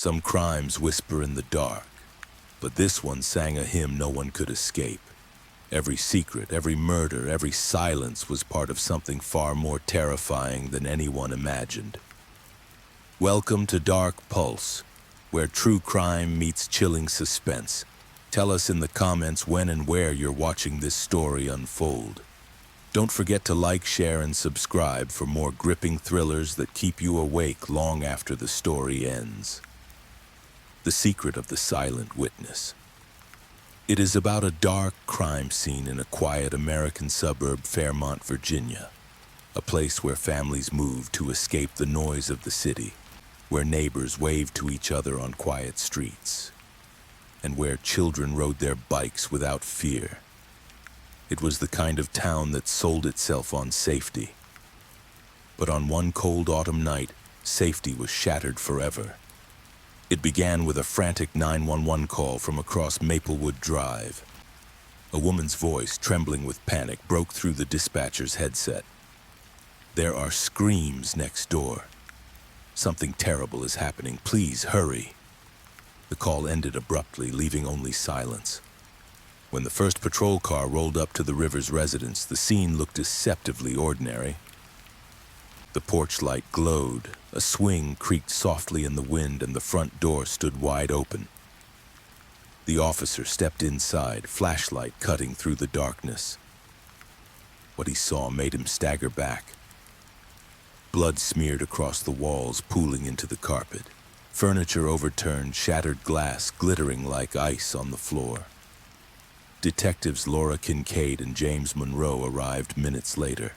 Some crimes whisper in the dark, but this one sang a hymn no one could escape. Every secret, every murder, every silence was part of something far more terrifying than anyone imagined. Welcome to Dark Pulse, where true crime meets chilling suspense. Tell us in the comments when and where you're watching this story unfold. Don't forget to like, share, and subscribe for more gripping thrillers that keep you awake long after the story ends. The Secret of the Silent Witness. It is about a dark crime scene in a quiet American suburb, Fairmont, Virginia. A place where families move to escape the noise of the city, where neighbors wave to each other on quiet streets, and where children rode their bikes without fear. It was the kind of town that sold itself on safety. But on one cold autumn night, safety was shattered forever. It began with a frantic 911 call from across Maplewood Drive. A woman's voice, trembling with panic, broke through the dispatcher's headset. "There are screams next door. Something terrible is happening. Please hurry." The call ended abruptly, leaving only silence. When the first patrol car rolled up to the Rivers residence, the scene looked deceptively ordinary. The porch light glowed, a swing creaked softly in the wind, and the front door stood wide open. The officer stepped inside, flashlight cutting through the darkness. What he saw made him stagger back. Blood smeared across the walls, pooling into the carpet. Furniture overturned, shattered glass glittering like ice on the floor. Detectives Laura Kincaid and James Monroe arrived minutes later.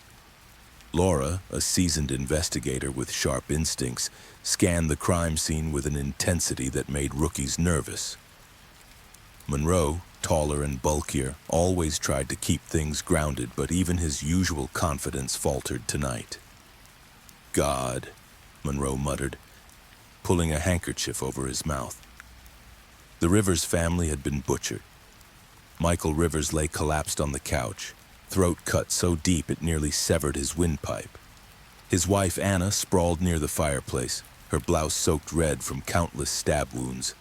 Laura, a seasoned investigator with sharp instincts, scanned the crime scene with an intensity that made rookies nervous. Monroe, taller and bulkier, always tried to keep things grounded, but even his usual confidence faltered tonight. "God," Monroe muttered, pulling a handkerchief over his mouth. The Rivers family had been butchered. Michael Rivers lay collapsed on the couch, throat cut so deep it nearly severed his windpipe. His wife Anna sprawled near the fireplace, her blouse soaked red from countless stab wounds.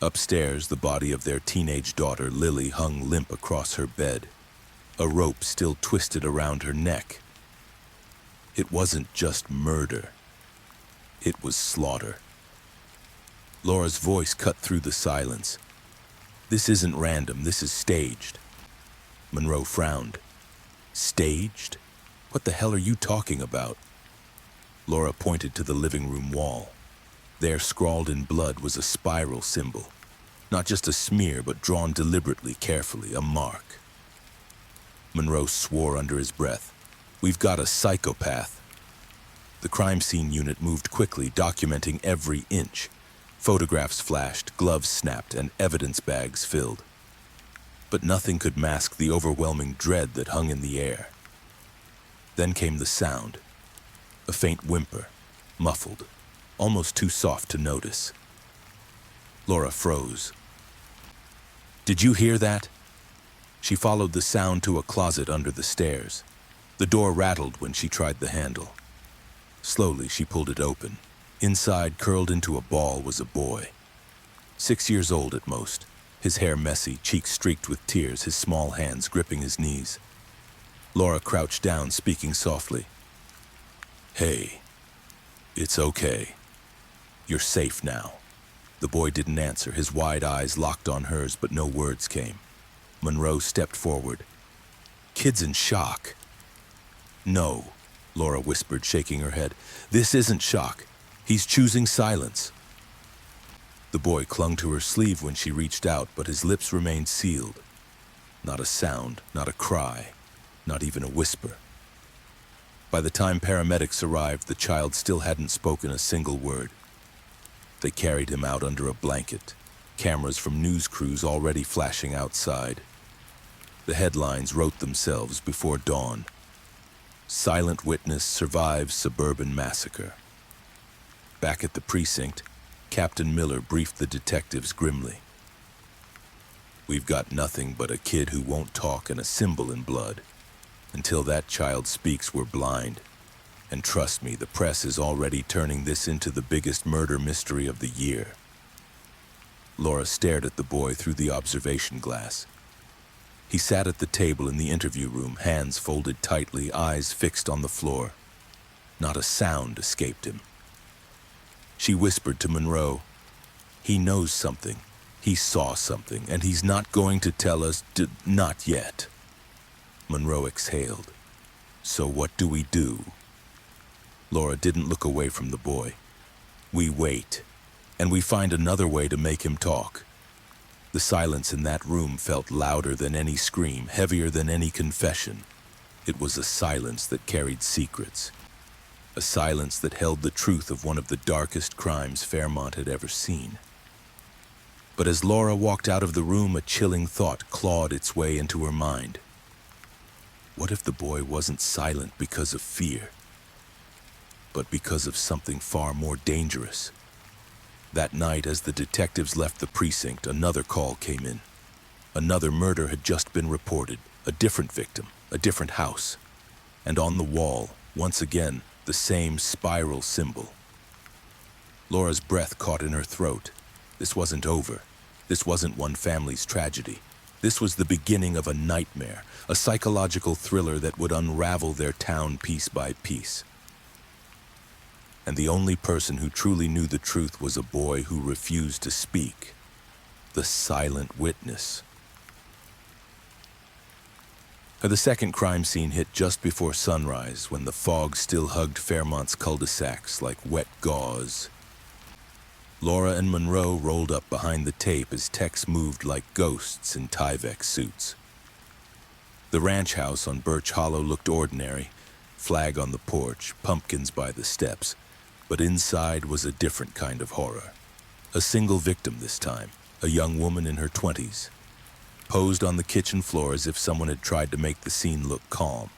Upstairs, the body of their teenage daughter Lily hung limp across her bed, a rope still twisted around her neck. It wasn't just murder. It was slaughter. Laura's voice cut through the silence. "This isn't random, this is staged." Monroe frowned. "Staged? What the hell are you talking about?" Laura pointed to the living room wall. There, scrawled in blood, was a spiral symbol. Not just a smear, but drawn deliberately, carefully, a mark. Monroe swore under his breath. "We've got a psychopath." The crime scene unit moved quickly, documenting every inch. Photographs flashed, gloves snapped, and evidence bags filled. But nothing could mask the overwhelming dread that hung in the air. Then came the sound. A faint whimper, muffled, almost too soft to notice. Laura froze. "Did you hear that?" She followed the sound to a closet under the stairs. The door rattled when she tried the handle. Slowly, she pulled it open. Inside, curled into a ball, was a boy. 6 years old at most. His hair messy, cheeks streaked with tears, his small hands gripping his knees. Laura crouched down, speaking softly. "Hey, it's okay. You're safe now." The boy didn't answer, his wide eyes locked on hers, but no words came. Monroe stepped forward. "Kid's in shock." "No," Laura whispered, shaking her head. "This isn't shock. He's choosing silence." The boy clung to her sleeve when she reached out, but his lips remained sealed. Not a sound, not a cry, not even a whisper. By the time paramedics arrived, the child still hadn't spoken a single word. They carried him out under a blanket, cameras from news crews already flashing outside. The headlines wrote themselves before dawn. "Silent Witness Survives Suburban Massacre." Back at the precinct, Captain Miller briefed the detectives grimly. "We've got nothing but a kid who won't talk and a symbol in blood. Until that child speaks, we're blind. And trust me, the press is already turning this into the biggest murder mystery of the year. Laura stared at the boy through the observation glass. He sat at the table in the interview room, hands folded tightly, eyes fixed on the floor. Not a sound escaped him. She whispered to Monroe, "He knows something. He saw something, and he's not going to tell us, not yet." Monroe exhaled. "So what do we do?" Laura didn't look away from the boy. "We wait, and we find another way to make him talk." The silence in that room felt louder than any scream, heavier than any confession. It was a silence that carried secrets. A silence that held the truth of one of the darkest crimes Fairmont had ever seen. But as Laura walked out of the room, a chilling thought clawed its way into her mind. What if the boy wasn't silent because of fear, but because of something far more dangerous? That night, as the detectives left the precinct, another call came in. Another murder had just been reported, a different victim, a different house. And on the wall, once again, the same spiral symbol. Laura's breath caught in her throat. This wasn't over. This wasn't one family's tragedy. This was the beginning of a nightmare, a psychological thriller that would unravel their town piece by piece. And the only person who truly knew the truth was a boy who refused to speak. The silent witness. The second crime scene hit just before sunrise, when the fog still hugged Fairmont's cul-de-sacs like wet gauze. Laura and Monroe rolled up behind the tape as techs moved like ghosts in Tyvek suits. The ranch house on Birch Hollow looked ordinary, flag on the porch, pumpkins by the steps. But inside was a different kind of horror. A single victim this time, a young woman in her 20s, posed on the kitchen floor as if someone had tried to make the scene look calm.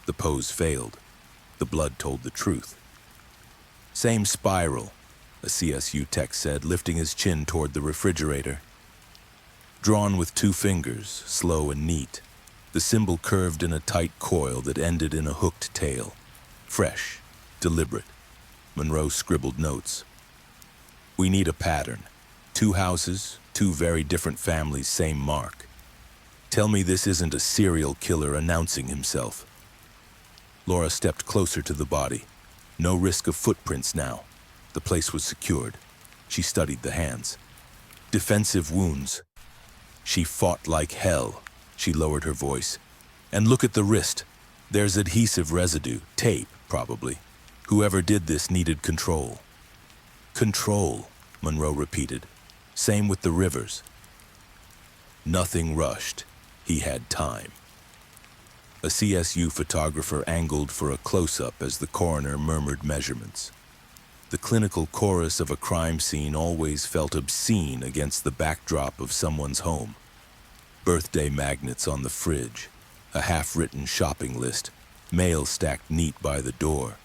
The pose failed. The blood told the truth. "Same spiral," a CSU tech said, lifting his chin toward the refrigerator. Drawn with 2 fingers, slow and neat, the symbol curved in a tight coil that ended in a hooked tail. Fresh, deliberate. Monroe scribbled notes. "We need a pattern. 2 houses, 2 very different families, same mark. Tell me this isn't a serial killer announcing himself." Laura stepped closer to the body. No risk of footprints now. The place was secured. She studied the hands. Defensive wounds. "She fought like hell," she lowered her voice. "And look at the wrist. There's adhesive residue, tape, probably. Whoever did this needed control." "Control," Monroe repeated. "Same with the Rivers." Nothing rushed. He had time. A CSU photographer angled for a close-up as the coroner murmured measurements. The clinical chorus of a crime scene always felt obscene against the backdrop of someone's home. Birthday magnets on the fridge, a half-written shopping list, mail stacked neat by the door.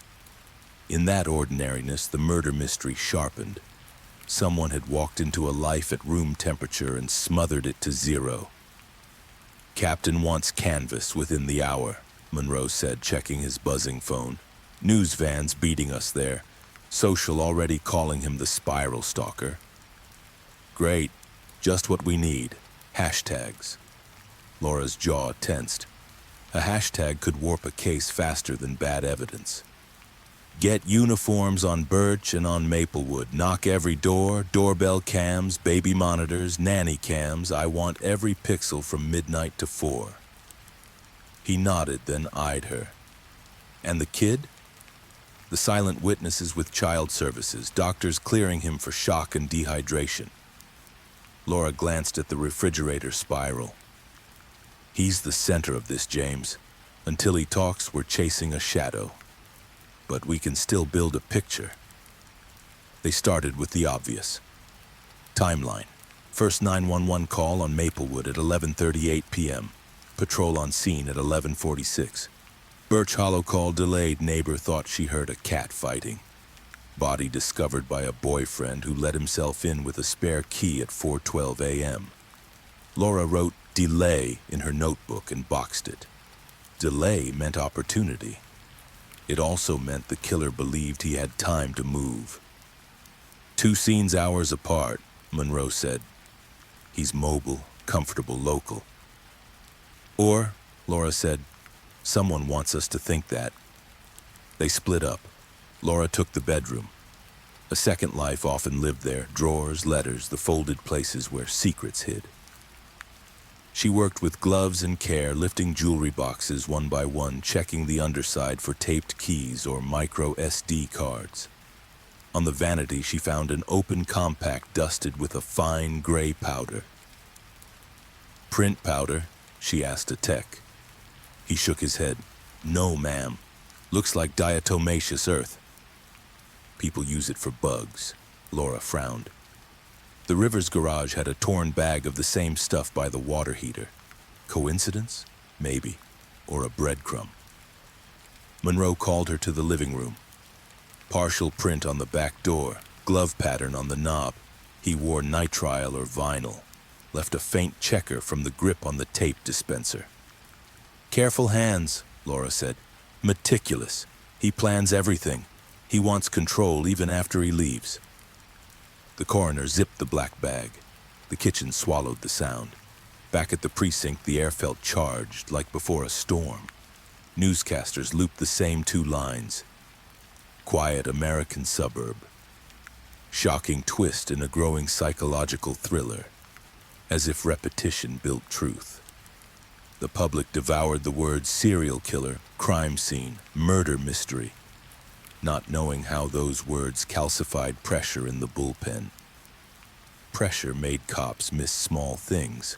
In that ordinariness, the murder mystery sharpened. Someone had walked into a life at room temperature and smothered it to 0. "Captain wants canvas within the hour," Monroe said, checking his buzzing phone. "News vans beating us there. Social already calling him the spiral stalker." "Great. Just what we need. Hashtags." Laura's jaw tensed. A hashtag could warp a case faster than bad evidence. "Get uniforms on Birch and on Maplewood. Knock every door, doorbell cams, baby monitors, nanny cams. I want every pixel from midnight to 4. He nodded, then eyed her. "And the kid?" "The silent witness is with child services, doctors clearing him for shock and dehydration." Laura glanced at the refrigerator spiral. "He's the center of this, James. Until he talks, we're chasing a shadow. But we can still build a picture." They started with the obvious. Timeline. First 911 call on Maplewood at 11:38 p.m. Patrol on scene at 11:46. Birch Hollow call delayed. Neighbor thought she heard a cat fighting. Body discovered by a boyfriend who let himself in with a spare key at 4:12 a.m. Laura wrote "delay" in her notebook and boxed it. Delay meant opportunity. It also meant the killer believed he had time to move. 2 scenes hours apart, Monroe said. He's mobile, comfortable, local. Or, Laura said, someone wants us to think that. They split up. Laura took the bedroom. A second life often lived there, drawers, letters, the folded places where secrets hid. She worked with gloves and care, lifting jewelry boxes one by one, checking the underside for taped keys or micro SD cards. On the vanity, she found an open compact dusted with a fine gray powder. "Print powder?" she asked a tech. He shook his head. "No, ma'am. Looks like diatomaceous earth." "People use it for bugs," Laura frowned. The Rivers garage had a torn bag of the same stuff by the water heater. Coincidence? Maybe. Or a breadcrumb. Monroe called her to the living room. Partial print on the back door, glove pattern on the knob. He wore nitrile or vinyl. Left a faint checker from the grip on the tape dispenser. "Careful hands," Laura said. "Meticulous. He plans everything. He wants control even after he leaves." The coroner zipped the black bag. The kitchen swallowed the sound. Back at the precinct, the air felt charged, like before a storm. Newscasters looped the same 2 lines. Quiet American suburb. Shocking twist in a growing psychological thriller. As if repetition built truth. The public devoured the words serial killer, crime scene, murder mystery, not knowing how those words calcified pressure in the bullpen. Pressure made cops miss small things.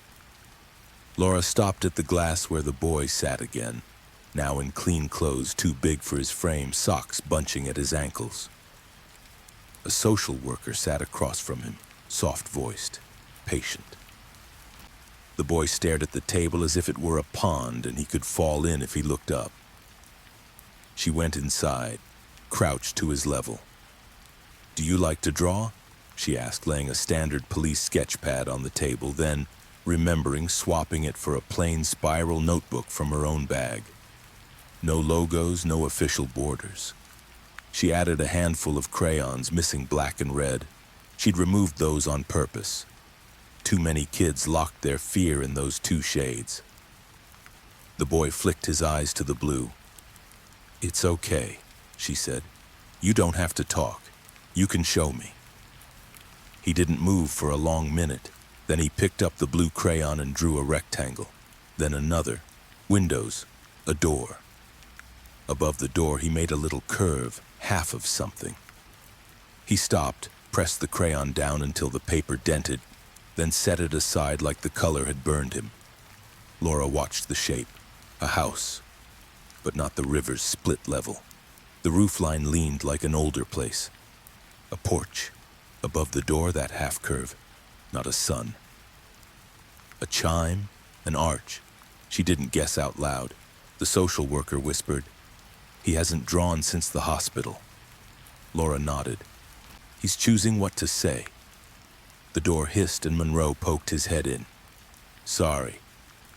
Laura stopped at the glass where the boy sat again, now in clean clothes too big for his frame, socks bunching at his ankles. A social worker sat across from him, soft-voiced, patient. The boy stared at the table as if it were a pond and he could fall in if he looked up. She went inside, crouched to his level. "Do you like to draw?" she asked, laying a standard police sketch pad on the table, then, remembering, swapping it for a plain spiral notebook from her own bag. No logos, no official borders. She added a handful of crayons, missing black and red. She'd removed those on purpose. Too many kids locked their fear in those 2 shades. The boy flicked his eyes to the blue. "It's okay," she said. "You don't have to talk. You can show me." He didn't move for a long minute. Then he picked up the blue crayon and drew a rectangle. Then another. Windows. A door. Above the door, he made a little curve, half of something. He stopped, pressed the crayon down until the paper dented, then set it aside like the color had burned him. Laura watched the shape. A house. But not the river's split level. The roofline leaned like an older place. A porch. Above the door, that half-curve. Not a sun. A chime, an arch. She didn't guess out loud. The social worker whispered, "He hasn't drawn since the hospital." Laura nodded. "He's choosing what to say." The door hissed and Monroe poked his head in. "Sorry.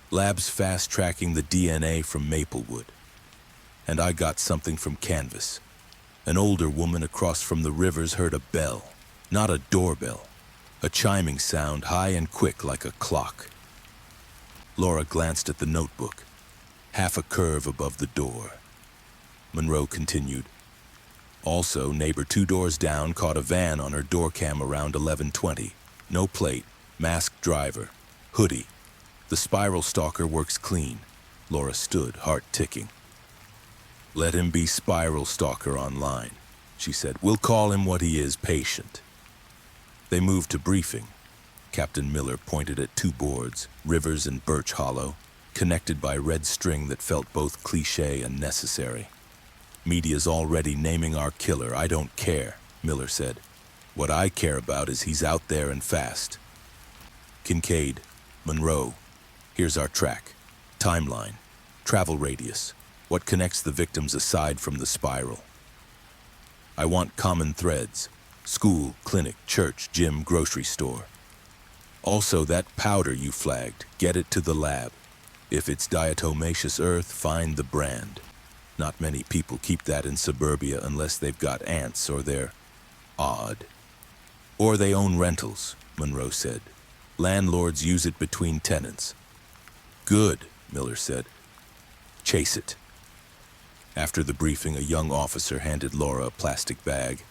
Lab's fast-tracking the DNA from Maplewood. And I got something from Canvas. An older woman across from the Rivers heard a bell. Not a doorbell. A chiming sound, high and quick like a clock." Laura glanced at the notebook. Half a curve above the door. Monroe continued. "Also, neighbor 2 doors down caught a van on her door cam around 11:20. No plate, masked driver, hoodie. The spiral stalker works clean." Laura stood, heart ticking. "Let him be spiral stalker online," she said. "We'll call him what he is, patient." They moved to briefing. Captain Miller pointed at 2 boards, Rivers and Birch Hollow, connected by red string that felt both cliché and necessary. "Media's already naming our killer. I don't care," Miller said. "What I care about is he's out there and fast." "Kincaid, Monroe, here's our track. Timeline, travel radius, what connects the victims aside from the spiral. I want common threads. School, clinic, church, gym, grocery store. Also, that powder you flagged, get it to the lab. If it's diatomaceous earth, find the brand. Not many people keep that in suburbia unless they've got ants or they're odd. Or they own rentals, Monroe said. Landlords use it between tenants. Good, Miller said. Chase it. After the briefing, a young officer handed Laura a plastic bag.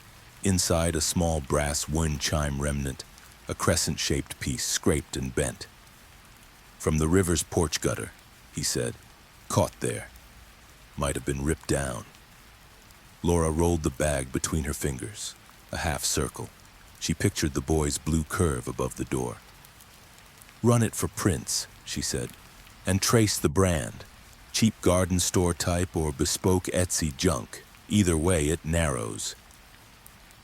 Inside, a small brass wind chime remnant, a crescent-shaped piece scraped and bent. From the river's porch gutter, he said. Caught there. Might have been ripped down. Laura rolled the bag between her fingers, a half circle. She pictured the boy's blue curve above the door. Run it for prints, she said, and trace the brand. Cheap garden store type or bespoke Etsy junk. Either way, it narrows.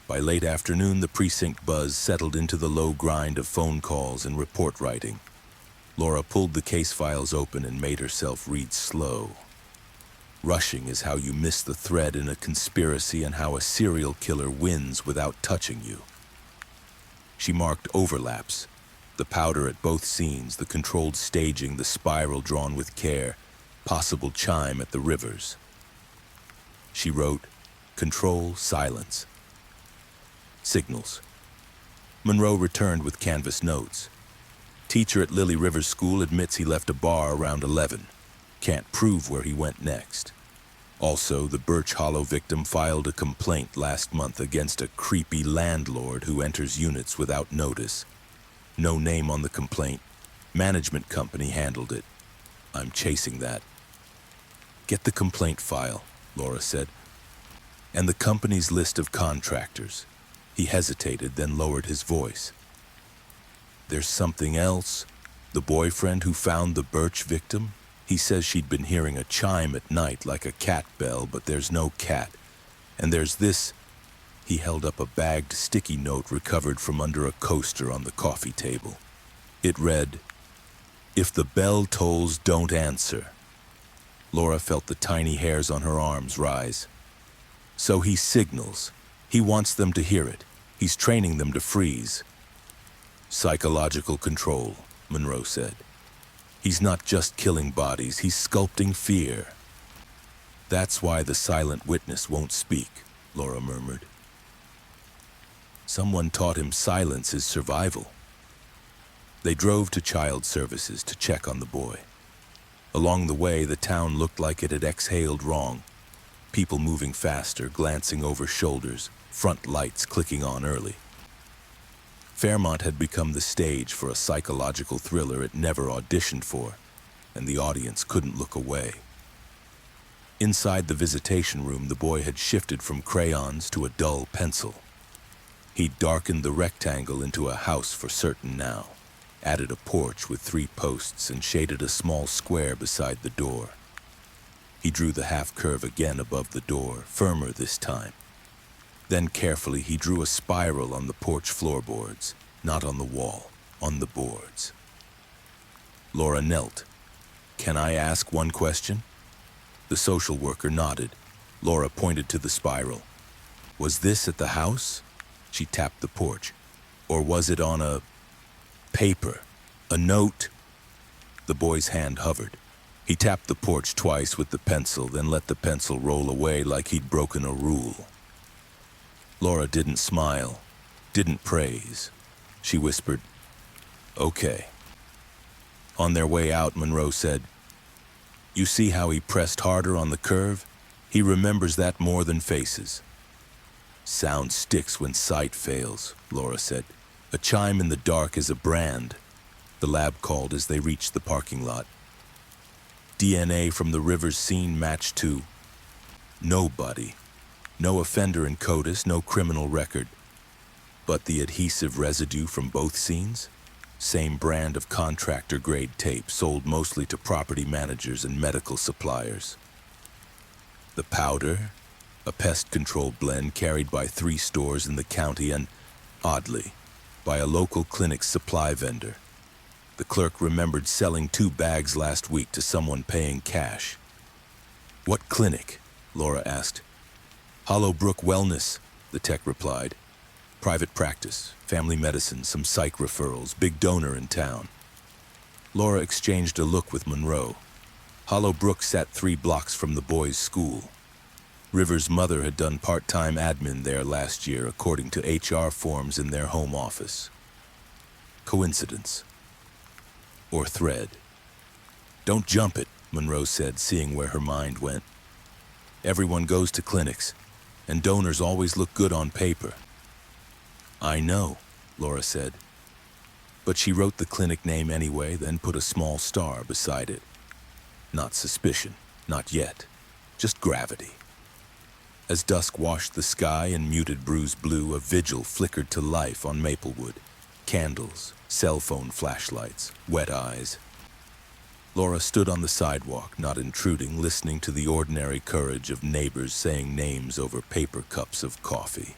By late afternoon, the precinct buzz settled into the low grind of phone calls and report writing. Laura pulled the case files open and made herself read slow. Rushing is how you miss the thread in a conspiracy and how a serial killer wins without touching you. She marked overlaps, the powder at both scenes, the controlled staging, the spiral drawn with care, possible chime at the rivers. She wrote, control, silence. Signals. Monroe returned with canvas notes. Teacher at Lily Rivers School admits he left a bar around 11. Can't prove where he went next. Also, the Birch Hollow victim filed a complaint last month against a creepy landlord who enters units without notice. No name on the complaint. Management company handled it. I'm chasing that. Get the complaint file, Laura said, and the company's list of contractors. He hesitated, then lowered his voice. There's something else. The boyfriend who found the Birch victim? He says she'd been hearing a chime at night like a cat bell, but there's no cat. And there's this. He held up a bagged sticky note recovered from under a coaster on the coffee table. It read, if the bell tolls, don't answer. Laura felt the tiny hairs on her arms rise. So he signals. He wants them to hear it. He's training them to freeze. Psychological control, Monroe said. He's not just killing bodies, he's sculpting fear. That's why the silent witness won't speak, Laura murmured. Someone taught him silence is survival. They drove to child services to check on the boy. Along the way, the town looked like it had exhaled wrong. People moving faster, glancing over shoulders, front lights clicking on early. Fairmont had become the stage for a psychological thriller it never auditioned for, and the audience couldn't look away. Inside the visitation room, the boy had shifted from crayons to a dull pencil. He'd darkened the rectangle into a house for certain now, added a porch with 3 posts and shaded a small square beside the door. He drew the half-curve again above the door, firmer this time. Then carefully he drew a spiral on the porch floorboards, not on the wall, on the boards. Laura knelt. Can I ask one question? The social worker nodded. Laura pointed to the spiral. Was this at the house? She tapped the porch. Or was it on a paper? A note? The boy's hand hovered. He tapped the porch twice with the pencil, then let the pencil roll away like he'd broken a rule. Laura didn't smile, didn't praise. She whispered, okay. On their way out, Monroe said, you see how he pressed harder on the curve? He remembers that more than faces. Sound sticks when sight fails, Laura said. A chime in the dark is a brand. The lab called as they reached the parking lot. DNA from the river's scene matched to nobody. No offender in CODIS, no criminal record. But the adhesive residue from both scenes? Same brand of contractor-grade tape sold mostly to property managers and medical suppliers. The powder? A pest control blend carried by 3 stores in the county and, oddly, by a local clinic's supply vendor. The clerk remembered selling 2 bags last week to someone paying cash. What clinic? Laura asked. Hollowbrook Wellness, the tech replied. Private practice, family medicine, some psych referrals, big donor in town. Laura exchanged a look with Monroe. Hollowbrook sat 3 blocks from the boys' school. River's mother had done part-time admin there last year according to HR forms in their home office. Coincidence? Or thread? Don't jump it, Monroe said, seeing where her mind went. Everyone goes to clinics, and donors always look good on paper. I know, Laura said. But she wrote the clinic name anyway, then put a small star beside it. Not suspicion, not yet, just gravity. As dusk washed the sky in muted bruised blue, a vigil flickered to life on Maplewood. Candles, cell phone flashlights, wet eyes. Laura stood on the sidewalk, not intruding, listening to the ordinary courage of neighbors saying names over paper cups of coffee.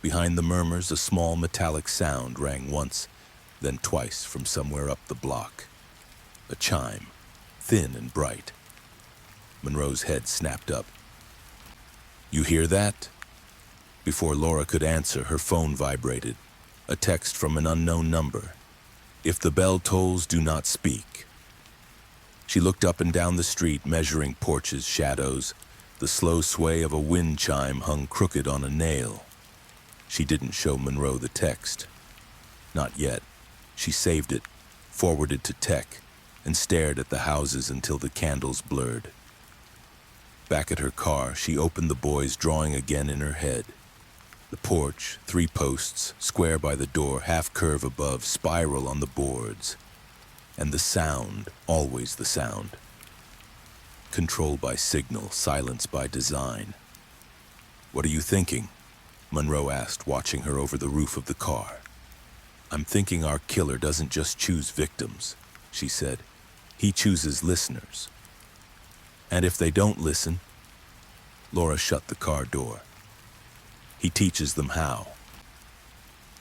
Behind the murmurs, a small metallic sound rang once, then twice from somewhere up the block. A chime, thin and bright. Monroe's head snapped up. You hear that? Before Laura could answer, her phone vibrated. A text from an unknown number. If the bell tolls, do not speak. She looked up and down the street, measuring porches, shadows. The slow sway of a wind chime hung crooked on a nail. She didn't show Monroe the text. Not yet. She saved it, forwarded to tech, and stared at the houses until the candles blurred. Back at her car, she opened the boy's drawing again in her head. The porch, 3 posts, square by the door, half curve above, spiral on the boards. And the sound, always the sound. Control by signal, silence by design. What are you thinking? Monroe asked, watching her over the roof of the car. I'm thinking our killer doesn't just choose victims, she said. He chooses listeners. And if they don't listen, Laura shut the car door. He teaches them how.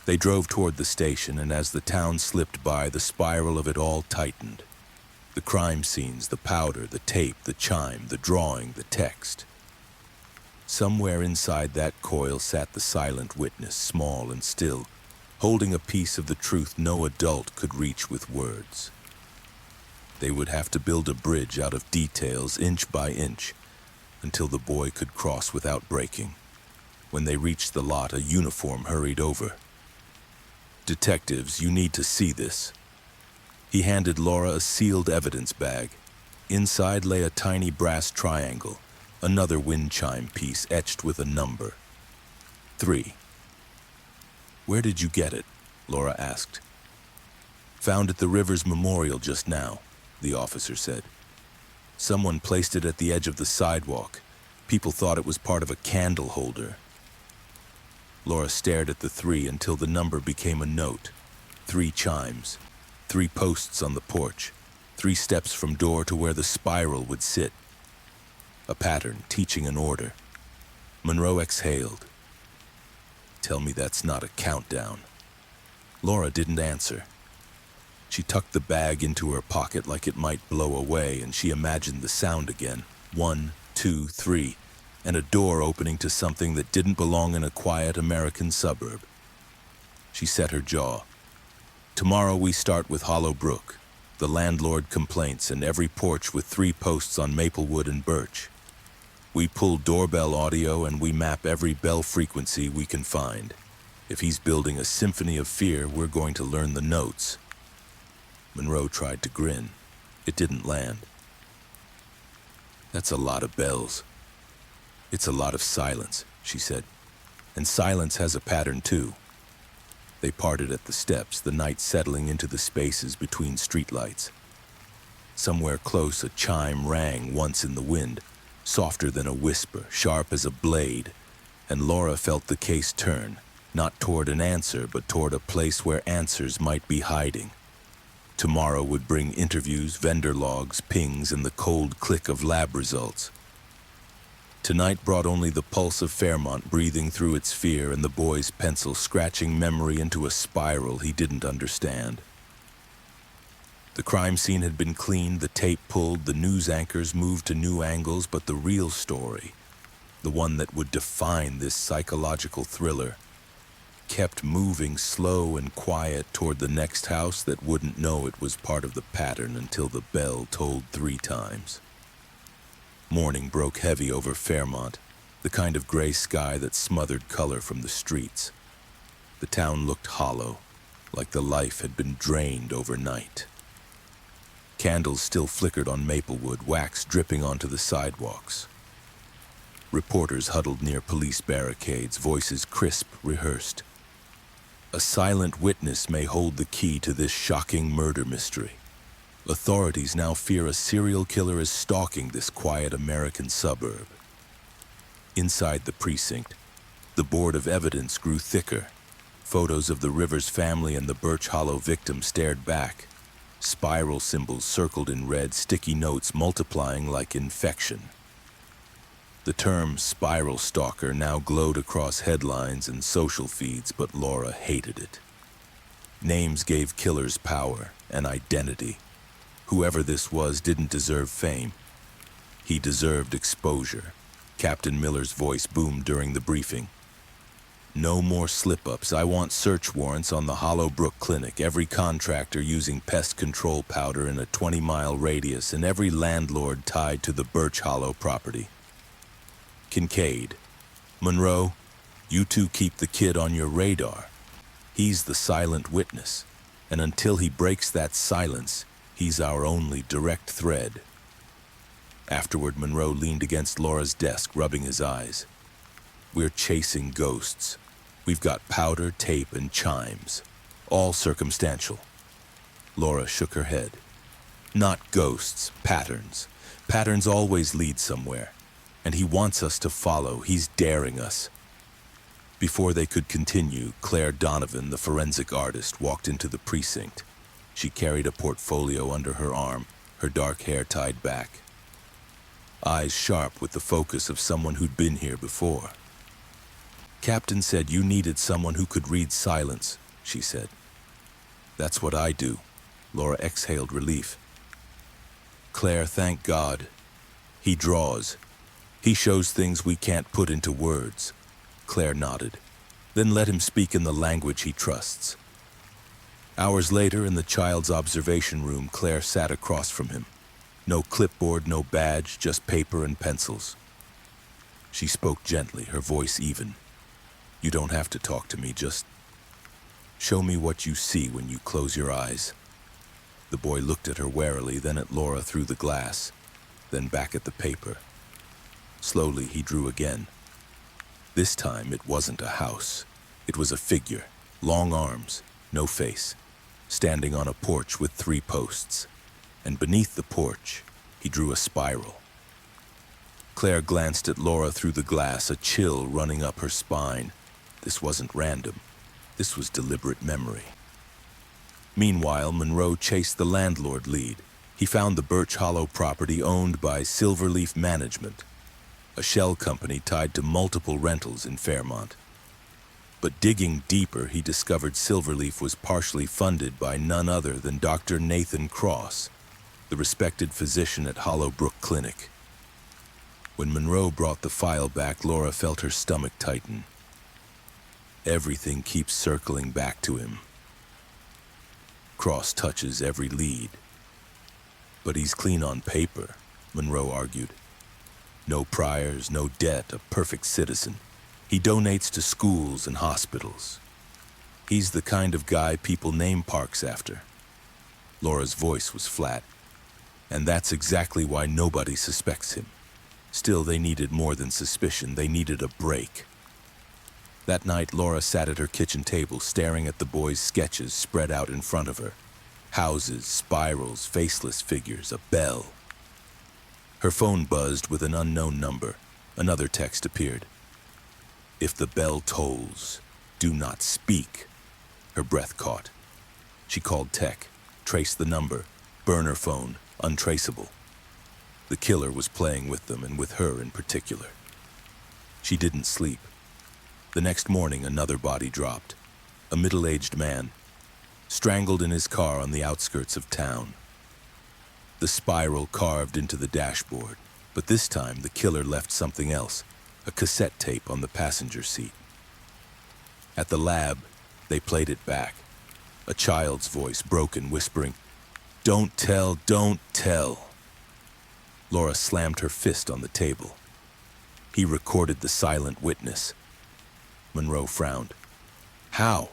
They drove toward the station, and as the town slipped by, the spiral of it all tightened. The crime scenes, the powder, the tape, the chime, the drawing, the text. Somewhere inside that coil sat the silent witness, small and still, holding a piece of the truth no adult could reach with words. They would have to build a bridge out of details, inch by inch, until the boy could cross without breaking. When they reached the lot, a uniform hurried over. Detectives, you need to see this. He handed Laura a sealed evidence bag. Inside lay a tiny brass triangle, another wind chime piece etched with a number. 3. Where did you get it? Laura asked. Found at the Rivers Memorial just now, the officer said. Someone placed it at the edge of the sidewalk. People thought it was part of a candle holder. Laura stared at the 3 until the number became a note. 3 chimes, 3 posts on the porch, 3 steps from door to where the spiral would sit. A pattern teaching an order. Monroe exhaled. Tell me that's not a countdown. Laura didn't answer. She tucked the bag into her pocket like it might blow away, and she imagined the sound again. 1, 2, 3. And a door opening to something that didn't belong in a quiet American suburb. She set her jaw. Tomorrow we start with Hollow Brook, the landlord complaints, and every porch with 3 posts on Maplewood and Birch. We pull doorbell audio and we map every bell frequency we can find. If he's building a symphony of fear, we're going to learn the notes. Monroe tried to grin. It didn't land. That's a lot of bells. It's a lot of silence, she said. And silence has a pattern too. They parted at the steps, the night settling into the spaces between streetlights. Somewhere close, a chime rang once in the wind, softer than a whisper, sharp as a blade, and Laura felt the case turn, not toward an answer, but toward a place where answers might be hiding. Tomorrow would bring interviews, vendor logs, pings, and the cold click of lab results. Tonight brought only the pulse of Fairmont breathing through its fear and the boy's pencil scratching memory into a spiral he didn't understand. The crime scene had been cleaned, the tape pulled, the news anchors moved to new angles, but the real story, the one that would define this psychological thriller, kept moving slow and quiet toward the next house that wouldn't know it was part of the pattern until the bell tolled 3 times. Morning broke heavy over Fairmont, the kind of gray sky that smothered color from the streets. The town looked hollow, like the life had been drained overnight. Candles still flickered on Maplewood, wax dripping onto the sidewalks. Reporters huddled near police barricades, voices crisp, rehearsed. A silent witness may hold the key to this shocking murder mystery. Authorities now fear a serial killer is stalking this quiet American suburb. Inside the precinct, the board of evidence grew thicker. Photos of the Rivers family and the Birch Hollow victim stared back. Spiral symbols circled in red, sticky notes multiplying like infection. The term spiral stalker now glowed across headlines and social feeds, but Laura hated it. Names gave killers power and identity. Whoever this was didn't deserve fame. He deserved exposure. Captain Miller's voice boomed during the briefing. No more slip-ups. I want search warrants on the Hollowbrook Clinic, every contractor using pest control powder in a 20-mile radius, and every landlord tied to the Birch Hollow property. Kincaid, Monroe, you two keep the kid on your radar. He's the silent witness, and until he breaks that silence, he's our only direct thread. Afterward, Monroe leaned against Laura's desk, rubbing his eyes. We're chasing ghosts. We've got powder, tape, and chimes. All circumstantial. Laura shook her head. Not ghosts, patterns. Patterns always lead somewhere. And he wants us to follow. He's daring us. Before they could continue, Claire Donovan, the forensic artist, walked into the precinct. She carried a portfolio under her arm, her dark hair tied back. Eyes sharp with the focus of someone who'd been here before. Captain said you needed someone who could read silence, she said. That's what I do. Laura exhaled relief. Claire, thank God. He draws. He shows things we can't put into words. Claire nodded. Then let him speak in the language he trusts. Hours later, in the child's observation room, Claire sat across from him. No clipboard, no badge, just paper and pencils. She spoke gently, her voice even. You don't have to talk to me, just show me what you see when you close your eyes. The boy looked at her warily, then at Laura through the glass, then back at the paper. Slowly, he drew again. This time, it wasn't a house. It was a figure, long arms, no face, standing on a porch with 3 posts. And beneath the porch, he drew a spiral. Claire glanced at Laura through the glass, a chill running up her spine. This wasn't random. This was deliberate memory. Meanwhile, Monroe chased the landlord lead. He found the Birch Hollow property owned by Silverleaf Management, a shell company tied to multiple rentals in Fairmont. But digging deeper, he discovered Silverleaf was partially funded by none other than Dr. Nathan Cross, the respected physician at Hollowbrook Clinic. When Monroe brought the file back, Laura felt her stomach tighten. Everything keeps circling back to him. Cross touches every lead. But he's clean on paper, Monroe argued. No priors, no debt, a perfect citizen. He donates to schools and hospitals. He's the kind of guy people name parks after. Laura's voice was flat. And that's exactly why nobody suspects him. Still, they needed more than suspicion. They needed a break. That night, Laura sat at her kitchen table, staring at the boy's sketches spread out in front of her. Houses, spirals, faceless figures, a bell. Her phone buzzed with an unknown number. Another text appeared. If the bell tolls, do not speak. Her breath caught. She called tech, traced the number, burner phone, untraceable. The killer was playing with them, and with her in particular. She didn't sleep. The next morning, another body dropped. A middle-aged man, strangled in his car on the outskirts of town. The spiral carved into the dashboard, but this time the killer left something else, a cassette tape on the passenger seat. At the lab, they played it back. A child's voice, broken, whispering, "Don't tell, don't tell." Laura slammed her fist on the table. He recorded the silent witness. Monroe frowned. How?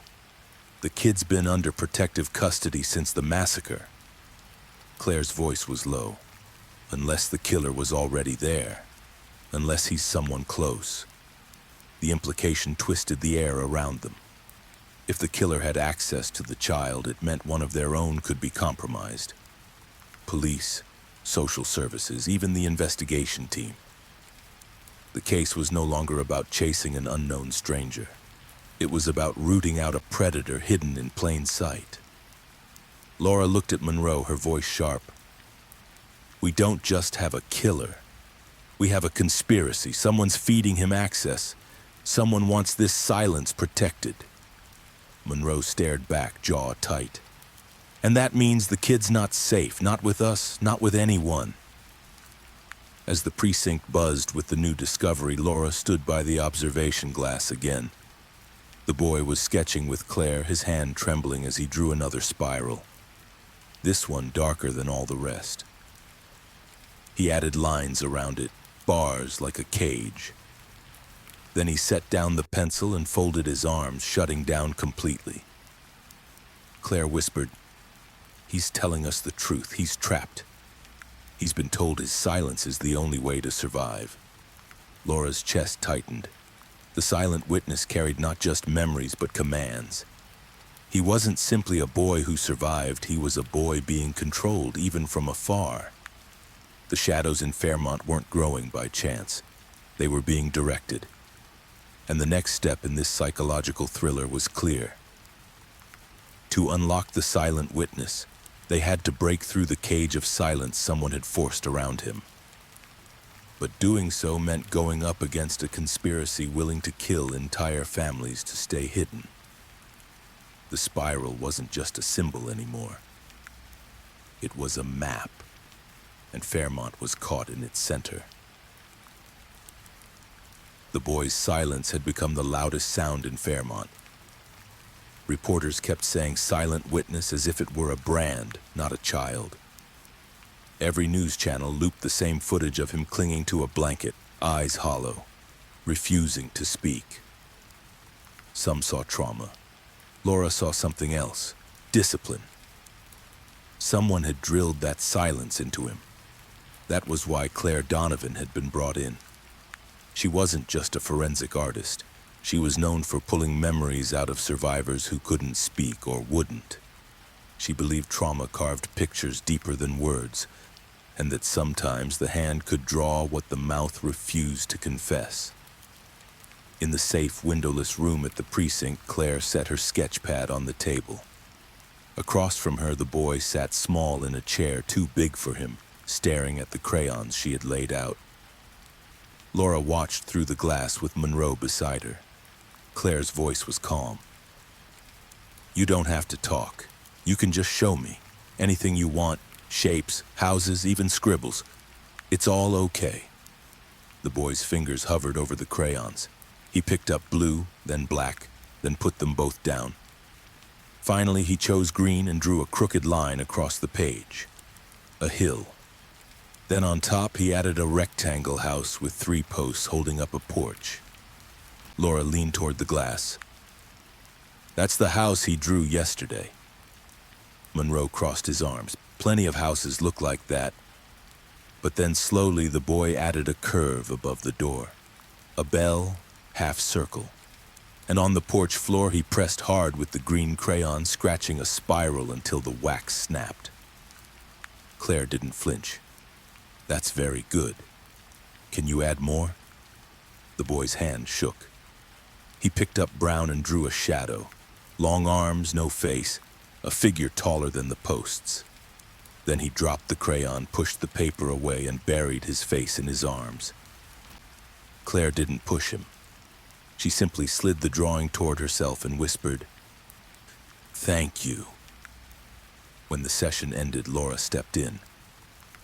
The kid's been under protective custody since the massacre. Claire's voice was low. Unless the killer was already there. Unless he's someone close. The implication twisted the air around them. If the killer had access to the child, it meant one of their own could be compromised. Police, social services, even the investigation team. The case was no longer about chasing an unknown stranger. It was about rooting out a predator hidden in plain sight. Laura looked at Monroe, her voice sharp. We don't just have a killer. We have a conspiracy. Someone's feeding him access. Someone wants this silence protected. Monroe stared back, jaw tight. And that means the kid's not safe, not with us, not with anyone. As the precinct buzzed with the new discovery, Laura stood by the observation glass again. The boy was sketching with Claire, his hand trembling as he drew another spiral. This one darker than all the rest. He added lines around it, bars like a cage. Then he set down the pencil and folded his arms, shutting down completely. Claire whispered, He's telling us the truth. He's trapped. He's been told his silence is the only way to survive. Laura's chest tightened. The silent witness carried not just memories, but commands. He wasn't simply a boy who survived. He was a boy being controlled, even from afar. The shadows in Fairmont weren't growing by chance. They were being directed. And the next step in this psychological thriller was clear. To unlock the silent witness, they had to break through the cage of silence someone had forced around him. But doing so meant going up against a conspiracy willing to kill entire families to stay hidden. The spiral wasn't just a symbol anymore. It was a map, and Fairmont was caught in its center. The boy's silence had become the loudest sound in Fairmont. Reporters kept saying silent witness as if it were a brand, not a child. Every news channel looped the same footage of him clinging to a blanket, eyes hollow, refusing to speak. Some saw trauma. Laura saw something else, discipline. Someone had drilled that silence into him. That was why Claire Donovan had been brought in. She wasn't just a forensic artist. She was known for pulling memories out of survivors who couldn't speak or wouldn't. She believed trauma carved pictures deeper than words, and that sometimes the hand could draw what the mouth refused to confess. In the safe, windowless room at the precinct, Claire set her sketch pad on the table. Across from her, the boy sat small in a chair too big for him, staring at the crayons she had laid out. Laura watched through the glass with Monroe beside her. Claire's voice was calm. You don't have to talk. You can just show me. Anything you want, shapes, houses, even scribbles. It's all okay. The boy's fingers hovered over the crayons. He picked up blue, then black, then put them both down. Finally, he chose green and drew a crooked line across the page. A hill. Then on top, he added a rectangle house with 3 posts holding up a porch. Laura leaned toward the glass. That's the house he drew yesterday. Monroe crossed his arms. Plenty of houses look like that. But then slowly the boy added a curve above the door. A bell, half circle. And on the porch floor he pressed hard with the green crayon, scratching a spiral until the wax snapped. Claire didn't flinch. That's very good. Can you add more? The boy's hand shook. He picked up brown and drew a shadow. Long arms, no face, a figure taller than the posts. Then he dropped the crayon, pushed the paper away, and buried his face in his arms. Claire didn't push him. She simply slid the drawing toward herself and whispered, "Thank you." When the session ended, Laura stepped in.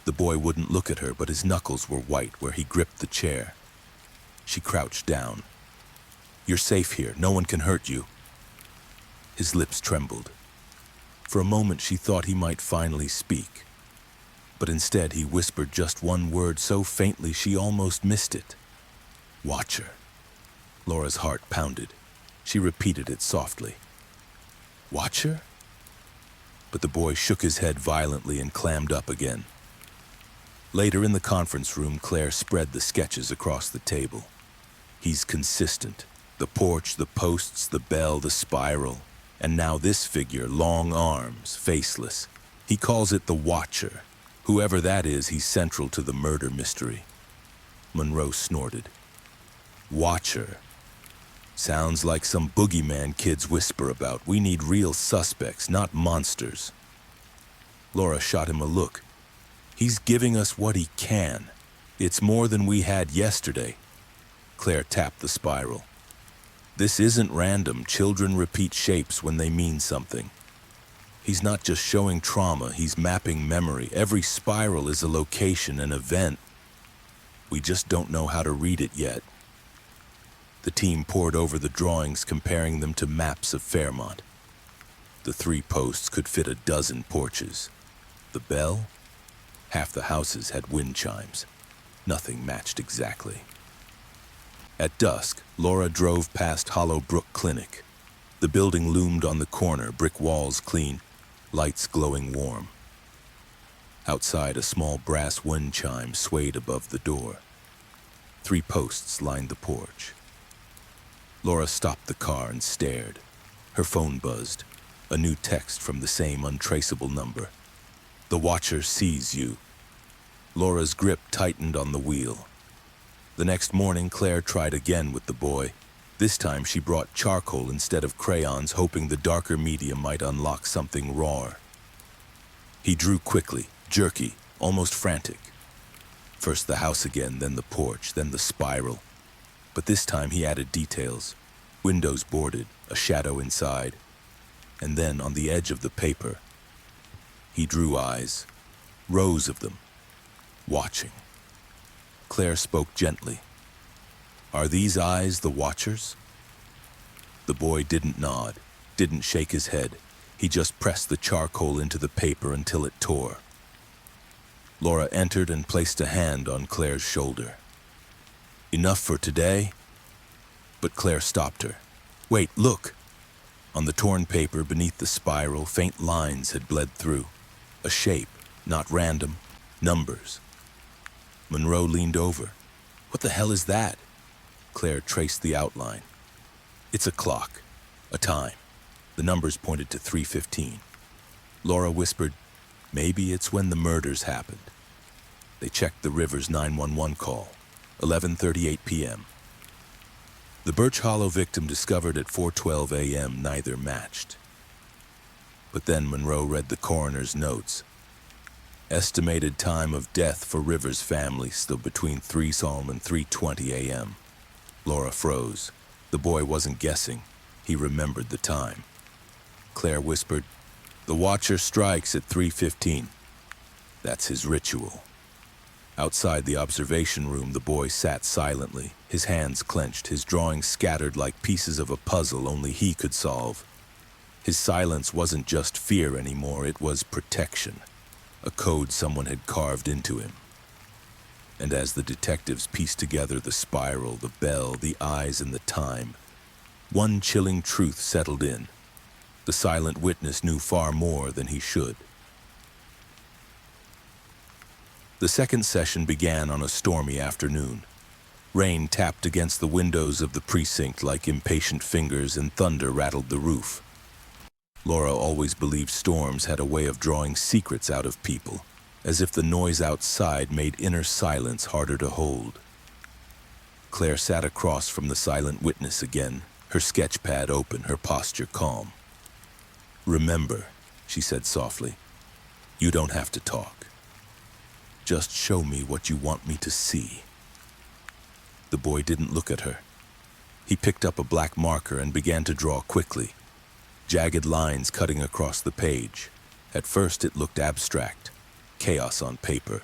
The boy wouldn't look at her, but his knuckles were white where he gripped the chair. She crouched down. "You're safe here. No one can hurt you." His lips trembled. For a moment, she thought he might finally speak. But instead he whispered just one word so faintly she almost missed it. Watcher. Laura's heart pounded. She repeated it softly. Watcher? But the boy shook his head violently and clammed up again. Later in the conference room, Claire spread the sketches across the table. He's consistent. The porch, the posts, the bell, the spiral. And now this figure, long arms, faceless. He calls it the Watcher. Whoever that is, he's central to the murder mystery. Monroe snorted. Watcher. Sounds like some boogeyman kids whisper about. We need real suspects, not monsters. Laura shot him a look. He's giving us what he can. It's more than we had yesterday. Claire tapped the spiral. This isn't random. Children repeat shapes when they mean something. He's not just showing trauma, he's mapping memory. Every spiral is a location, an event. We just don't know how to read it yet. The team pored over the drawings, comparing them to maps of Fairmont. The 3 posts could fit a dozen porches. The bell? Half the houses had wind chimes. Nothing matched exactly. At dusk, Laura drove past Hollow Brook Clinic. The building loomed on the corner, brick walls clean, lights glowing warm. Outside, a small brass wind chime swayed above the door. 3 posts lined the porch. Laura stopped the car and stared. Her phone buzzed. A new text from the same untraceable number. The Watcher sees you. Laura's grip tightened on the wheel. The next morning, Claire tried again with the boy. This time she brought charcoal instead of crayons, hoping the darker medium might unlock something raw. He drew quickly, jerky, almost frantic. First the house again, then the porch, then the spiral. But this time he added details. Windows boarded, a shadow inside. And then on the edge of the paper, he drew eyes, rows of them, watching. Claire spoke gently. Are these eyes the Watchers? The boy didn't nod, didn't shake his head. He just pressed the charcoal into the paper until it tore. Laura entered and placed a hand on Claire's shoulder. Enough for today? But Claire stopped her. Wait, look! On the torn paper beneath the spiral, faint lines had bled through. A shape, not random, numbers. Monroe leaned over. What the hell is that? Claire traced the outline. It's a clock, a time. The numbers pointed to 3:15. Laura whispered, maybe it's when the murders happened. They checked the river's 911 call, 11:38 p.m. The Birch Hollow victim discovered at 4:12 a.m. neither matched. But then Monroe read the coroner's notes. Estimated time of death for Rivers' family still between 3 p.m. and 3:20 a.m. Laura froze. The boy wasn't guessing. He remembered the time. Claire whispered, the Watcher strikes at 3:15. That's his ritual. Outside the observation room, the boy sat silently, his hands clenched, his drawings scattered like pieces of a puzzle only he could solve. His silence wasn't just fear anymore, it was protection, a code someone had carved into him. And as the detectives pieced together the spiral, the bell, the eyes, and the time, one chilling truth settled in. The silent witness knew far more than he should. The second session began on a stormy afternoon. Rain tapped against the windows of the precinct like impatient fingers, and thunder rattled the roof. Laura always believed storms had a way of drawing secrets out of people, as if the noise outside made inner silence harder to hold. Claire sat across from the silent witness again, her sketch pad open, her posture calm. Remember, she said softly, you don't have to talk. Just show me what you want me to see. The boy didn't look at her. He picked up a black marker and began to draw quickly, jagged lines cutting across the page. At first it looked abstract, chaos on paper,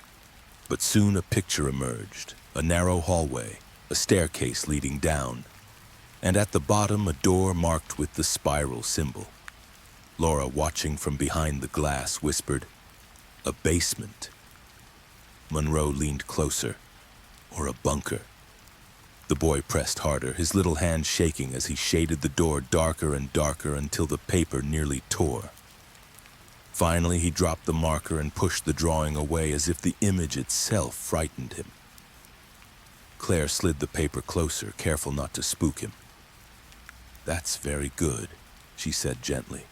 but soon a picture emerged, a narrow hallway, a staircase leading down, and at the bottom a door marked with the spiral symbol. Laura, watching from behind the glass, whispered, a basement. Monroe leaned closer. Or a bunker. The boy pressed harder, his little hand shaking as he shaded the door darker and darker until the paper nearly tore. Finally, he dropped the marker and pushed the drawing away as if the image itself frightened him. Claire slid the paper closer, careful not to spook him. "That's very good," she said gently.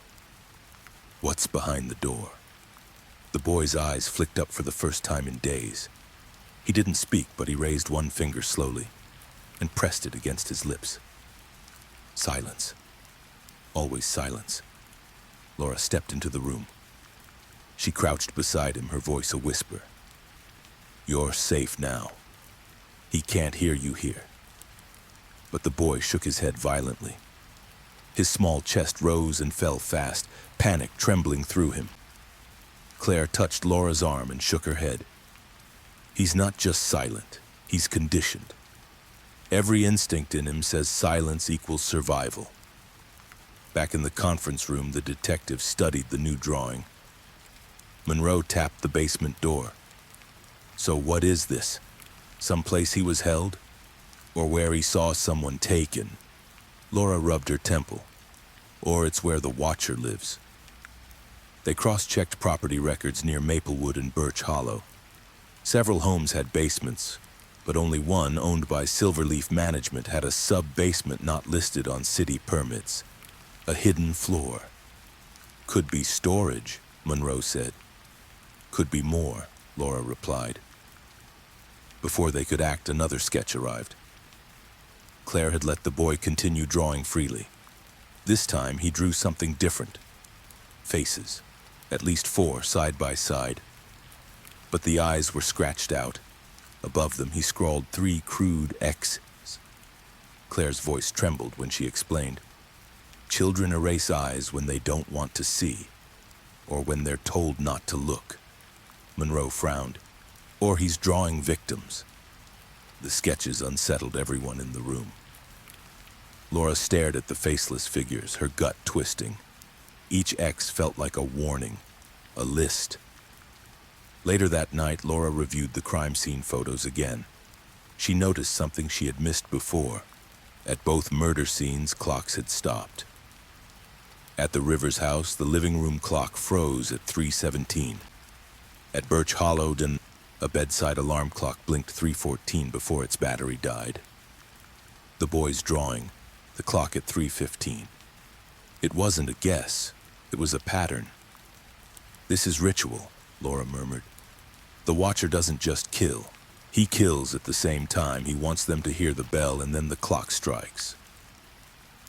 "What's behind the door?" The boy's eyes flicked up for the first time in days. He didn't speak, but he raised one finger slowly and pressed it against his lips. Silence. Always silence. Laura stepped into the room. She crouched beside him, her voice a whisper. "You're safe now. He can't hear you here." But the boy shook his head violently. His small chest rose and fell fast, panic trembling through him. Claire touched Laura's arm and shook her head. "He's not just silent, he's conditioned. Every instinct in him says silence equals survival." Back in the conference room, the detective studied the new drawing. Monroe tapped the basement door. "So what is this? Someplace he was held? Or where he saw someone taken?" Laura rubbed her temple. "Or it's where the Watcher lives." They cross-checked property records near Maplewood and Birch Hollow. Several homes had basements, but only one, owned by Silverleaf Management, had a sub-basement not listed on city permits. A hidden floor. "Could be storage," Monroe said. "Could be more," Laura replied. Before they could act, another sketch arrived. Claire had let the boy continue drawing freely. This time, he drew something different. Faces. At least 4, side by side. But the eyes were scratched out. Above them, he scrawled 3 crude X's. Claire's voice trembled when she explained. "Children erase eyes when they don't want to see, or when they're told not to look." Monroe frowned. "Or he's drawing victims." The sketches unsettled everyone in the room. Laura stared at the faceless figures, her gut twisting. Each X felt like a warning, a list. Later that night, Laura reviewed the crime scene photos again. She noticed something she had missed before. At both murder scenes, clocks had stopped. At the Rivers house, the living room clock froze at 3:17. At Birch Hollow, a bedside alarm clock blinked 3:14 before its battery died. The boy's drawing, the clock at 3:15. It wasn't a guess, it was a pattern. "This is ritual," Laura murmured. "The Watcher doesn't just kill. He kills at the same time. He wants them to hear the bell, and then the clock strikes."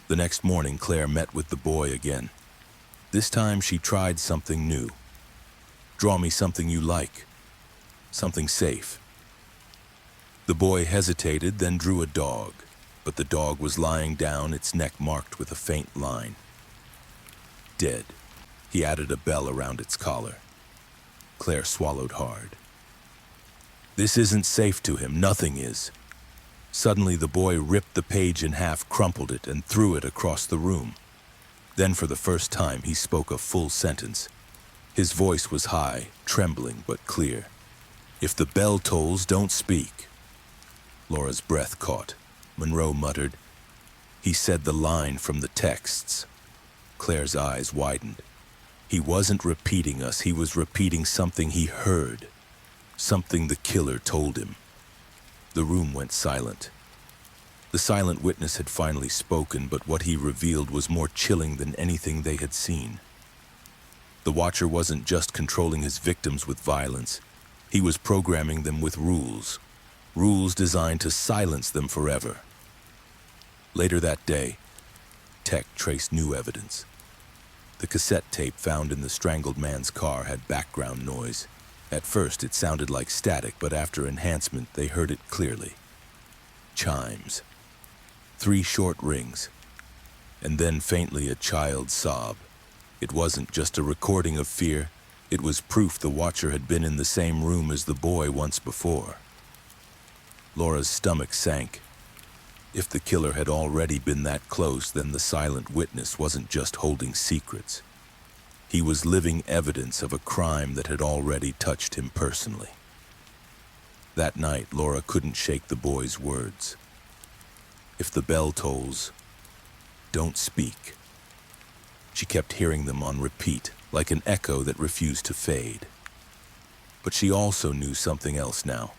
The next morning, Claire met with the boy again. This time, she tried something new. "Draw me something you like. Something safe." The boy hesitated, then drew a dog, but the dog was lying down, its neck marked with a faint line. "Dead." He added a bell around its collar. Claire swallowed hard. "This isn't safe to him. Nothing is." Suddenly, the boy ripped the page in half, crumpled it, and threw it across the room. Then, for the first time, he spoke a full sentence. His voice was high, trembling, but clear. "If the bell tolls, don't speak." Laura's breath caught. Monroe muttered, "He said the line from the texts." Claire's eyes widened. He wasn't repeating us, he was repeating something he heard. Something the killer told him. The room went silent. The silent witness had finally spoken, but what he revealed was more chilling than anything they had seen. The Watcher wasn't just controlling his victims with violence. He was programming them with rules. Rules designed to silence them forever. Later that day, Tech traced new evidence. The cassette tape found in the strangled man's car had background noise. At first, it sounded like static, but after enhancement, they heard it clearly. Chimes. 3 short rings. And then faintly a child's sob. It wasn't just a recording of fear. It was proof the Watcher had been in the same room as the boy once before. Laura's stomach sank. If the killer had already been that close, then the silent witness wasn't just holding secrets. He was living evidence of a crime that had already touched him personally. That night, Laura couldn't shake the boy's words. If the bell tolls, don't speak. She kept hearing them on repeat, like an echo that refused to fade. But she also knew something else now.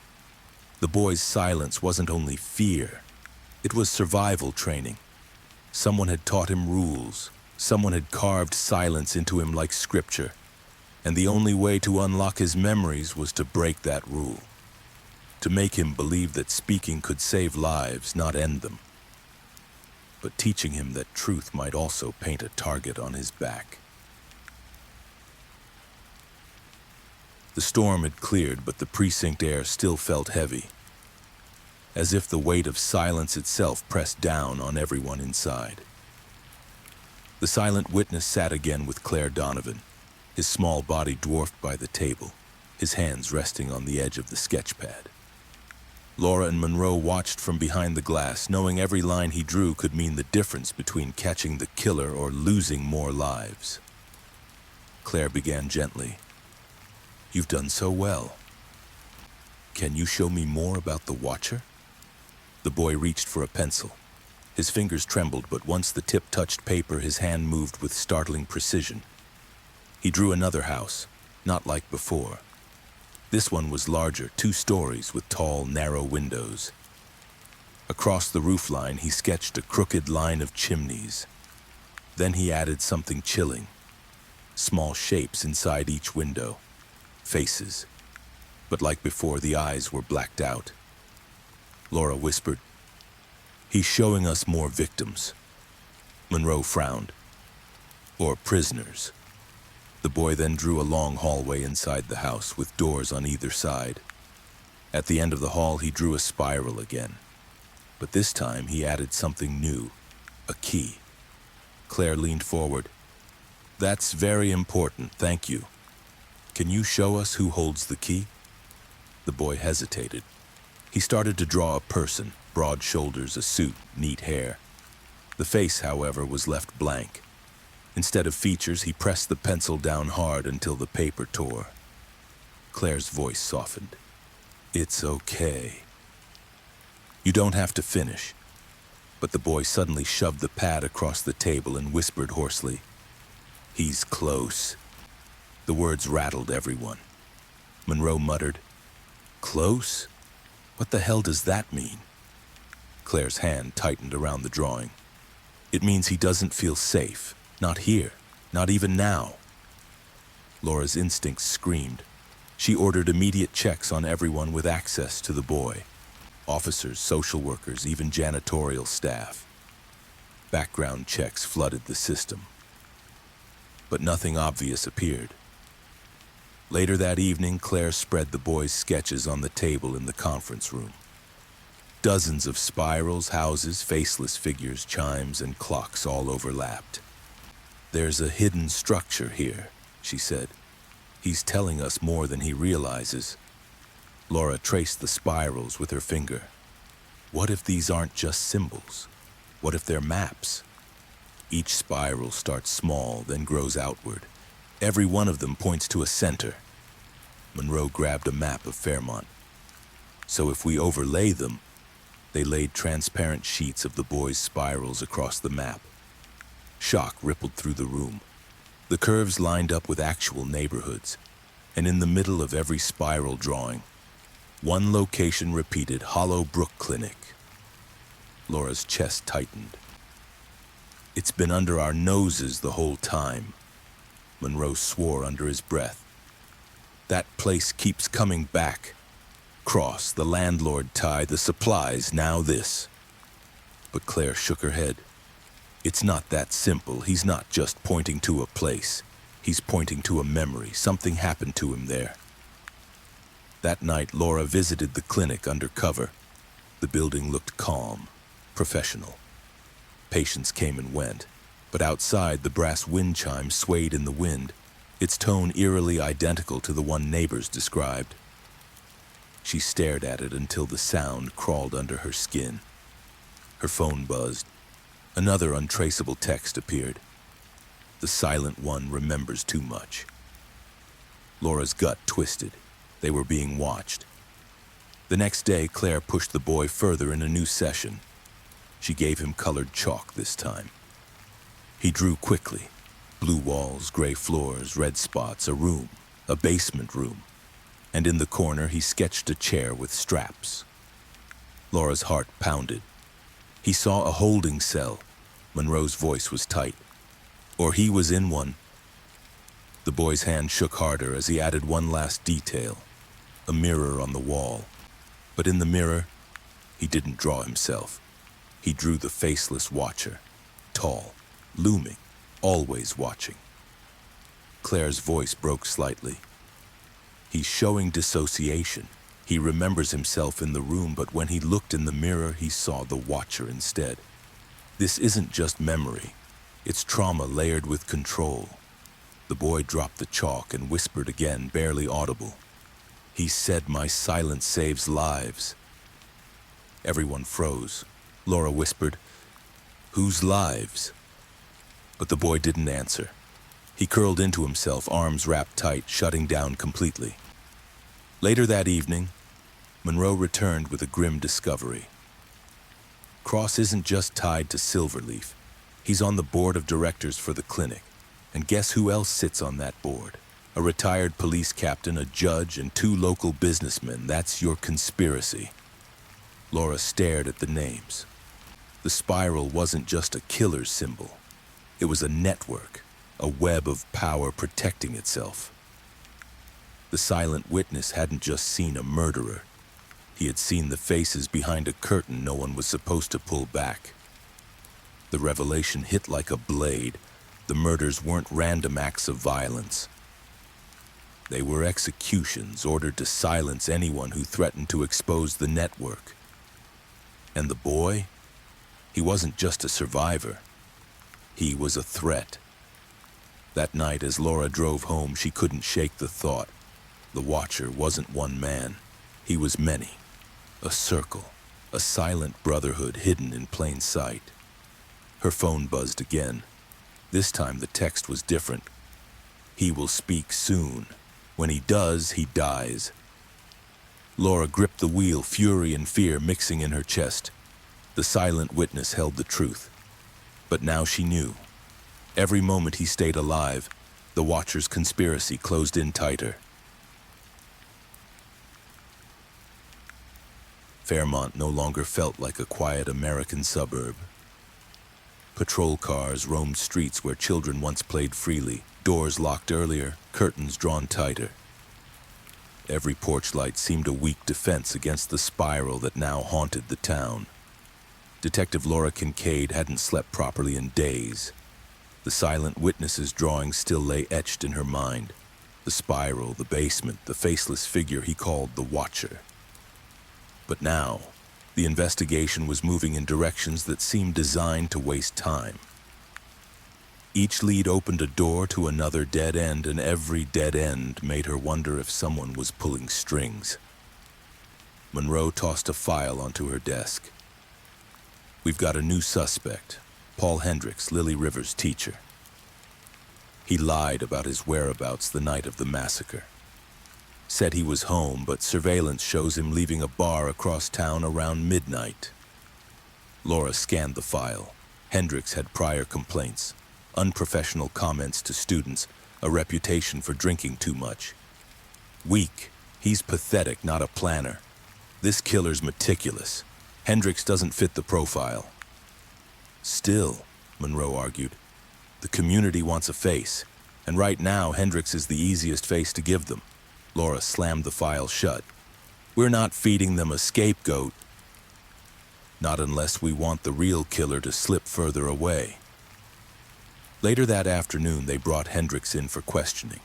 The boy's silence wasn't only fear, it was survival training. Someone had taught him rules, someone had carved silence into him like scripture, and the only way to unlock his memories was to break that rule, to make him believe that speaking could save lives, not end them, but teaching him that truth might also paint a target on his back. The storm had cleared, but the precinct air still felt heavy, as if the weight of silence itself pressed down on everyone inside. The silent witness sat again with Claire Donovan, his small body dwarfed by the table, his hands resting on the edge of the sketch pad. Laura and Monroe watched from behind the glass, knowing every line he drew could mean the difference between catching the killer or losing more lives. Claire began gently. "You've done so well. Can you show me more about the Watcher?" The boy reached for a pencil. His fingers trembled, but once the tip touched paper, his hand moved with startling precision. He drew another house, not like before. This one was larger, 2 stories with tall, narrow windows. Across the roofline, he sketched a crooked line of chimneys. Then he added something chilling. Small shapes inside each window. Faces. But like before, the eyes were blacked out. Laura whispered, "He's showing us more victims." Monroe frowned. "Or prisoners." The boy then drew a long hallway inside the house with doors on either side. At the end of the hall, he drew a spiral again. But this time, he added something new, a key. Claire leaned forward. "That's very important, thank you. Can you show us who holds the key?" The boy hesitated. He started to draw a person, broad shoulders, a suit, neat hair. The face, however, was left blank. Instead of features, he pressed the pencil down hard until the paper tore. Claire's voice softened. "It's okay. You don't have to finish." But the boy suddenly shoved the pad across the table and whispered hoarsely, "He's close." The words rattled everyone. Monroe muttered, "Close? What the hell does that mean?" Claire's hand tightened around the drawing. "It means he doesn't feel safe. Not here. Not even now." Laura's instincts screamed. She ordered immediate checks on everyone with access to the boy. Officers, social workers, even janitorial staff. Background checks flooded the system. But nothing obvious appeared. Later that evening, Claire spread the boy's sketches on the table in the conference room. Dozens of spirals, houses, faceless figures, chimes, and clocks all overlapped. "There's a hidden structure here," she said. "He's telling us more than he realizes." Laura traced the spirals with her finger. What if these aren't just symbols? What if they're maps? Each spiral starts small, then grows outward. Every one of them points to a center. Monroe grabbed a map of Fairmont. So if we overlay them, they laid transparent sheets of the boy's spirals across the map. Shock rippled through the room. The curves lined up with actual neighborhoods, and in the middle of every spiral drawing, one location repeated: Hollow Brook Clinic. Laura's chest tightened. "It's been under our noses the whole time." Monroe swore under his breath. "That place keeps coming back. Cross, the landlord tie, the supplies, now this." But Claire shook her head. "It's not that simple. He's not just pointing to a place. He's pointing to a memory. Something happened to him there." That night, Laura visited the clinic under cover. The building looked calm, professional. Patients came and went, but outside, the brass wind chime swayed in the wind, its tone eerily identical to the one neighbors described. She stared at it until the sound crawled under her skin. Her phone buzzed. Another untraceable text appeared. "The silent one remembers too much." Laura's gut twisted. They were being watched. The next day, Claire pushed the boy further in a new session. She gave him colored chalk this time. He drew quickly. Blue walls, gray floors, red spots, a room, a basement room. And in the corner, he sketched a chair with straps. Laura's heart pounded. He saw a holding cell. Monroe's voice was tight. Or he was in one. The boy's hand shook harder as he added one last detail, a mirror on the wall. But in the mirror, he didn't draw himself. He drew the faceless watcher, tall, looming, always watching. Claire's voice broke slightly. He's showing dissociation. He remembers himself in the room, but when he looked in the mirror, he saw the watcher instead. This isn't just memory. It's trauma layered with control. The boy dropped the chalk and whispered again, barely audible. He said, "My silence saves lives." Everyone froze. Laura whispered, "Whose lives?" But the boy didn't answer. He curled into himself, arms wrapped tight, shutting down completely. Later that evening, Monroe returned with a grim discovery. Cross isn't just tied to Silverleaf. He's on the board of directors for the clinic. And guess who else sits on that board? A retired police captain, a judge, and 2 local businessmen. That's your conspiracy. Laura stared at the names. The spiral wasn't just a killer's symbol. It was a network, a web of power protecting itself. The silent witness hadn't just seen a murderer. He had seen the faces behind a curtain no one was supposed to pull back. The revelation hit like a blade. The murders weren't random acts of violence. They were executions ordered to silence anyone who threatened to expose the network. And the boy? He wasn't just a survivor. He was a threat. That night, as Laura drove home, she couldn't shake the thought. The watcher wasn't one man. He was many. A circle. A silent brotherhood hidden in plain sight. Her phone buzzed again. This time the text was different. He will speak soon. When he does, he dies. Laura gripped the wheel, fury and fear mixing in her chest. The silent witness held the truth. But now she knew. Every moment he stayed alive, the Watcher's conspiracy closed in tighter. Fairmont no longer felt like a quiet American suburb. Patrol cars roamed streets where children once played freely, doors locked earlier, curtains drawn tighter. Every porch light seemed a weak defense against the spiral that now haunted the town. Detective Laura Kincaid hadn't slept properly in days. The silent witness's drawing still lay etched in her mind. The spiral, the basement, the faceless figure he called the Watcher. But now, the investigation was moving in directions that seemed designed to waste time. Each lead opened a door to another dead end, and every dead end made her wonder if someone was pulling strings. Monroe tossed a file onto her desk. "We've got a new suspect, Paul Hendricks, Lily Rivers' teacher. He lied about his whereabouts the night of the massacre. Said he was home, but surveillance shows him leaving a bar across town around midnight." Laura scanned the file. Hendricks had prior complaints, unprofessional comments to students, a reputation for drinking too much. Weak. He's pathetic, not a planner. This killer's meticulous. Hendricks doesn't fit the profile. Still, Monroe argued, the community wants a face, and right now Hendricks is the easiest face to give them. Laura slammed the file shut. "We're not feeding them a scapegoat. Not unless we want the real killer to slip further away." Later that afternoon, they brought Hendricks in for questioning.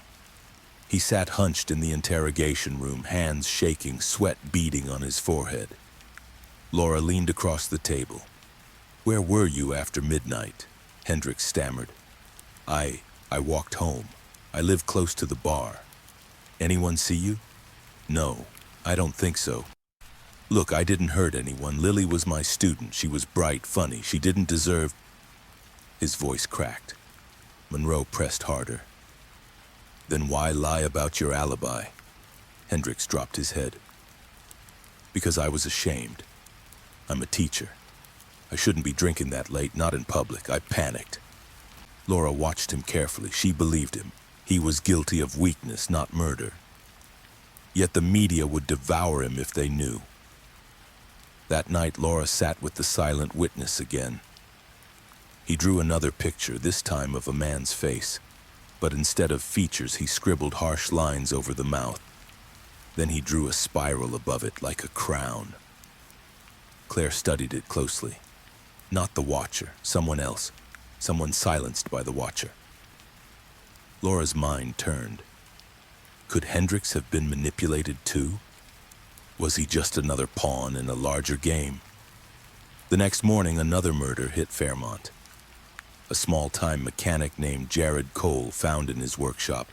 He sat hunched in the interrogation room, hands shaking, sweat beading on his forehead. Laura leaned across the table. "Where were you after midnight?" Hendricks stammered. I walked home. I live close to the bar." "Anyone see you?" "No, I don't think so. Look, I didn't hurt anyone. Lily was my student. She was bright, funny. She didn't deserve—" His voice cracked. Monroe pressed harder. "Then why lie about your alibi?" Hendricks dropped his head. Because I was ashamed. I'm a teacher. I shouldn't be drinking that late, not in public. I panicked. Laura watched him carefully. She believed him. He was guilty of weakness, not murder. Yet the media would devour him if they knew. That night, Laura sat with the silent witness again. He drew another picture, this time of a man's face. But instead of features, he scribbled harsh lines over the mouth. Then he drew a spiral above it, like a crown. Claire studied it closely. Not the Watcher, someone else. Someone silenced by the Watcher. Laura's mind turned. Could Hendricks have been manipulated too? Was he just another pawn in a larger game? The next morning, another murder hit Fairmont. A small-time mechanic named Jared Cole found in his workshop.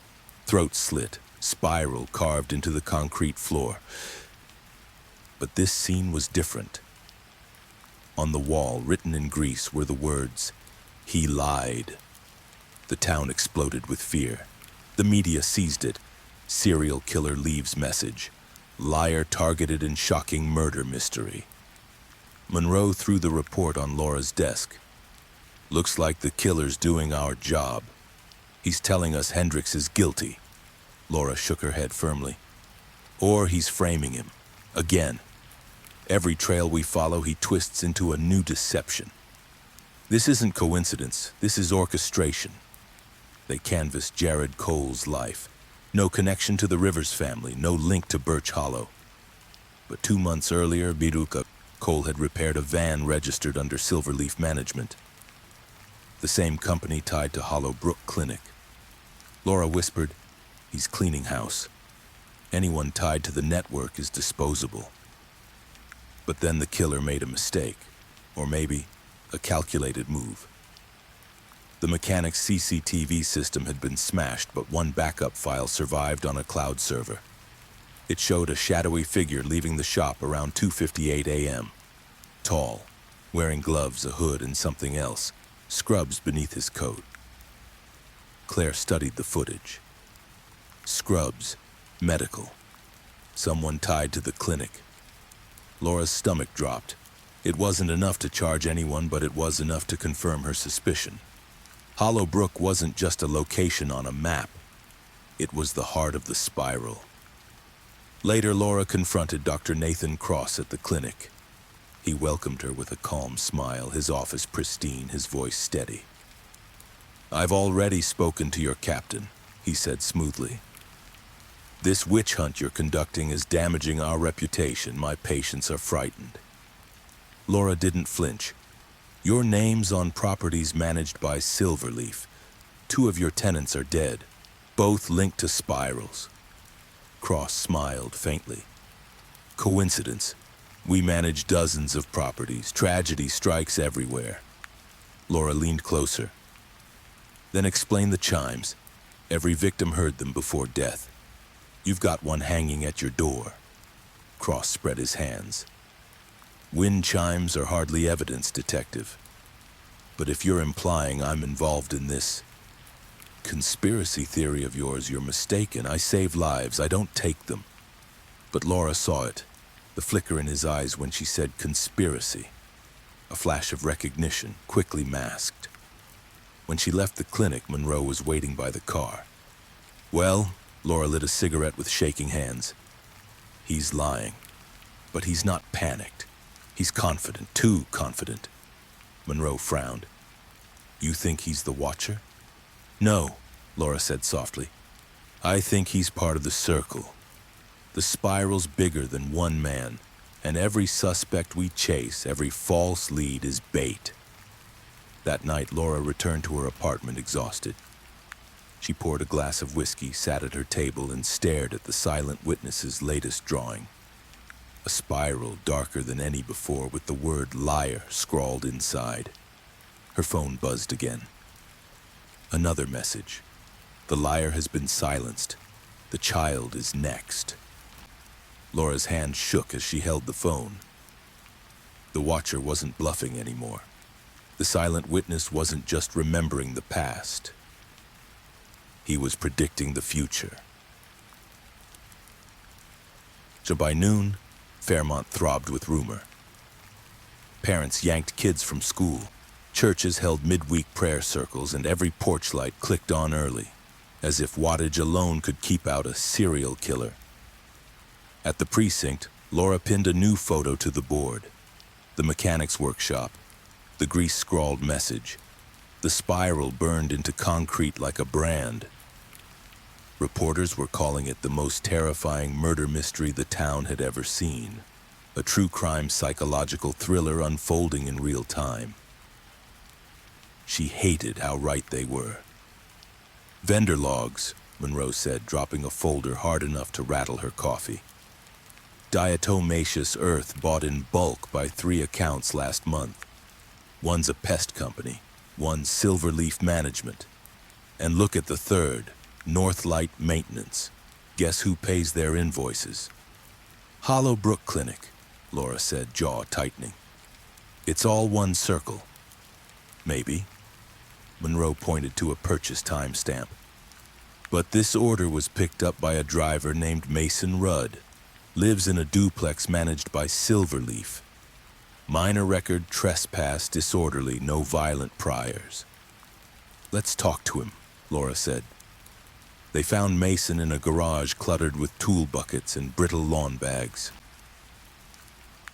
Throat slit, spiral carved into the concrete floor. But this scene was different. On the wall, written in grease, were the words, "He lied." The town exploded with fear. The media seized it. Serial killer leaves message. Liar targeted in shocking murder mystery. Monroe threw the report on Laura's desk. Looks like the killer's doing our job. He's telling us Hendricks is guilty. Laura shook her head firmly. Or he's framing him. Again. Every trail we follow, he twists into a new deception. This isn't coincidence. This is orchestration. They canvassed Jared Cole's life. No connection to the Rivers family, no link to Birch Hollow. But 2 months earlier, Biruka, Cole had repaired a van registered under Silverleaf Management. The same company tied to Hollow Brook Clinic. Laura whispered, "He's cleaning house. Anyone tied to the network is disposable." But then the killer made a mistake, or maybe a calculated move. The mechanic's CCTV system had been smashed, but one backup file survived on a cloud server. It showed a shadowy figure leaving the shop around 2:58 a.m. Tall, wearing gloves, a hood, and something else, scrubs beneath his coat. Claire studied the footage. Scrubs, medical, someone tied to the clinic. Laura's stomach dropped. It wasn't enough to charge anyone, but it was enough to confirm her suspicion. Hollow Brook wasn't just a location on a map. It was the heart of the spiral. Later, Laura confronted Dr. Nathan Cross at the clinic. He welcomed her with a calm smile, his office pristine, his voice steady. "I've already spoken to your captain," he said smoothly. "This witch hunt you're conducting is damaging our reputation. My patients are frightened." Laura didn't flinch. "Your name's on properties managed by Silverleaf. 2 of your tenants are dead, both linked to spirals." Cross smiled faintly. "Coincidence. We manage dozens of properties. Tragedy strikes everywhere." Laura leaned closer. "Then explain the chimes. Every victim heard them before death. You've got one hanging at your door." Cross spread his hands. "Wind chimes are hardly evidence, Detective. But if you're implying I'm involved in this conspiracy theory of yours, you're mistaken. I save lives, I don't take them." But Laura saw it, the flicker in his eyes when she said conspiracy. A flash of recognition, quickly masked. When she left the clinic, Monroe was waiting by the car. "Well," Laura lit a cigarette with shaking hands. "He's lying. But he's not panicked. He's confident, too confident." Monroe frowned. "You think he's the Watcher?" "No," Laura said softly. "I think he's part of the circle. The spiral's bigger than one man, and every suspect we chase, every false lead is bait." That night, Laura returned to her apartment exhausted. She poured a glass of whiskey, sat at her table, and stared at the silent witness's latest drawing. A spiral darker than any before, with the word liar scrawled inside. Her phone buzzed again. Another message. "The liar has been silenced. The child is next." Laura's hand shook as she held the phone. The Watcher wasn't bluffing anymore. The silent witness wasn't just remembering the past. He was predicting the future. So by noon, Fairmont throbbed with rumor. Parents yanked kids from school. Churches held midweek prayer circles, and every porch light clicked on early, as if wattage alone could keep out a serial killer. At the precinct, Laura pinned a new photo to the board. The mechanic's workshop, the grease-scrawled message. The spiral burned into concrete like a brand. Reporters were calling it the most terrifying murder mystery the town had ever seen. A true crime psychological thriller unfolding in real time. She hated how right they were. Vendor logs, Monroe said, dropping a folder hard enough to rattle her coffee. Diatomaceous earth bought in bulk by 3 accounts last month. One's a pest company, one's Silverleaf Management. And look at the third, Northlight Maintenance. Guess who pays their invoices? Hollowbrook Clinic, Laura said, jaw tightening. It's all one circle. Maybe. Monroe pointed to a purchase timestamp. But this order was picked up by a driver named Mason Rudd. Lives in a duplex managed by Silverleaf. Minor record, trespass, disorderly, no violent priors. Let's talk to him, Laura said. They found Mason in a garage cluttered with tool buckets and brittle lawn bags.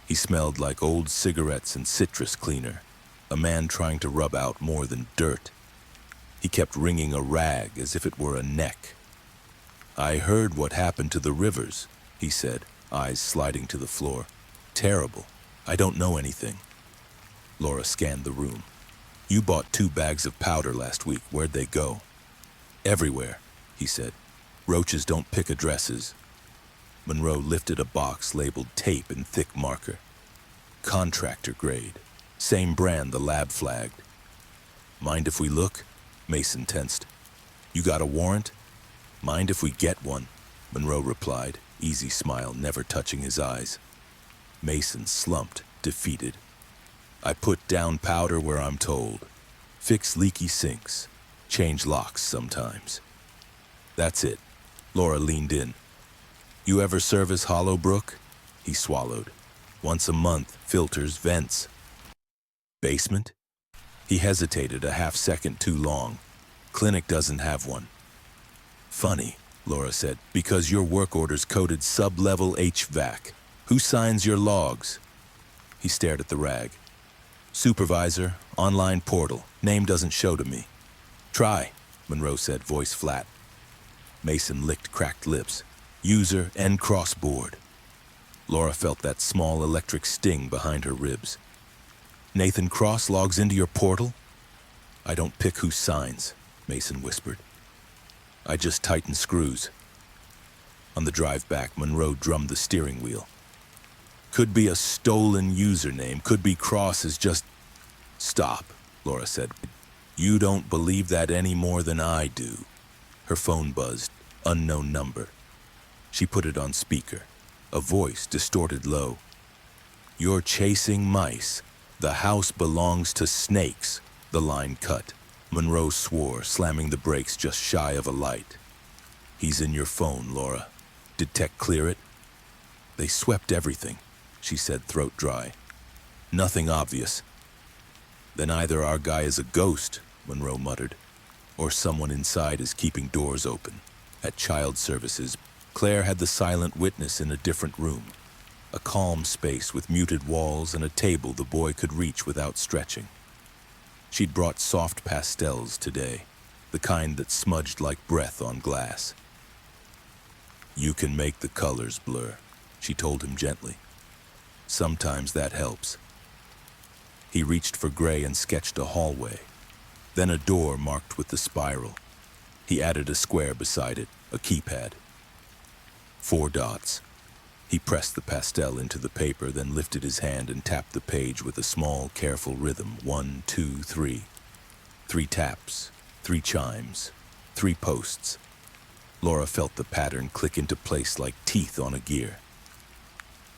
He smelled like old cigarettes and citrus cleaner, a man trying to rub out more than dirt. He kept wringing a rag as if it were a neck. I heard what happened to the Rivers, he said, eyes sliding to the floor. Terrible. I don't know anything. Laura scanned the room. You bought 2 bags of powder last week. Where'd they go? Everywhere, he said. Roaches don't pick addresses. Monroe lifted a box labeled tape in thick marker. Contractor grade. Same brand the lab flagged. Mind if we look? Mason tensed. You got a warrant? Mind if we get one? Monroe replied, easy smile never touching his eyes. Mason slumped, defeated. I put down powder where I'm told. Fix leaky sinks. Change locks sometimes. That's it. Laura leaned in. You ever service Hollowbrook? He swallowed. Once a month, filters, vents. Basement? He hesitated a half second too long. Clinic doesn't have one. Funny, Laura said, because your work order's coded sub-level HVAC. Who signs your logs? He stared at the rag. Supervisor, online portal. Name doesn't show to me. Try, Monroe said, voice flat. Mason licked cracked lips. User and crossboard. Laura felt that small electric sting behind her ribs. Nathan Cross logs into your portal? I don't pick who signs, Mason whispered. I just tighten screws. On the drive back, Monroe drummed the steering wheel. Could be a stolen username, could be Cross is just... Stop, Laura said. You don't believe that any more than I do. Her phone buzzed, unknown number. She put it on speaker. A voice distorted low. You're chasing mice. The house belongs to snakes, the line cut. Monroe swore, slamming the brakes just shy of a light. He's in your phone, Laura. Did tech clear it? They swept everything, she said, throat dry. Nothing obvious. Then either our guy is a ghost, Monroe muttered, or someone inside is keeping doors open. At child services, Claire had the silent witness in a different room. A calm space with muted walls and a table the boy could reach without stretching. She'd brought soft pastels today, the kind that smudged like breath on glass. You can make the colors blur, she told him gently. Sometimes that helps. He reached for gray and sketched a hallway, then a door marked with the spiral. He added a square beside it, a keypad. 4 dots. He pressed the pastel into the paper, then lifted his hand and tapped the page with a small, careful rhythm. 1, 2, 3. 3 taps, 3 chimes, 3 posts. Laura felt the pattern click into place like teeth on a gear.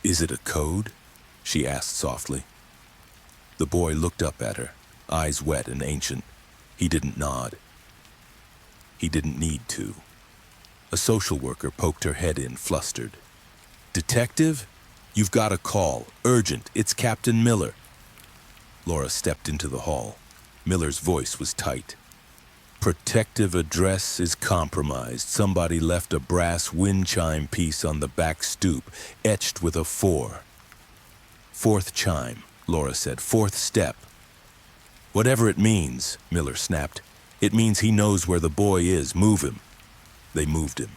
Is it a code? She asked softly. The boy looked up at her, eyes wet and ancient. He didn't nod. He didn't need to. A social worker poked her head in, flustered. Detective? "You've got a call. Urgent. It's Captain Miller." Laura stepped into the hall. Miller's voice was tight. "Protective address is compromised. Somebody left a brass wind chime piece on the back stoop, etched with a 4. "Fourth chime," Laura said. "Fourth step." "Whatever it means," Miller snapped. "It means he knows where the boy is. Move him." They moved him.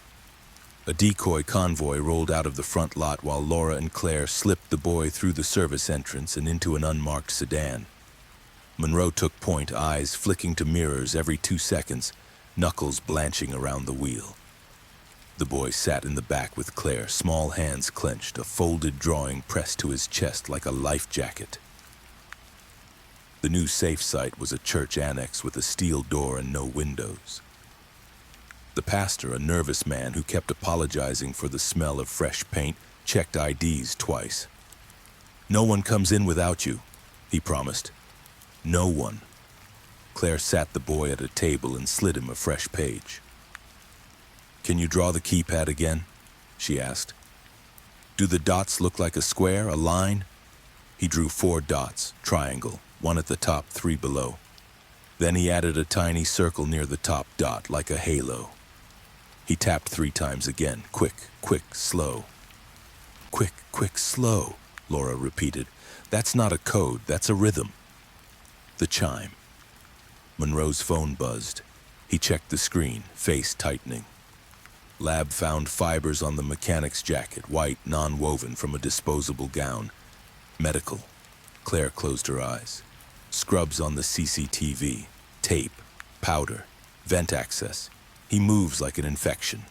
A decoy convoy rolled out of the front lot while Laura and Claire slipped the boy through the service entrance and into an unmarked sedan. Monroe took point, eyes flicking to mirrors every 2 seconds, knuckles blanching around the wheel. The boy sat in the back with Claire, small hands clenched, a folded drawing pressed to his chest like a life jacket. The new safe site was a church annex with a steel door and no windows. The pastor, a nervous man who kept apologizing for the smell of fresh paint, checked IDs twice. "No one comes in without you," he promised. "No one." Claire sat the boy at a table and slid him a fresh page. "Can you draw the keypad again?" she asked. "Do the dots look like a square, a line?" He drew 4 dots, triangle, 1 at the top, 3 below. Then he added a tiny circle near the top dot, like a halo. He tapped 3 times again. "Quick, quick, slow." "Quick, quick, slow," Laura repeated. "That's not a code, that's a rhythm." The chime. Monroe's phone buzzed. He checked the screen, face tightening. Lab found fibers on the mechanic's jacket, white, non-woven from a disposable gown. Medical. Claire closed her eyes. Scrubs on the CCTV. Tape. Powder. Vent access. He moves like an infection.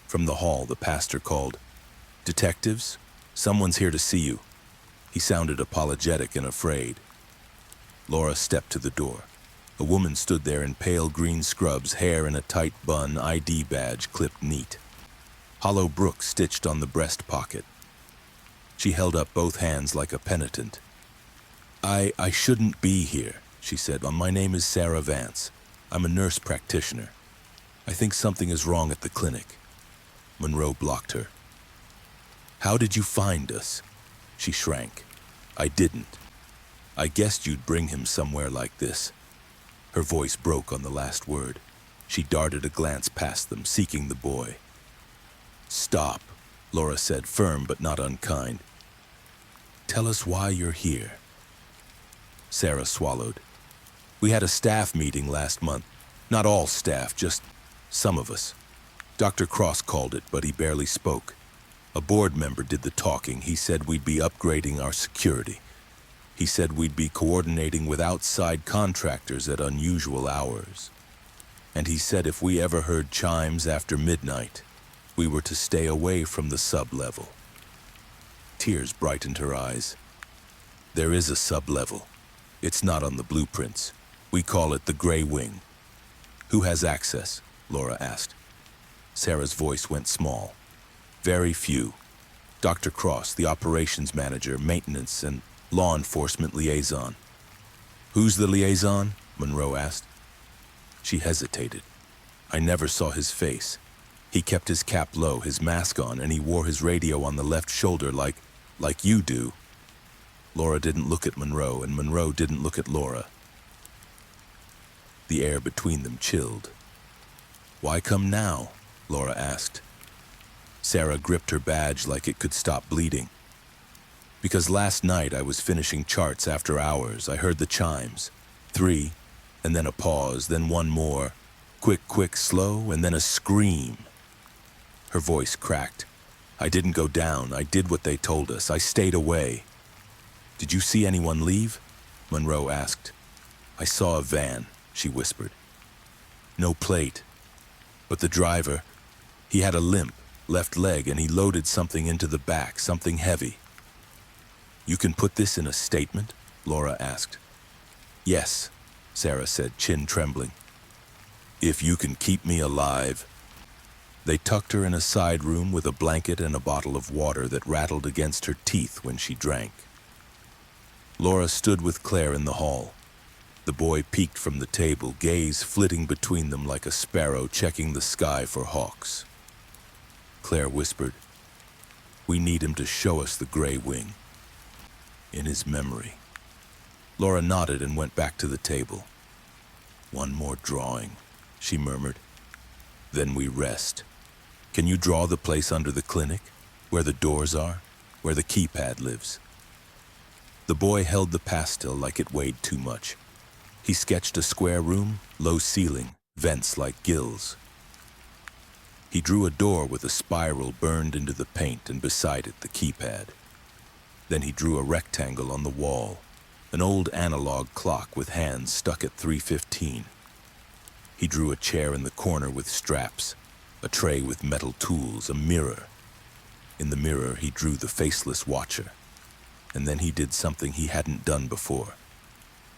From the hall, the pastor called. "Detectives? Someone's here to see you." He sounded apologetic and afraid. Laura stepped to the door. A woman stood there in pale green scrubs, hair in a tight bun, ID badge clipped neat. Hollow Brook stitched on the breast pocket. She held up both hands like a penitent. I shouldn't be here," she said. "My name is Sarah Vance. I'm a nurse practitioner. I think something is wrong at the clinic." Monroe blocked her. "How did you find us?" She shrank. "I didn't. I guessed you'd bring him somewhere like this." Her voice broke on the last word. She darted a glance past them, seeking the boy. "Stop," Laura said, firm but not unkind. "Tell us why you're here." Sarah swallowed. "We had a staff meeting last month. Not all staff, just some of us. Dr. Cross called it, but he barely spoke. A board member did the talking. He said we'd be upgrading our security. He said we'd be coordinating with outside contractors at unusual hours. And he said if we ever heard chimes after midnight, we were to stay away from the sub-level." Tears brightened her eyes. "There is a sub-level. It's not on the blueprints. We call it the Gray Wing." "Who has access?" Laura asked. Sarah's voice went small. "Very few. Dr. Cross, the operations manager, maintenance, and law enforcement liaison." "Who's the liaison?" Monroe asked. She hesitated. "I never saw his face. He kept his cap low, his mask on, and he wore his radio on the left shoulder like you do." Laura didn't look at Monroe, and Monroe didn't look at Laura. The air between them chilled. "Why come now?" Laura asked. Sarah gripped her badge like it could stop bleeding. "Because last night I was finishing charts after hours. I heard the chimes. 3, and then a pause, then one more. Quick, quick, slow, and then a scream." Her voice cracked. "I didn't go down. I did what they told us. I stayed away." "Did you see anyone leave?" Monroe asked. "I saw a van," she whispered. "No plate. But the driver, he had a limp, left leg, and he loaded something into the back, something heavy." "You can put this in a statement?" Laura asked. "Yes," Sarah said, chin trembling. "If you can keep me alive." They tucked her in a side room with a blanket and a bottle of water that rattled against her teeth when she drank. Laura stood with Claire in the hall. The boy peeked from the table, gaze flitting between them like a sparrow checking the sky for hawks. Claire whispered, We need him to show us the gray wing. In his memory. Laura nodded and went back to the table. One more drawing, she murmured. Then we rest. Can you draw the place under the clinic? Where the doors are? Where the keypad lives? The boy held the pastel like it weighed too much. He sketched a square room, low ceiling, vents like gills. He drew a door with a spiral burned into the paint and beside it the keypad. Then he drew a rectangle on the wall, an old analog clock with hands stuck at 3:15. He drew a chair in the corner with straps, a tray with metal tools, a mirror. In the mirror, he drew the faceless watcher. And then he did something he hadn't done before.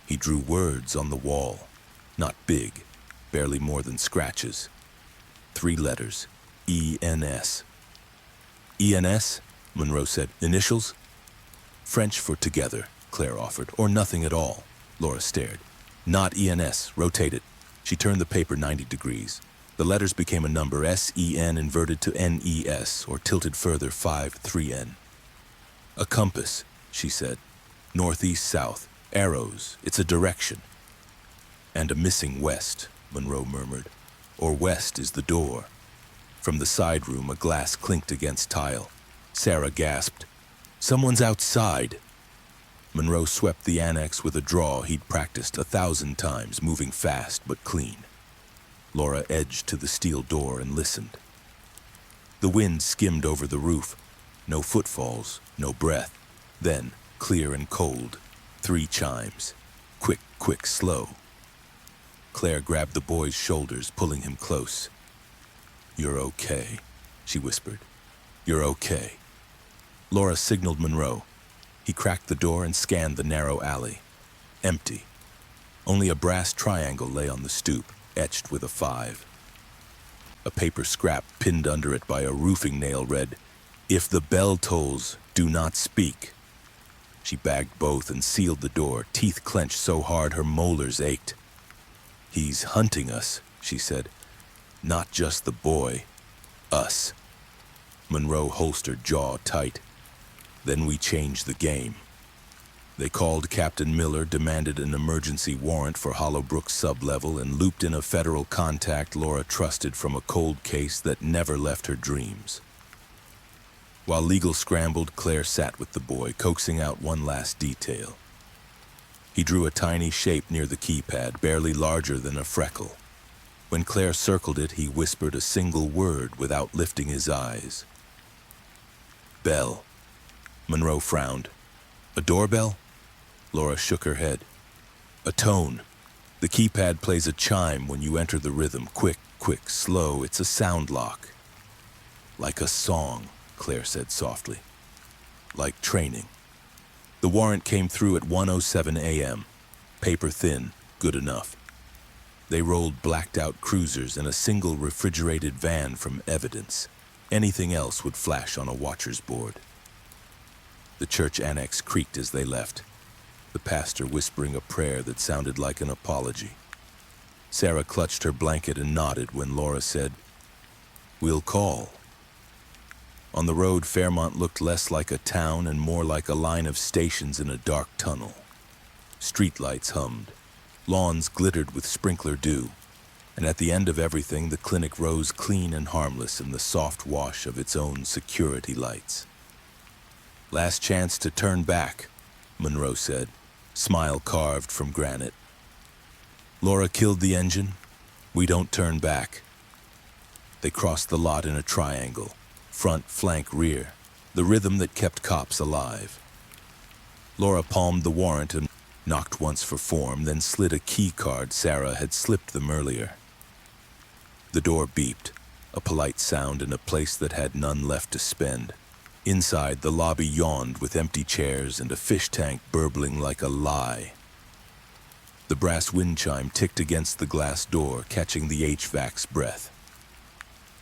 He drew words on the wall, not big, barely more than scratches. 3 letters, E-N-S. E-N-S? Monroe said. Initials? French for together, Claire offered. Or nothing at all, Laura stared. Not E-N-S, rotate it. She turned the paper 90 degrees. The letters became a number, S-E-N inverted to N-E-S, or tilted further 5-3-N. A compass, she said. Northeast-south. Arrows, it's a direction. And a missing west, Monroe murmured. Or west is the door. From the side room, a glass clinked against tile. Sarah gasped. Someone's outside. Monroe swept the annex with a draw he'd practiced 1,000 times, moving fast but clean. Laura edged to the steel door and listened. The wind skimmed over the roof. No footfalls, no breath. Then, clear and cold, 3 chimes. Quick, quick, slow. Claire grabbed the boy's shoulders, pulling him close. You're okay, she whispered. You're okay. Laura signaled Monroe. He cracked the door and scanned the narrow alley. Empty. Only a brass triangle lay on the stoop, etched with a 5. A paper scrap pinned under it by a roofing nail read, If the bell tolls, do not speak. She bagged both and sealed the door, teeth clenched so hard her molars ached. He's hunting us, she said. Not just the boy. Us. Monroe holstered jaw tight. Then we changed the game. They called Captain Miller, demanded an emergency warrant for Hollowbrook sublevel, and looped in a federal contact Laura trusted from a cold case that never left her dreams. While legal scrambled, Claire sat with the boy, coaxing out one last detail. He drew a tiny shape near the keypad, barely larger than a freckle. When Claire circled it, he whispered a single word without lifting his eyes. Bell. Monroe frowned. A doorbell? Laura shook her head. A tone. The keypad plays a chime when you enter the rhythm. Quick, quick, slow. It's a sound lock. Like a song, Claire said softly. Like training. The warrant came through at 1:07 a.m. Paper thin, good enough. They rolled blacked-out cruisers and a single refrigerated van from evidence. Anything else would flash on a watcher's board. The church annex creaked as they left, the pastor whispering a prayer that sounded like an apology. Sarah clutched her blanket and nodded when Laura said, We'll call. On the road, Fairmont looked less like a town and more like a line of stations in a dark tunnel. Streetlights hummed. Lawns glittered with sprinkler dew. And at the end of everything, the clinic rose clean and harmless in the soft wash of its own security lights. Last chance to turn back, Monroe said, smile carved from granite. Laura killed the engine. We don't turn back. They crossed the lot in a triangle. Front, flank, rear, the rhythm that kept cops alive. Laura palmed the warrant and knocked once for form, then slid a key card Sarah had slipped them earlier. The door beeped, a polite sound in a place that had none left to spend. Inside, the lobby yawned with empty chairs and a fish tank burbling like a lie. The brass wind chime ticked against the glass door, catching the HVAC's breath.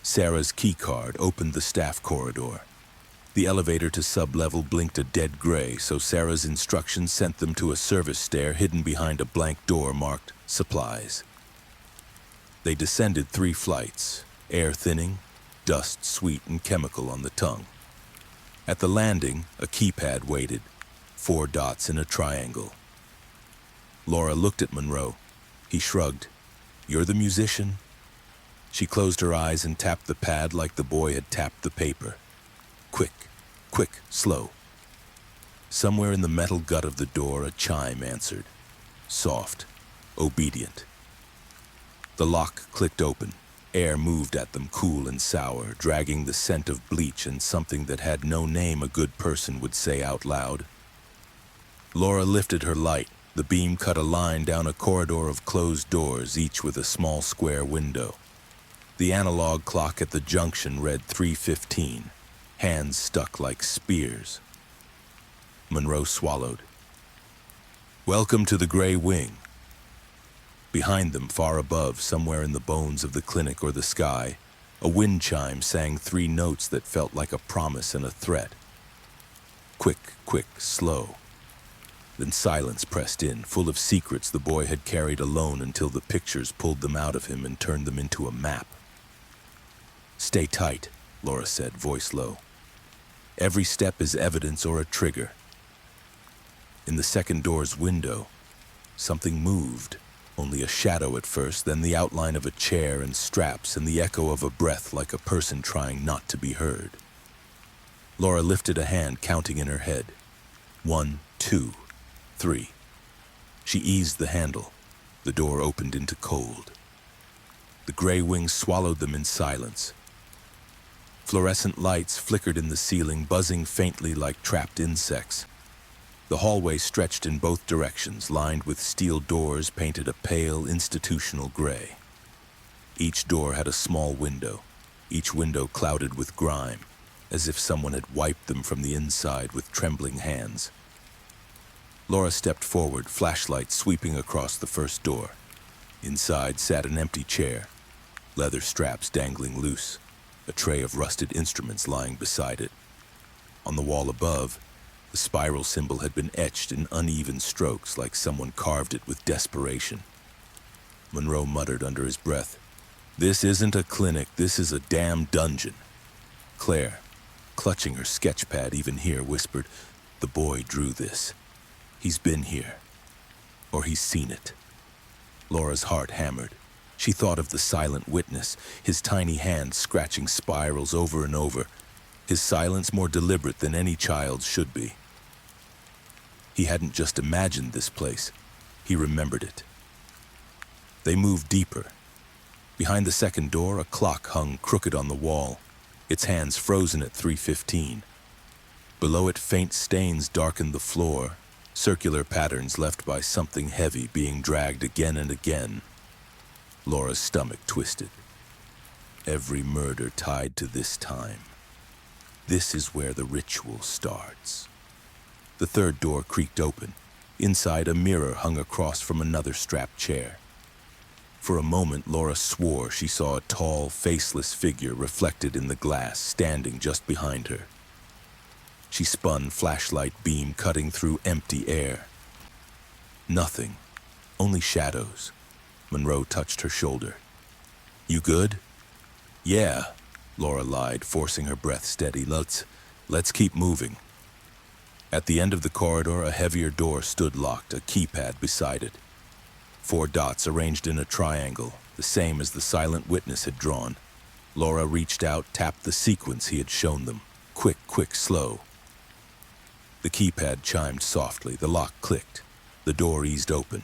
Sarah's keycard opened the staff corridor. The elevator to sub-level blinked a dead gray, so Sarah's instructions sent them to a service stair hidden behind a blank door marked Supplies. They descended 3 flights, air thinning, dust sweet and chemical on the tongue. At the landing, a keypad waited, 4 dots in a triangle. Laura looked at Monroe. He shrugged. "You're the musician?" She closed her eyes and tapped the pad like the boy had tapped the paper. Quick, quick, slow. Somewhere in the metal gut of the door, a chime answered. Soft, obedient. The lock clicked open. Air moved at them, cool and sour, dragging the scent of bleach and something that had no name a good person would say out loud. Laura lifted her light. The beam cut a line down a corridor of closed doors, each with a small square window. The analog clock at the junction read 3:15, hands stuck like spears. Monroe swallowed. "Welcome to the Gray Wing." Behind them, far above, somewhere in the bones of the clinic or the sky, a wind chime sang 3 notes that felt like a promise and a threat. Quick, quick, slow. Then silence pressed in, full of secrets the boy had carried alone until the pictures pulled them out of him and turned them into a map. "Stay tight," Laura said, voice low. "Every step is evidence or a trigger." In the second door's window, something moved, only a shadow at first, then the outline of a chair and straps and the echo of a breath like a person trying not to be heard. Laura lifted a hand, counting in her head. 1, 2, 3. She eased the handle. The door opened into cold. The gray wings swallowed them in silence. Fluorescent lights flickered in the ceiling, buzzing faintly like trapped insects. The hallway stretched in both directions, lined with steel doors painted a pale, institutional gray. Each door had a small window, each window clouded with grime, as if someone had wiped them from the inside with trembling hands. Laura stepped forward, flashlight sweeping across the first door. Inside sat an empty chair, leather straps dangling loose, a tray of rusted instruments lying beside it. On the wall above, the spiral symbol had been etched in uneven strokes like someone carved it with desperation. Monroe muttered under his breath, "This isn't a clinic, this is a damn dungeon." Claire, clutching her sketchpad even here, whispered, "The boy drew this. He's been here. Or he's seen it." Laura's heart hammered. She thought of the silent witness, his tiny hands scratching spirals over and over, his silence more deliberate than any child's should be. He hadn't just imagined this place, he remembered it. They moved deeper. Behind the second door, a clock hung crooked on the wall, its hands frozen at 3:15. Below it, faint stains darkened the floor, circular patterns left by something heavy being dragged again and again. Laura's stomach twisted. Every murder tied to this time. This is where the ritual starts. The third door creaked open. Inside, a mirror hung across from another strapped chair. For a moment, Laura swore she saw a tall, faceless figure reflected in the glass, standing just behind her. She spun, flashlight beam cutting through empty air. Nothing, only shadows. Monroe touched her shoulder. "You good?" "Yeah," Laura lied, forcing her breath steady. Let's keep moving." At the end of the corridor, a heavier door stood locked, a keypad beside it. 4 dots arranged in a triangle, the same as the silent witness had drawn. Laura reached out, tapped the sequence he had shown them. Quick, quick, slow. The keypad chimed softly, the lock clicked, the door eased open.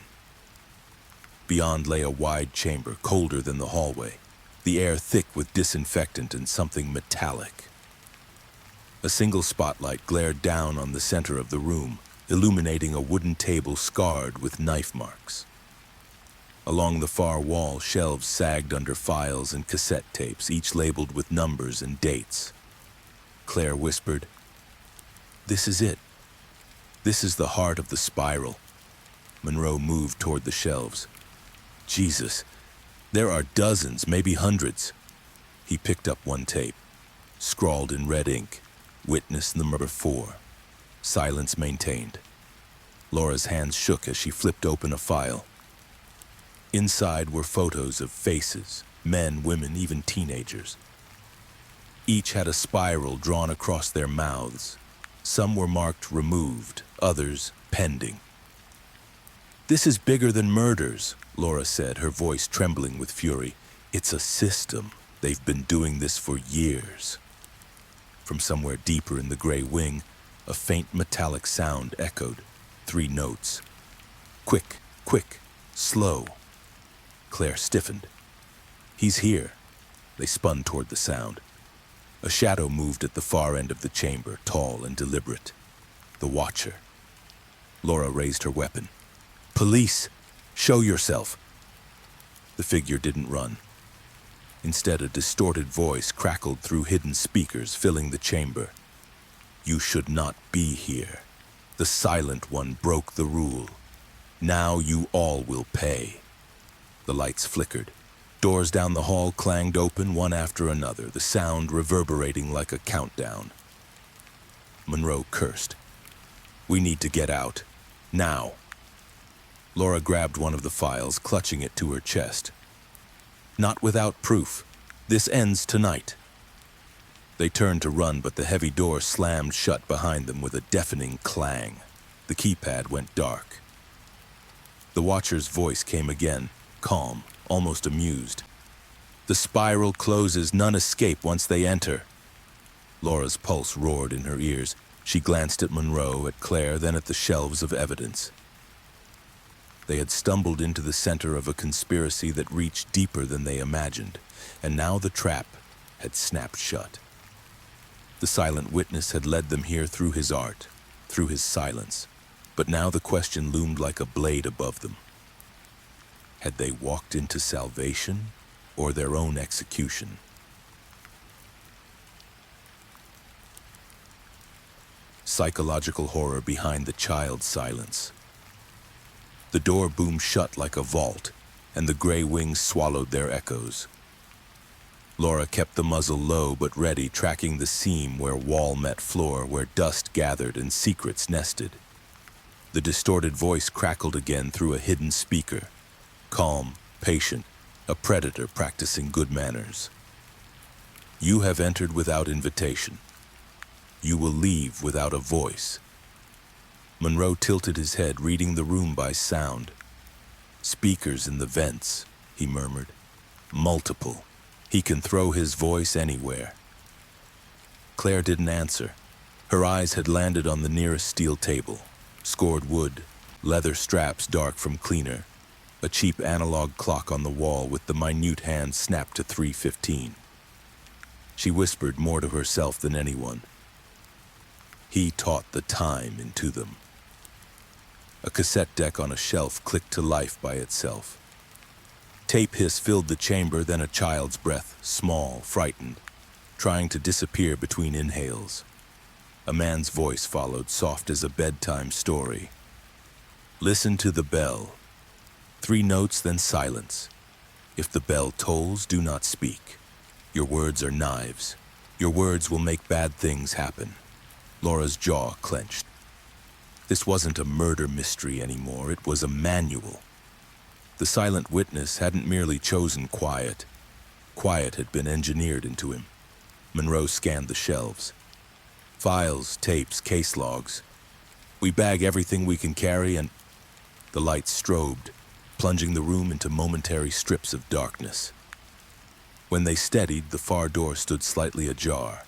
Beyond lay a wide chamber, colder than the hallway, the air thick with disinfectant and something metallic. A single spotlight glared down on the center of the room, illuminating a wooden table scarred with knife marks. Along the far wall, shelves sagged under files and cassette tapes, each labeled with numbers and dates. Claire whispered, "This is it. This is the heart of the spiral." Monroe moved toward the shelves. "Jesus, there are dozens, maybe hundreds." He picked up one tape, scrawled in red ink, "Witness number 4. Silence maintained." Laura's hands shook as she flipped open a file. Inside were photos of faces, men, women, even teenagers. Each had a spiral drawn across their mouths. Some were marked removed, others pending. "This is bigger than murders," Laura said, her voice trembling with fury. "It's a system. They've been doing this for years." From somewhere deeper in the gray wing, a faint metallic sound echoed. 3 notes. Quick, quick, slow. Claire stiffened. "He's here." They spun toward the sound. A shadow moved at the far end of the chamber, tall and deliberate. The Watcher. Laura raised her weapon. "Police! Show yourself!" The figure didn't run. Instead, a distorted voice crackled through hidden speakers, filling the chamber. "You should not be here. The Silent One broke the rule. Now you all will pay." The lights flickered. Doors down the hall clanged open one after another, the sound reverberating like a countdown. Monroe cursed. "We need to get out. Now." Laura grabbed one of the files, clutching it to her chest. "Not without proof. This ends tonight." They turned to run, but the heavy door slammed shut behind them with a deafening clang. The keypad went dark. The Watcher's voice came again, calm, almost amused. "The spiral closes, none escape once they enter." Laura's pulse roared in her ears. She glanced at Monroe, at Claire, then at the shelves of evidence. They had stumbled into the center of a conspiracy that reached deeper than they imagined, and now the trap had snapped shut. The silent witness had led them here through his art, through his silence, but now the question loomed like a blade above them. Had they walked into salvation or their own execution? Psychological horror behind the child's silence. The door boomed shut like a vault, and the gray wings swallowed their echoes. Laura kept the muzzle low but ready, tracking the seam where wall met floor, where dust gathered and secrets nested. The distorted voice crackled again through a hidden speaker. Calm, patient, a predator practicing good manners. "You have entered without invitation. You will leave without a voice." Monroe tilted his head, reading the room by sound. "Speakers in the vents," he murmured. "Multiple. He can throw his voice anywhere." Claire didn't answer. Her eyes had landed on the nearest steel table. Scored wood, leather straps dark from cleaner, a cheap analog clock on the wall with the minute hand snapped to 3:15. She whispered more to herself than anyone. He taught the time into them. A cassette deck on a shelf clicked to life by itself. Tape hiss filled the chamber, then a child's breath, small, frightened, trying to disappear between inhales. A man's voice followed, soft as a bedtime story. "Listen to the bell. 3 notes, then silence. If the bell tolls, do not speak. Your words are knives. Your words will make bad things happen." Laura's jaw clenched. This wasn't a murder mystery anymore, it was a manual. The silent witness hadn't merely chosen quiet. Quiet had been engineered into him. Monroe scanned the shelves. Files, tapes, case logs. "We bag everything we can carry and..." The lights strobed, plunging the room into momentary strips of darkness. When they steadied, the far door stood slightly ajar.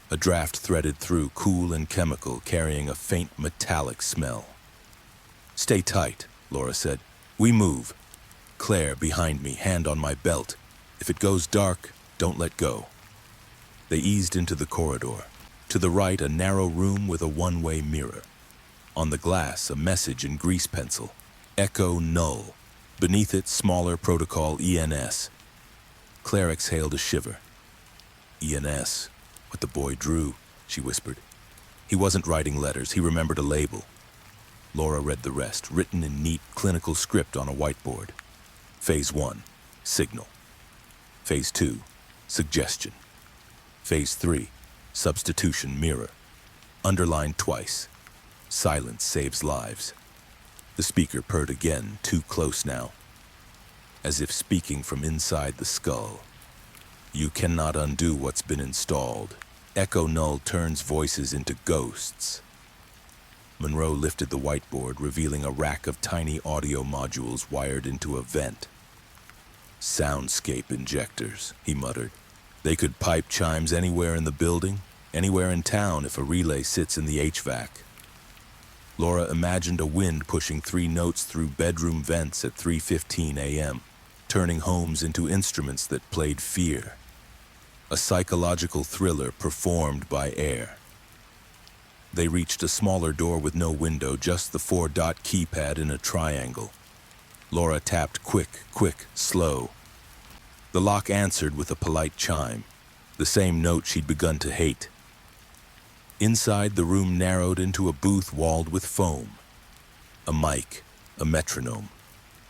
A draft threaded through, cool and chemical, carrying a faint metallic smell. "Stay tight," Laura said. "We move." Claire, behind me, hand on my belt. "If it goes dark, don't let go." They eased into the corridor. To the right, a narrow room with a one-way mirror. On the glass, a message in grease pencil. Echo-Null. Beneath it, smaller protocol ENS. Claire exhaled a shiver. ENS. What the boy drew, she whispered. He wasn't writing letters, he remembered a label. Laura read the rest, written in neat, clinical script on a whiteboard. Phase 1, signal. Phase 2, suggestion. Phase 3, substitution mirror. Underlined twice. Silence saves lives. The speaker purred again, too close now, as if speaking from inside the skull. You cannot undo what's been installed. Echo-Null turns voices into ghosts. Monroe lifted the whiteboard, revealing a rack of tiny audio modules wired into a vent. Soundscape injectors, he muttered. They could pipe chimes anywhere in the building, anywhere in town if a relay sits in the HVAC. Laura imagined a wind pushing 3 notes through bedroom vents at 3:15 a.m., turning homes into instruments that played fear. A psychological thriller performed by air. They reached a smaller door with no window, just the 4-dot keypad in a triangle. Laura tapped quick, slow. The lock answered with a polite chime, the same note she'd begun to hate. Inside, the room narrowed into a booth walled with foam. A mic, a metronome,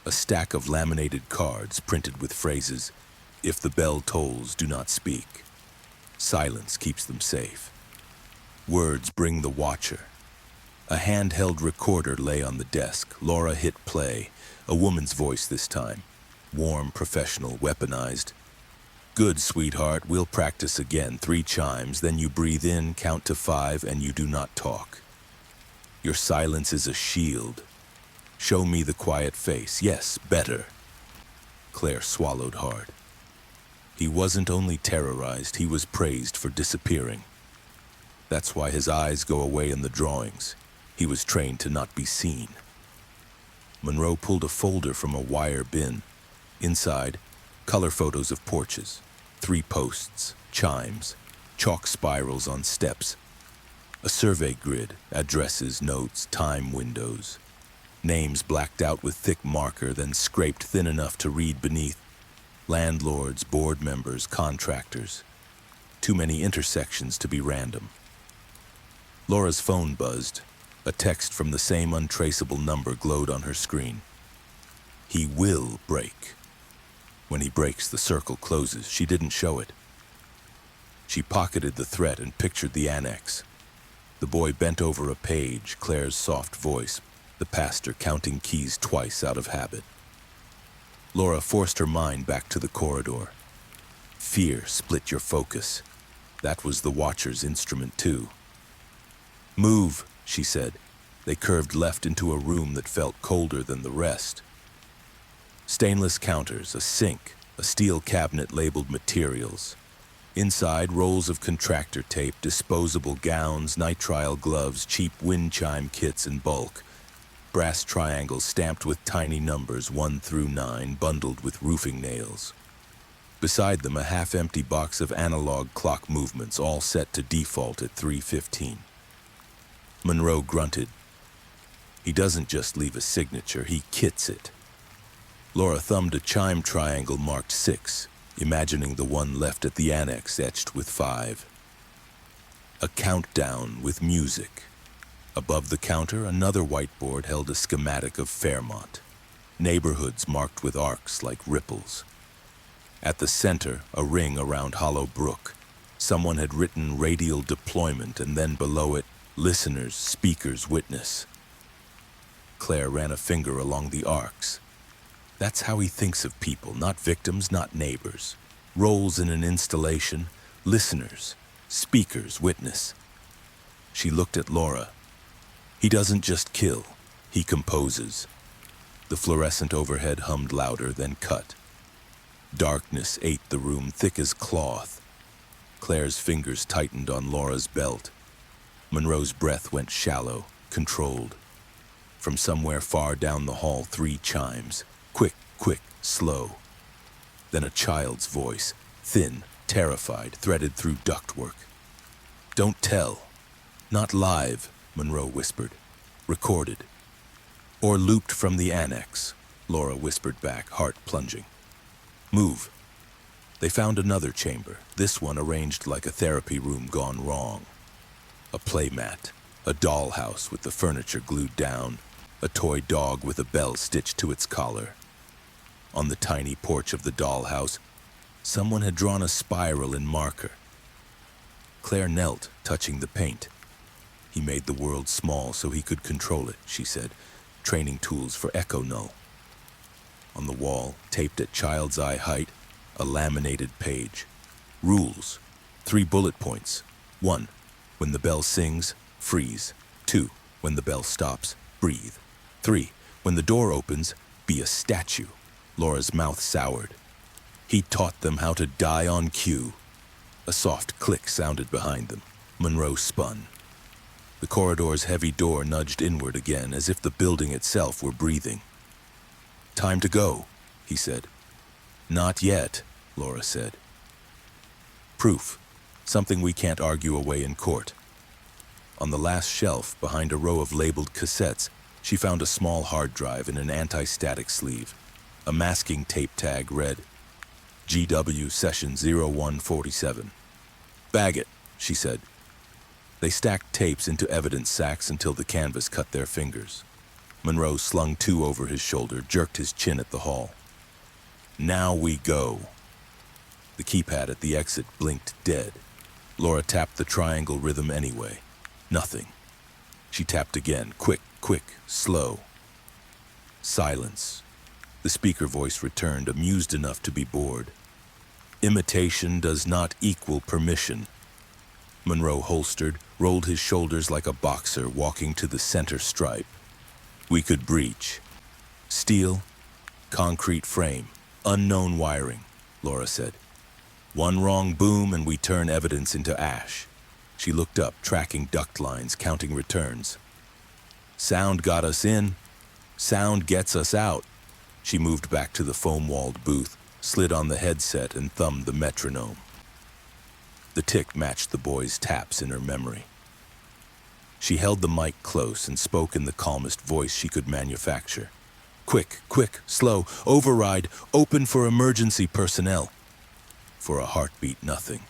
a stack of laminated cards printed with phrases, "If the bell tolls, do not speak. Silence keeps them safe. Words bring the watcher." A handheld recorder lay on the desk. Laura hit play, a woman's voice this time. Warm, professional, weaponized. "Good, sweetheart, we'll practice again. 3 chimes, then you breathe in, count to 5, and you do not talk. Your silence is a shield. Show me the quiet face. Yes, better." Claire swallowed hard. He wasn't only terrorized, he was praised for disappearing. That's why his eyes go away in the drawings. He was trained to not be seen. Monroe pulled a folder from a wire bin. Inside, color photos of porches, 3 posts, chimes, chalk spirals on steps, a survey grid, addresses, notes, time windows, names blacked out with thick marker, then scraped thin enough to read beneath. Landlords, board members, contractors. Too many intersections to be random. Laura's phone buzzed. A text from the same untraceable number glowed on her screen. He will break. When he breaks, the circle closes. She didn't show it. She pocketed the threat and pictured the annex. The boy bent over a page, Claire's soft voice, the pastor counting keys twice out of habit. Laura forced her mind back to the corridor. Fear split your focus. That was the Watcher's instrument too. "Move," she said. They curved left into a room that felt colder than the rest. Stainless counters, a sink, a steel cabinet labeled materials. Inside, rolls of contractor tape, disposable gowns, nitrile gloves, cheap wind chime kits in bulk. Brass triangles stamped with tiny numbers 1 through 9, bundled with roofing nails. Beside them, a half-empty box of analog clock movements, all set to default at 3:15. Monroe grunted. He doesn't just leave a signature, he kits it. Laura thumbed a chime triangle marked 6, imagining the one left at the annex etched with 5. A countdown with music. Above the counter, another whiteboard held a schematic of Fairmont. Neighborhoods marked with arcs like ripples. At the center, a ring around Hollow Brook. Someone had written radial deployment, and then below it, listeners, speakers, witness. Claire ran a finger along the arcs. That's how he thinks of people, not victims, not neighbors. Roles in an installation, listeners, speakers, witness. She looked at Laura. He doesn't just kill, he composes. The fluorescent overhead hummed louder, then cut. Darkness ate the room thick as cloth. Claire's fingers tightened on Laura's belt. Monroe's breath went shallow, controlled. From somewhere far down the hall, 3 chimes. Quick, slow. Then a child's voice, thin, terrified, threaded through ductwork. "Don't tell." "Not live," Monroe whispered. "Recorded." "Or looped from the annex," Laura whispered back, heart plunging. "Move." They found another chamber, this one arranged like a therapy room gone wrong. A playmat, a dollhouse with the furniture glued down, a toy dog with a bell stitched to its collar. On the tiny porch of the dollhouse, someone had drawn a spiral in marker. Claire knelt, touching the paint. "He made the world small so he could control it," she said, "training tools for Echo-Null." On the wall, taped at child's eye height, a laminated page. Rules. 3 bullet points. 1. When the bell sings, freeze. 2. When the bell stops, breathe. 3. When the door opens, be a statue. Laura's mouth soured. He taught them how to die on cue. A soft click sounded behind them. Monroe spun. The corridor's heavy door nudged inward again, as if the building itself were breathing. "Time to go," he said. "Not yet," Laura said. Proof. Something we can't argue away in court. On the last shelf, behind a row of labeled cassettes, she found a small hard drive in an anti-static sleeve. A masking tape tag read, GW Session 0147. "Bag it," she said. They stacked tapes into evidence sacks until the canvas cut their fingers. Monroe slung 2 over his shoulder, jerked his chin at the hall. "Now we go." The keypad at the exit blinked dead. Laura tapped the triangle rhythm anyway. Nothing. She tapped again, quick, slow. Silence. The speaker voice returned, amused enough to be bored. "Imitation does not equal permission." Monroe holstered, rolled his shoulders like a boxer walking to the center stripe. "We could breach. Steel, concrete frame, unknown wiring," Laura said. "One wrong boom and we turn evidence into ash." She looked up, tracking duct lines, counting returns. "Sound got us in. Sound gets us out." She moved back to the foam-walled booth, slid on the headset, and thumbed the metronome. The tick matched the boy's taps in her memory. She held the mic close and spoke in the calmest voice she could manufacture. "Quick, slow, override, open for emergency personnel." For a heartbeat, nothing.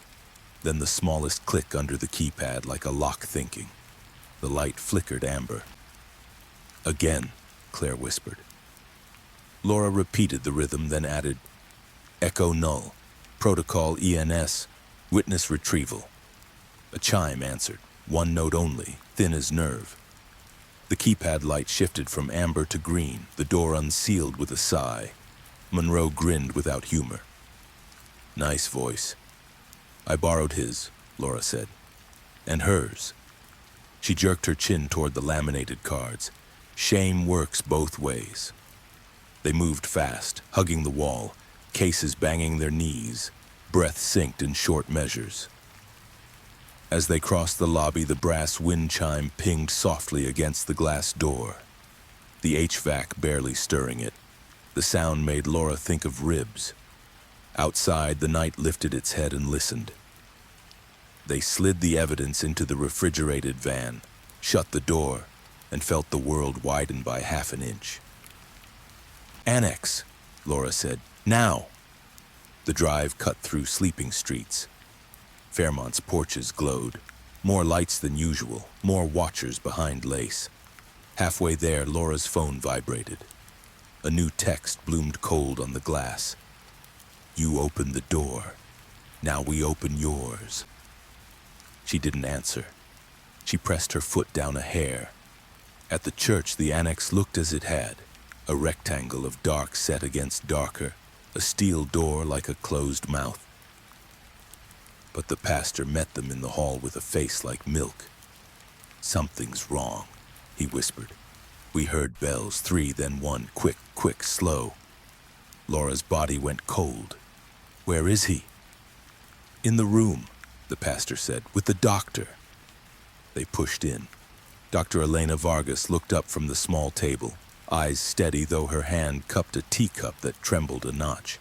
Then the smallest click under the keypad, like a lock thinking. The light flickered amber. "Again," Claire whispered. Laura repeated the rhythm, then added, "Echo-Null, protocol ENS, witness retrieval." A chime answered, 1 note only, thin as nerve. The keypad light shifted from amber to green, the door unsealed with a sigh. Monroe grinned without humor. "Nice voice." "I borrowed his," Laura said. "And hers." She jerked her chin toward the laminated cards. "Shame works both ways." They moved fast, hugging the wall, cases banging their knees, breath synced in short measures. As they crossed the lobby, the brass wind chime pinged softly against the glass door, the HVAC barely stirring it. The sound made Laura think of ribs. Outside, the night lifted its head and listened. They slid the evidence into the refrigerated van, shut the door, and felt the world widen by half an inch. "Annex," Laura said. "Now!" The drive cut through sleeping streets. Fairmont's porches glowed. More lights than usual, more watchers behind lace. Halfway there, Laura's phone vibrated. A new text bloomed cold on the glass. "You opened the door. Now we open yours." She didn't answer. She pressed her foot down a hair. At the church, the annex looked as it had. A rectangle of dark set against darker, a steel door like a closed mouth. But the pastor met them in the hall with a face like milk. "Something's wrong," he whispered. "We heard bells, 3, then 1, quick, slow." Laura's body went cold. "Where is he?" "In the room," the pastor said, "with the doctor." They pushed in. Dr. Elena Vargas looked up from the small table, eyes steady though her hand cupped a teacup that trembled a notch.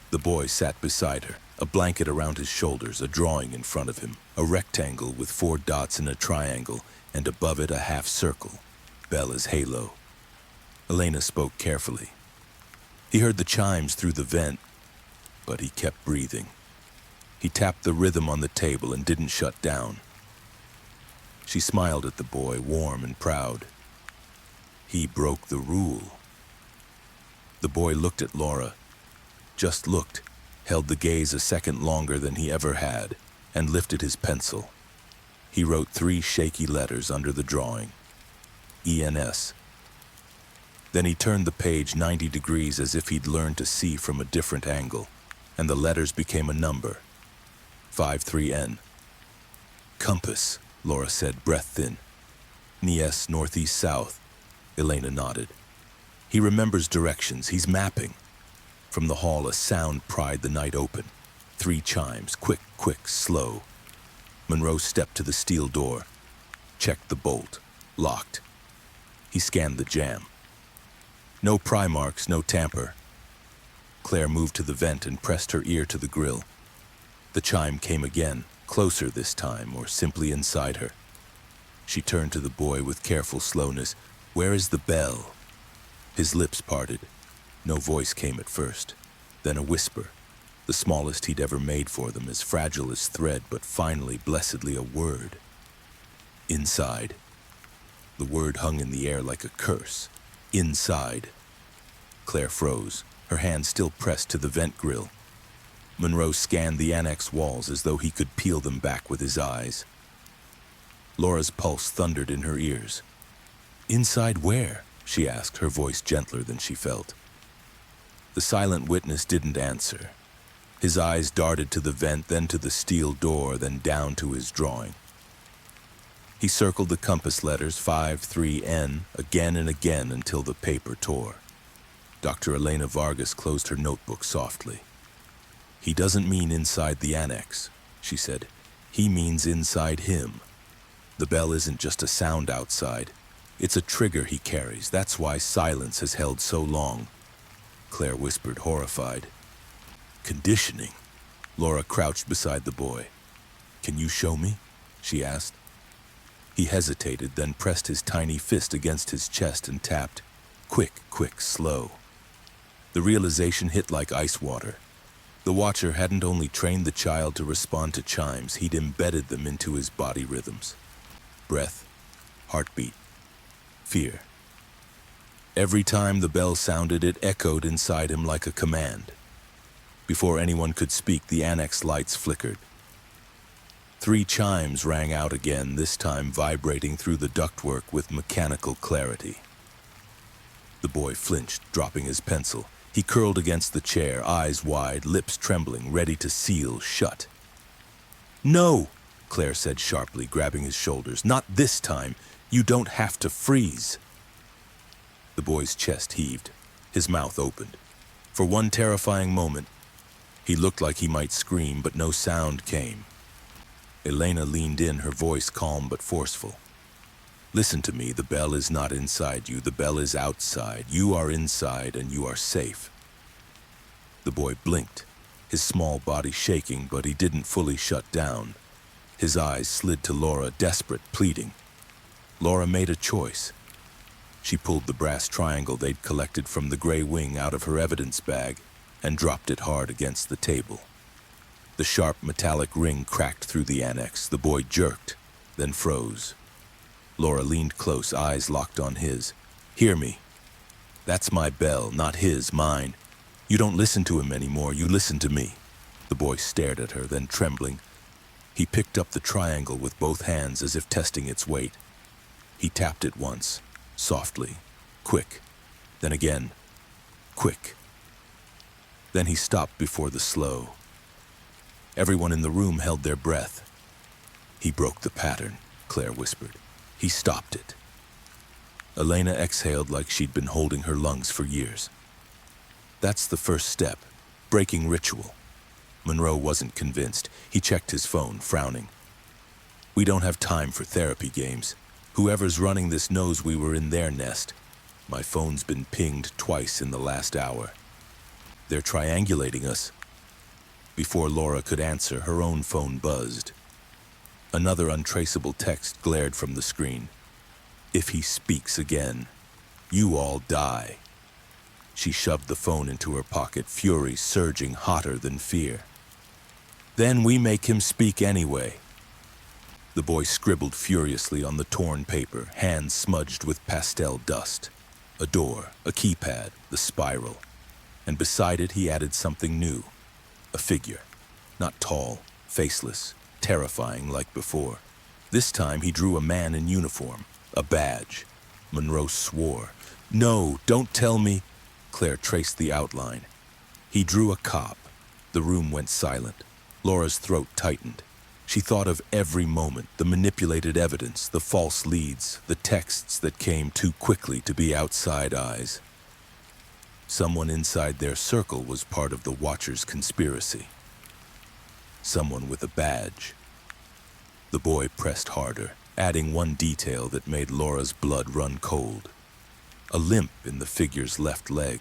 The boy sat beside her, a blanket around his shoulders, a drawing in front of him, a rectangle with 4 dots in a triangle, and above it a half circle, Bella's halo. Elena spoke carefully. He heard the chimes through the vent, but he kept breathing. He tapped the rhythm on the table and didn't shut down. She smiled at the boy, warm and proud. He broke the rule. The boy looked at Laura, just looked, held the gaze a second longer than he ever had, and lifted his pencil. He wrote 3 shaky letters under the drawing. ENS. Then he turned the page 90 degrees as if he'd learned to see from a different angle, and the letters became a number. 53N. Compass, Laura said, breath thin. Nies, northeast, south. Elena nodded. He remembers directions. He's mapping. From the hall, a sound pried the night open. 3 chimes, quick, quick, slow. Monroe stepped to the steel door, checked the bolt, locked. He scanned the jamb. No pry marks, no tamper. Claire moved to the vent and pressed her ear to the grill. The chime came again, closer this time, or simply inside her. She turned to the boy with careful slowness. "Where is the bell?" His lips parted. No voice came at first. Then a whisper, the smallest he'd ever made for them, as fragile as thread, but finally, blessedly, a word. Inside. The word hung in the air like a curse. Inside. Claire froze, her hand still pressed to the vent grill. Monroe scanned the annex walls as though he could peel them back with his eyes. Laura's pulse thundered in her ears. "Inside where?" she asked, her voice gentler than she felt. The silent witness didn't answer. His eyes darted to the vent, then to the steel door, then down to his drawing. He circled the compass letters 53N again and again until the paper tore. Dr. Elena Vargas closed her notebook softly. "He doesn't mean inside the annex," she said. "He means inside him. The bell isn't just a sound outside. It's a trigger he carries. That's why silence has held so long." Claire whispered, horrified. "Conditioning." Laura crouched beside the boy. "Can you show me?" she asked. He hesitated, then pressed his tiny fist against his chest and tapped, "Quick, quick, slow." The realization hit like ice water. The watcher hadn't only trained the child to respond to chimes, he'd embedded them into his body rhythms. Breath, heartbeat, fear. Every time the bell sounded, it echoed inside him like a command. Before anyone could speak, the annex lights flickered. 3 chimes rang out again, this time vibrating through the ductwork with mechanical clarity. The boy flinched, dropping his pencil. He curled against the chair, eyes wide, lips trembling, ready to seal shut. "No," Claire said sharply, grabbing his shoulders. "Not this time. You don't have to freeze." The boy's chest heaved. His mouth opened. For one terrifying moment, he looked like he might scream, but no sound came. Elena leaned in, her voice calm but forceful. "Listen to me, the bell is not inside you, the bell is outside. You are inside and you are safe." The boy blinked, his small body shaking, but he didn't fully shut down. His eyes slid to Laura, desperate, pleading. Laura made a choice. She pulled the brass triangle they'd collected from the gray wing out of her evidence bag and dropped it hard against the table. The sharp metallic ring cracked through the annex. The boy jerked, then froze. Laura leaned close, eyes locked on his. "Hear me. That's my bell, not his, mine. You don't listen to him anymore, you listen to me." The boy stared at her, then trembling, he picked up the triangle with both hands as if testing its weight. He tapped it once, softly, quick, then again, quick. Then he stopped before the slow. Everyone in the room held their breath. "He broke the pattern," Claire whispered. "He stopped it." Elena exhaled like she'd been holding her lungs for years. That's the first step, breaking ritual. Monroe wasn't convinced. He checked his phone, frowning. "We don't have time for therapy games. Whoever's running this knows we were in their nest. My phone's been pinged twice in the last hour. They're triangulating us." Before Laura could answer, her own phone buzzed. Another untraceable text glared from the screen. "If he speaks again, you all die." She shoved the phone into her pocket, fury surging hotter than fear. "Then we make him speak anyway." The boy scribbled furiously on the torn paper, hands smudged with pastel dust. A door, a keypad, the spiral. And beside it he added something new. A figure. Not tall, faceless, terrifying like before. This time he drew a man in uniform, a badge. Monroe swore. "No, don't tell me." Claire traced the outline. He drew a cop, The room went silent. Laura's throat tightened. She thought of every moment, the manipulated evidence, the false leads, the texts that came too quickly to be outside eyes. Someone inside their circle was part of the Watchers' conspiracy. Someone with a badge. The boy pressed harder, adding one detail that made Laura's blood run cold. A limp in the figure's left leg.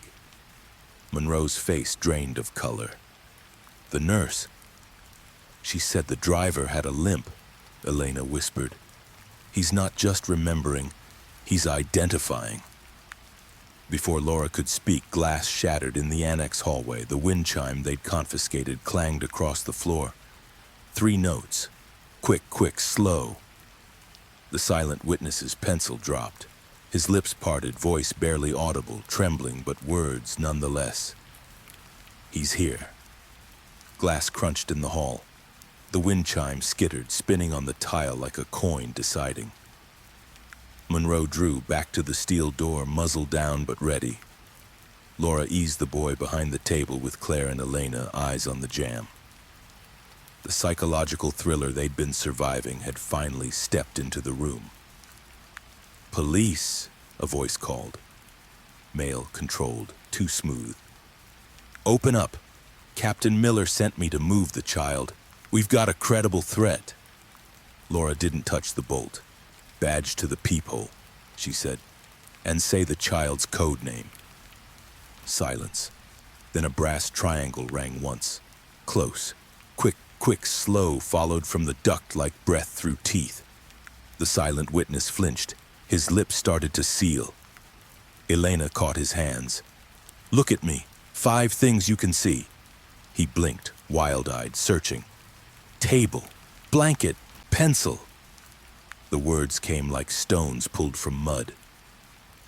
Monroe's face drained of color. The nurse. She said the driver had a limp, Elena whispered. He's not just remembering, he's identifying. Before Laura could speak, glass shattered in the annex hallway. The wind chime they'd confiscated clanged across the floor. 3 notes. Quick, quick, slow. The silent witness's pencil dropped. His lips parted, voice barely audible, trembling, but words nonetheless. He's here. Glass crunched in the hall. The wind chime skittered, spinning on the tile like a coin deciding. Monroe drew back to the steel door, muzzle down but ready. Laura eased the boy behind the table with Claire and Elena, eyes on the jam. The psychological thriller they'd been surviving had finally stepped into the room. "Police," a voice called. Male controlled, too smooth. "Open up. Captain Miller sent me to move the child. We've got a credible threat." Laura didn't touch the bolt. "Badge to the peephole," she said, "and say the child's code name." Silence. Then a brass triangle rang once. Close. Quick, quick, slow, followed from the duct like breath through teeth. The silent witness flinched. His lips started to seal. Elena caught his hands. "Look at me. 5 things you can see." He blinked, wild-eyed, searching. "Table, blanket, pencil." The words came like stones pulled from mud.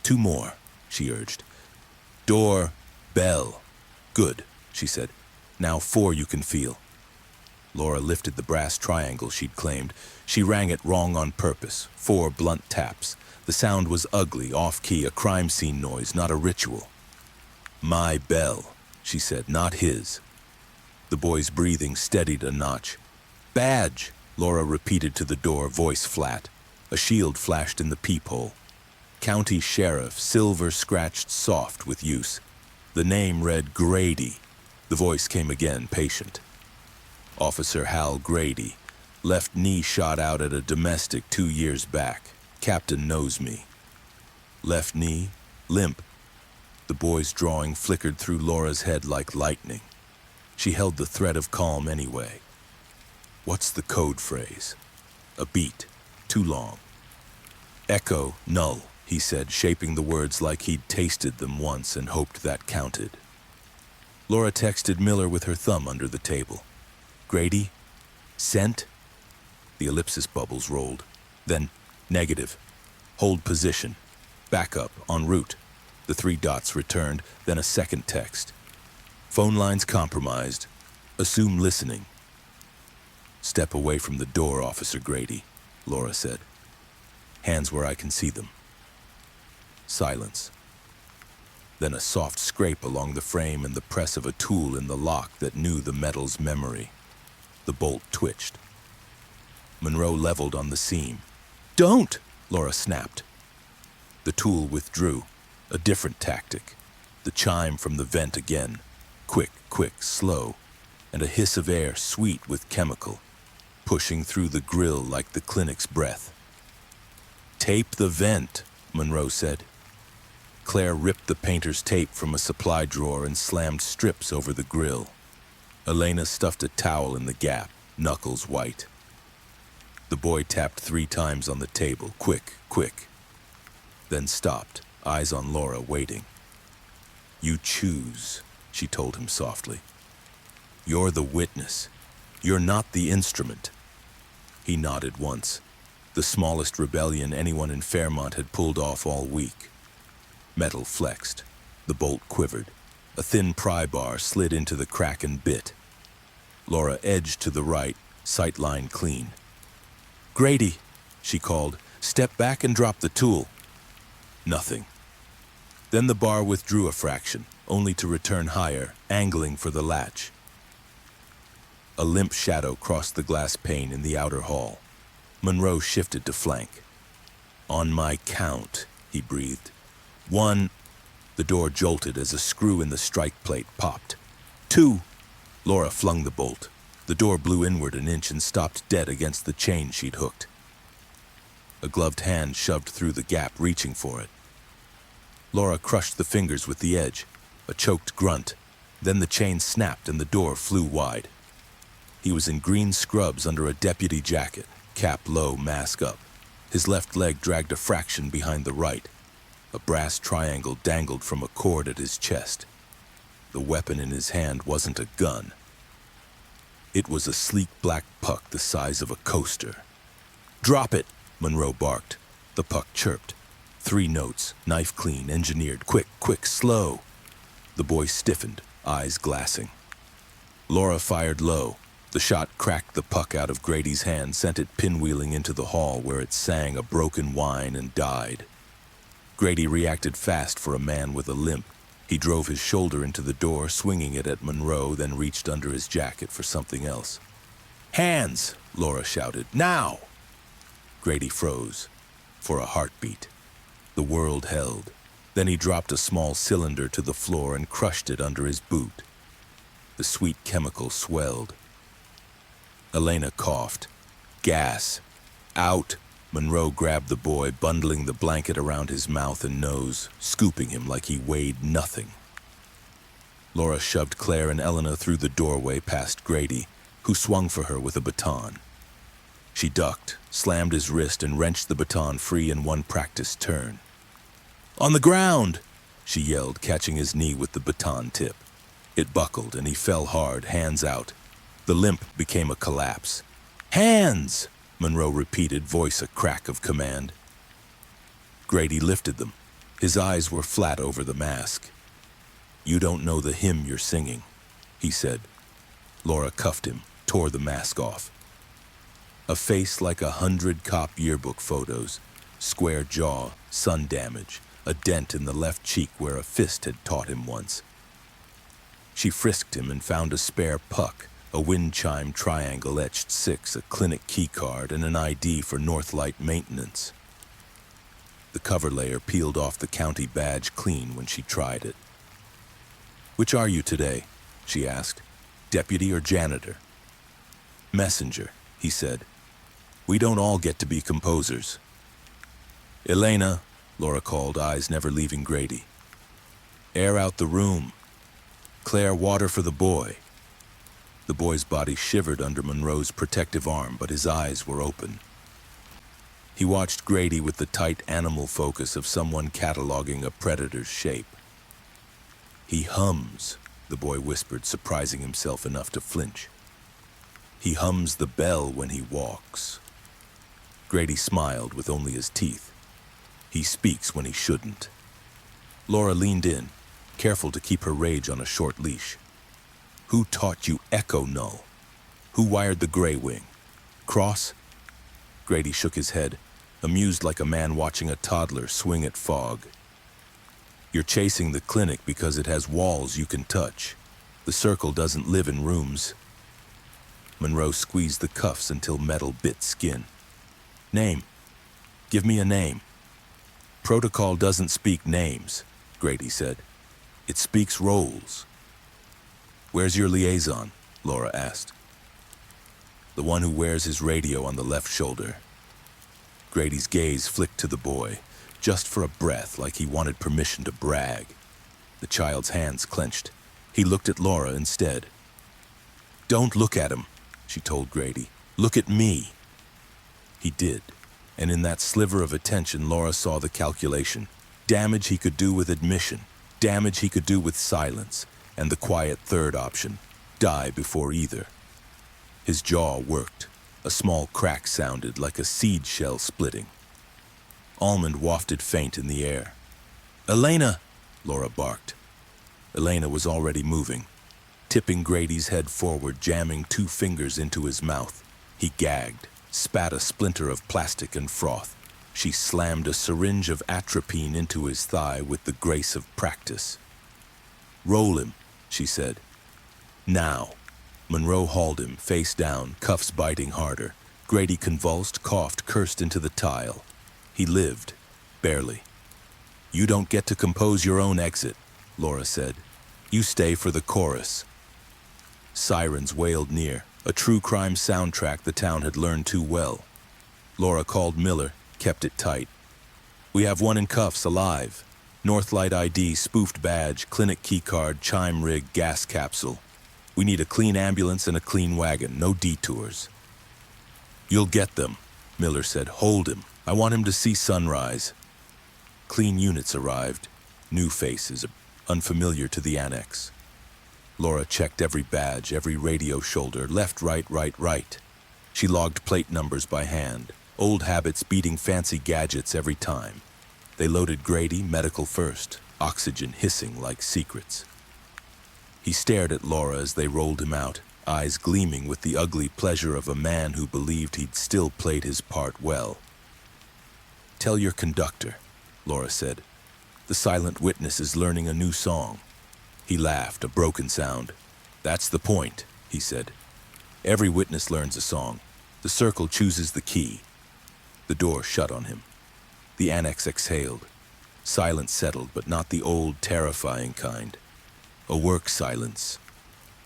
2 more, she urged. "Door, bell." "Good," she said. "Now 4 you can feel." Laura lifted the brass triangle she'd claimed. She rang it wrong on purpose. 4 blunt taps. The sound was ugly, off-key, a crime scene noise, not a ritual. "My bell," she said, "not his." The boy's breathing steadied a notch. "Badge," Laura repeated to the door, voice flat. A shield flashed in the peephole. "County Sheriff, silver scratched soft with use." The name read Grady. The voice came again, patient. "Officer Hal Grady. Left knee shot out at a domestic 2 years back. Captain knows me." Left knee, limp. The boy's drawing flickered through Laura's head like lightning. She held the thread of calm anyway. "What's the code phrase?" A beat. Too long. "Echo-Null," he said, shaping the words like he'd tasted them once and hoped that counted. Laura texted Miller with her thumb under the table. "Grady? Sent?" The ellipsis bubbles rolled. Then, negative. Hold position. Backup, en route. The 3 dots returned, then a second text. "Phone lines compromised. Assume listening." "Step away from the door, Officer Grady," Laura said. "Hands where I can see them." Silence. Then a soft scrape along the frame and the press of a tool in the lock that knew the metal's memory. The bolt twitched. Monroe leveled on the seam. "Don't!" Laura snapped. The tool withdrew. A different tactic. The chime from the vent again. Quick, quick, slow. And a hiss of air sweet with chemical, pushing through the grill like the clinic's breath. "Tape the vent," Monroe said. Claire ripped the painter's tape from a supply drawer and slammed strips over the grill. Elena stuffed a towel in the gap, knuckles white. The boy tapped 3 times on the table, quick, quick. Then stopped, eyes on Laura, waiting. "You choose," she told him softly. "You're the witness. You're not the instrument." He nodded once. The smallest rebellion anyone in Fairmont had pulled off all week. Metal flexed. The bolt quivered. A thin pry bar slid into the crack and bit. Laura edged to the right, sight line clean. "Grady," she called. "Step back and drop the tool." Nothing. Then the bar withdrew a fraction, only to return higher, angling for the latch. A limp shadow crossed the glass pane in the outer hall. Monroe shifted to flank. "On my count," he breathed. "1." The door jolted as a screw in the strike plate popped. "2." Laura flung the bolt. The door blew inward an inch and stopped dead against the chain she'd hooked. A gloved hand shoved through the gap, reaching for it. Laura crushed the fingers with the edge. A choked grunt. Then the chain snapped and the door flew wide. He was in green scrubs under a deputy jacket, cap low, mask up. His left leg dragged a fraction behind the right. A brass triangle dangled from a cord at his chest. The weapon in his hand wasn't a gun. It was a sleek black puck the size of a coaster. "Drop it," Monroe barked. The puck chirped. 3 notes, knife clean, engineered, quick, quick, slow. The boy stiffened, eyes glassing. Laura fired low. The shot cracked the puck out of Grady's hand, sent it pinwheeling into the hall where it sang a broken whine and died. Grady reacted fast for a man with a limp. He drove his shoulder into the door, swinging it at Monroe, then reached under his jacket for something else. "Hands!" Laura shouted. "Now!" Grady froze. For a heartbeat. The world held. Then he dropped a small cylinder to the floor and crushed it under his boot. The sweet chemical swelled. Elena coughed. "Gas! Out!" Monroe grabbed the boy, bundling the blanket around his mouth and nose, scooping him like he weighed nothing. Laura shoved Claire and Elena through the doorway past Grady, who swung for her with a baton. She ducked, slammed his wrist, and wrenched the baton free in one practiced turn. "On the ground!" she yelled, catching his knee with the baton tip. It buckled, and he fell hard, hands out. The limp became a collapse. "Hands!" Monroe repeated, voice a crack of command. Grady lifted them. His eyes were flat over the mask. "You don't know the hymn you're singing," he said. Laura cuffed him, tore the mask off. A face like 100 cop yearbook photos, square jaw, sun damage, a dent in the left cheek where a fist had taught him once. She frisked him and found a spare puck, a wind chime triangle etched 6, a clinic key card, and an ID for Northlight maintenance. The cover layer peeled off the county badge clean when she tried it. "Which are you today?" she asked. "Deputy or janitor?" "Messenger," he said. "We don't all get to be composers." "Elena," Laura called, eyes never leaving Grady. "Air out the room. Claire, water for the boy." The boy's body shivered under Monroe's protective arm, but his eyes were open. He watched Grady with the tight animal focus of someone cataloging a predator's shape. "He hums," the boy whispered, surprising himself enough to flinch. "He hums the bell when he walks." Grady smiled with only his teeth. "He speaks when he shouldn't." Laura leaned in, careful to keep her rage on a short leash. "Who taught you Echo-Null? Who wired the gray wing? Cross?" Grady shook his head, amused like a man watching a toddler swing at fog. "You're chasing the clinic because it has walls you can touch. The circle doesn't live in rooms." Monroe squeezed the cuffs until metal bit skin. "Name. Give me a name." "Protocol doesn't speak names," Grady said. "It speaks roles." "Where's your liaison?" Laura asked. "The one who wears his radio on the left shoulder." Grady's gaze flicked to the boy, just for a breath, like he wanted permission to brag. The child's hands clenched. He looked at Laura instead. "Don't look at him," she told Grady. "Look at me." He did, and in that sliver of attention, Laura saw the calculation. Damage he could do with admission, damage he could do with silence, and the quiet third option, die before either. His jaw worked. A small crack sounded like a seed shell splitting. Almond wafted faint in the air. "Elena!" Laura barked. Elena was already moving, tipping Grady's head forward, jamming 2 fingers into his mouth. He gagged, spat a splinter of plastic and froth. She slammed a syringe of atropine into his thigh with the grace of practice. "Roll him," she said. "Now." Monroe hauled him, face down, cuffs biting harder. Grady convulsed, coughed, cursed into the tile. He lived, barely. "You don't get to compose your own exit," Laura said. "You stay for the chorus." Sirens wailed near, a true crime soundtrack the town had learned too well. Laura called Miller, kept it tight. "We have one in cuffs, alive. Northlight ID, spoofed badge, clinic keycard, chime rig, gas capsule. We need a clean ambulance and a clean wagon, no detours." "You'll get them," Miller said. "Hold him. I want him to see sunrise." Clean units arrived, new faces, unfamiliar to the annex. Laura checked every badge, every radio shoulder, left, right, right, right. She logged plate numbers by hand, old habits beating fancy gadgets every time. They loaded Grady, medical first, oxygen hissing like secrets. He stared at Laura as they rolled him out, eyes gleaming with the ugly pleasure of a man who believed he'd still played his part well. "Tell your conductor," Laura said. "The silent witness is learning a new song." He laughed, a broken sound. "That's the point," he said. "Every witness learns a song. The circle chooses the key." The door shut on him. The annex exhaled. Silence settled, but not the old, terrifying kind. A work silence.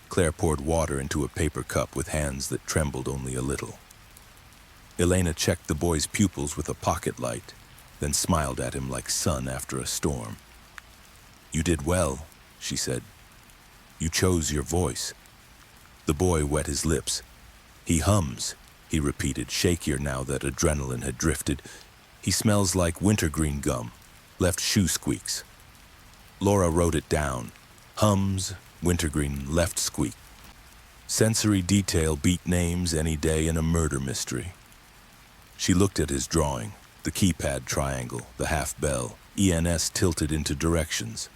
Claire poured water into a paper cup with hands that trembled only a little. Elena checked the boy's pupils with a pocket light, then smiled at him like sun after a storm. "You did well," she said. "You chose your voice." The boy wet his lips. "He hums," he repeated, shakier now that adrenaline had drifted. "He smells like wintergreen gum, left shoe squeaks." Laura wrote it down. Hums, wintergreen, left squeak. Sensory detail beat names any day in a murder mystery. She looked at his drawing, the keypad triangle, the half bell, ENS tilted into directions.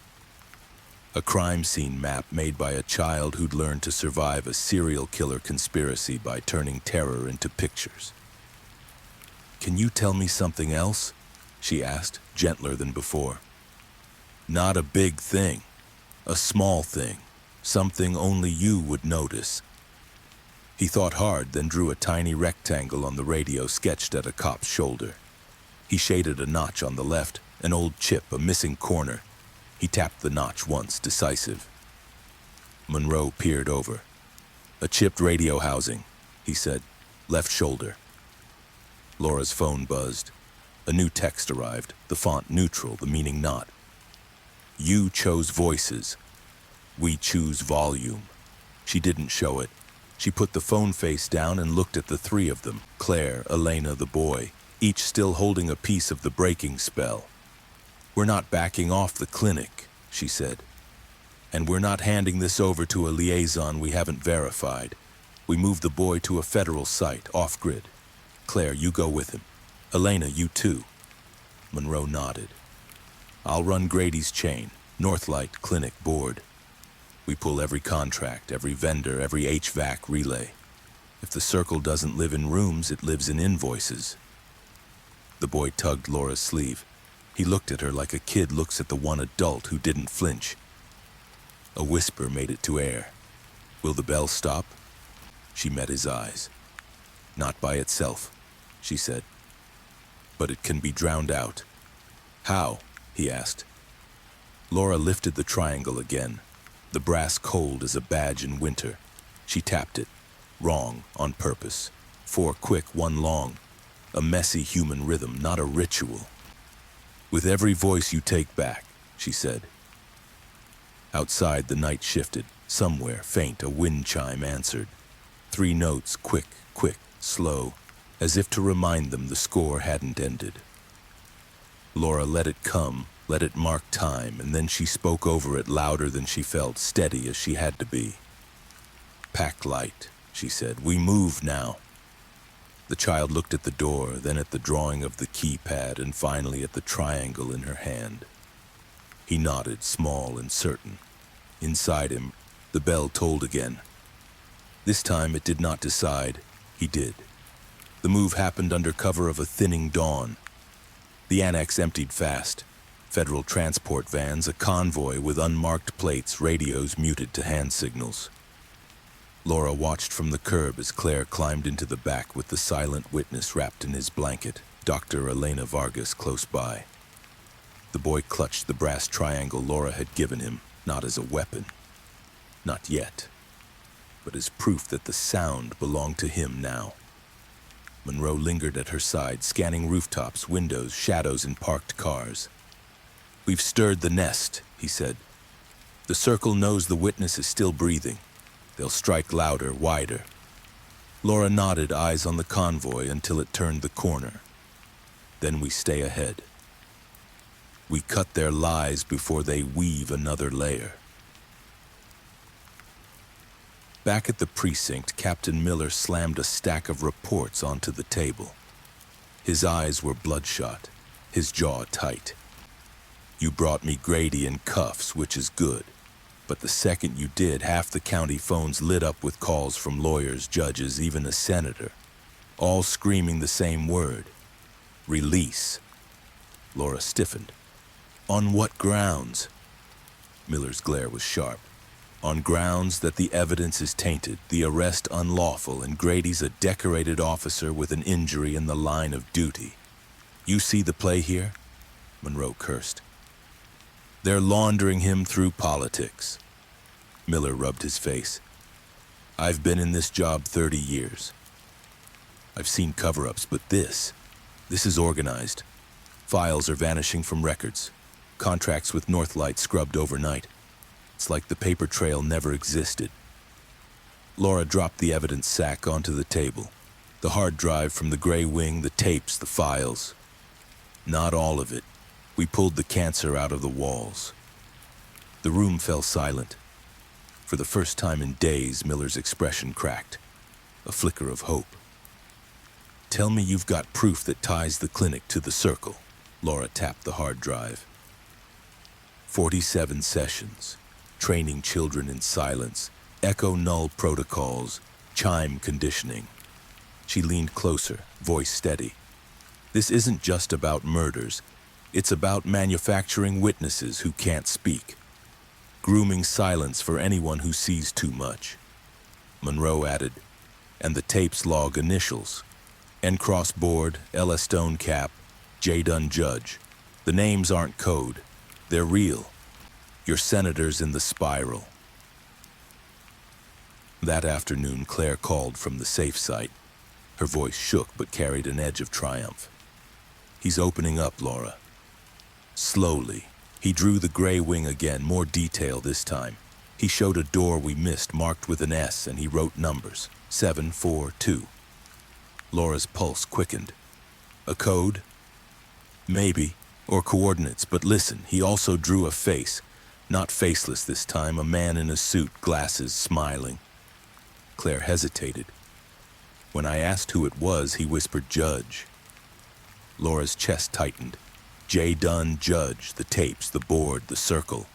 A crime scene map made by a child who'd learned to survive a serial killer conspiracy by turning terror into pictures. "Can you tell me something else?" she asked, gentler than before. "Not a big thing. A small thing. Something only you would notice." He thought hard, then drew a tiny rectangle on the radio sketched at a cop's shoulder. He shaded a notch on the left, an old chip, a missing corner. He tapped the notch once, decisive. Monroe peered over. "A chipped radio housing," he said. "Left shoulder." Laura's phone buzzed. A new text arrived, the font neutral, the meaning not. "You chose voices. We choose volume." She didn't show it. She put the phone face down and looked at the three of them, Claire, Elena, the boy, each still holding a piece of the breaking spell. "We're not backing off the clinic," she said. "And we're not handing this over to a liaison we haven't verified. We moved the boy to a federal site, off-grid. Claire, you go with him. Elena, you too." Monroe nodded. "I'll run Grady's chain, Northlight Clinic board. We pull every contract, every vendor, every HVAC relay. If the circle doesn't live in rooms, it lives in invoices." The boy tugged Laura's sleeve. He looked at her like a kid looks at the one adult who didn't flinch. A whisper made it to air. "Will the bell stop?" She met his eyes. "Not by itself," she said. "But it can be drowned out." "How?" he asked. Laura lifted the triangle again, the brass cold as a badge in winter. She tapped it. Wrong, on purpose. 4 quick, 1 long. A messy human rhythm, not a ritual. "With every voice you take back," she said. Outside, the night shifted. Somewhere, faint, a wind chime answered. 3 notes, quick, quick, slow, as if to remind them the score hadn't ended. Laura let it come, let it mark time, and then she spoke over it louder than she felt, steady as she had to be. "Pack light," she said. "We move now." The child looked at the door, then at the drawing of the keypad, and finally at the triangle in her hand. He nodded, small and certain. Inside him, the bell tolled again. This time it did not decide, he did. The move happened under cover of a thinning dawn. The annex emptied fast. Federal transport vans, a convoy with unmarked plates, radios muted to hand signals. Laura watched from the curb as Claire climbed into the back with the silent witness wrapped in his blanket, Dr. Elena Vargas close by. The boy clutched the brass triangle Laura had given him, not as a weapon, not yet, but as proof that the sound belonged to him now. Monroe lingered at her side, scanning rooftops, windows, shadows, and parked cars. "We've stirred the nest," he said. "The circle knows the witness is still breathing. They'll strike louder, wider." Laura nodded, eyes on the convoy, until it turned the corner. "Then we stay ahead. We cut their lies before they weave another layer." Back at the precinct, Captain Miller slammed a stack of reports onto the table. His eyes were bloodshot, his jaw tight. "You brought me Grady in cuffs, which is good. But the second you did, half the county phones lit up with calls from lawyers, judges, even a senator, all screaming the same word: release." Laura stiffened. "On what grounds?" Miller's glare was sharp. "On grounds that the evidence is tainted, the arrest unlawful, and Grady's a decorated officer with an injury in the line of duty. You see the play here?" Monroe cursed. "They're laundering him through politics." Miller rubbed his face. "I've been in this job 30 years. I've seen cover-ups, but this is organized. Files are vanishing from records. Contracts with Northlight scrubbed overnight. It's like the paper trail never existed." Laura dropped the evidence sack onto the table. The hard drive from the Gray Wing, the tapes, the files. "Not all of it. We pulled the cancer out of the walls." The room fell silent. For the first time in days, Miller's expression cracked. A flicker of hope. "Tell me you've got proof that ties the clinic to the circle." Laura tapped the hard drive. 47 sessions. Training children in silence, Echo-Null protocols, chime conditioning. She leaned closer, voice steady. "This isn't just about murders. It's about manufacturing witnesses who can't speak. Grooming silence for anyone who sees too much." Monroe added, "And the tapes log initials. N. Cross Board, Ella Stone Cap, J. Dunn Judge. The names aren't code. They're real. Your senator's in the spiral." That afternoon, Claire called from the safe site. Her voice shook but carried an edge of triumph. "He's opening up, Laura." Slowly. He drew the Gray Wing again, more detail this time. He showed a door we missed, marked with an S, and he wrote numbers, 742. Laura's pulse quickened. "A code?" "Maybe, or coordinates, but listen, he also drew a face. Not faceless this time, a man in a suit, glasses, smiling." Claire hesitated. "When I asked who it was, he whispered Judge." Laura's chest tightened. J. Dunn Judge, the tapes, the board, the circle.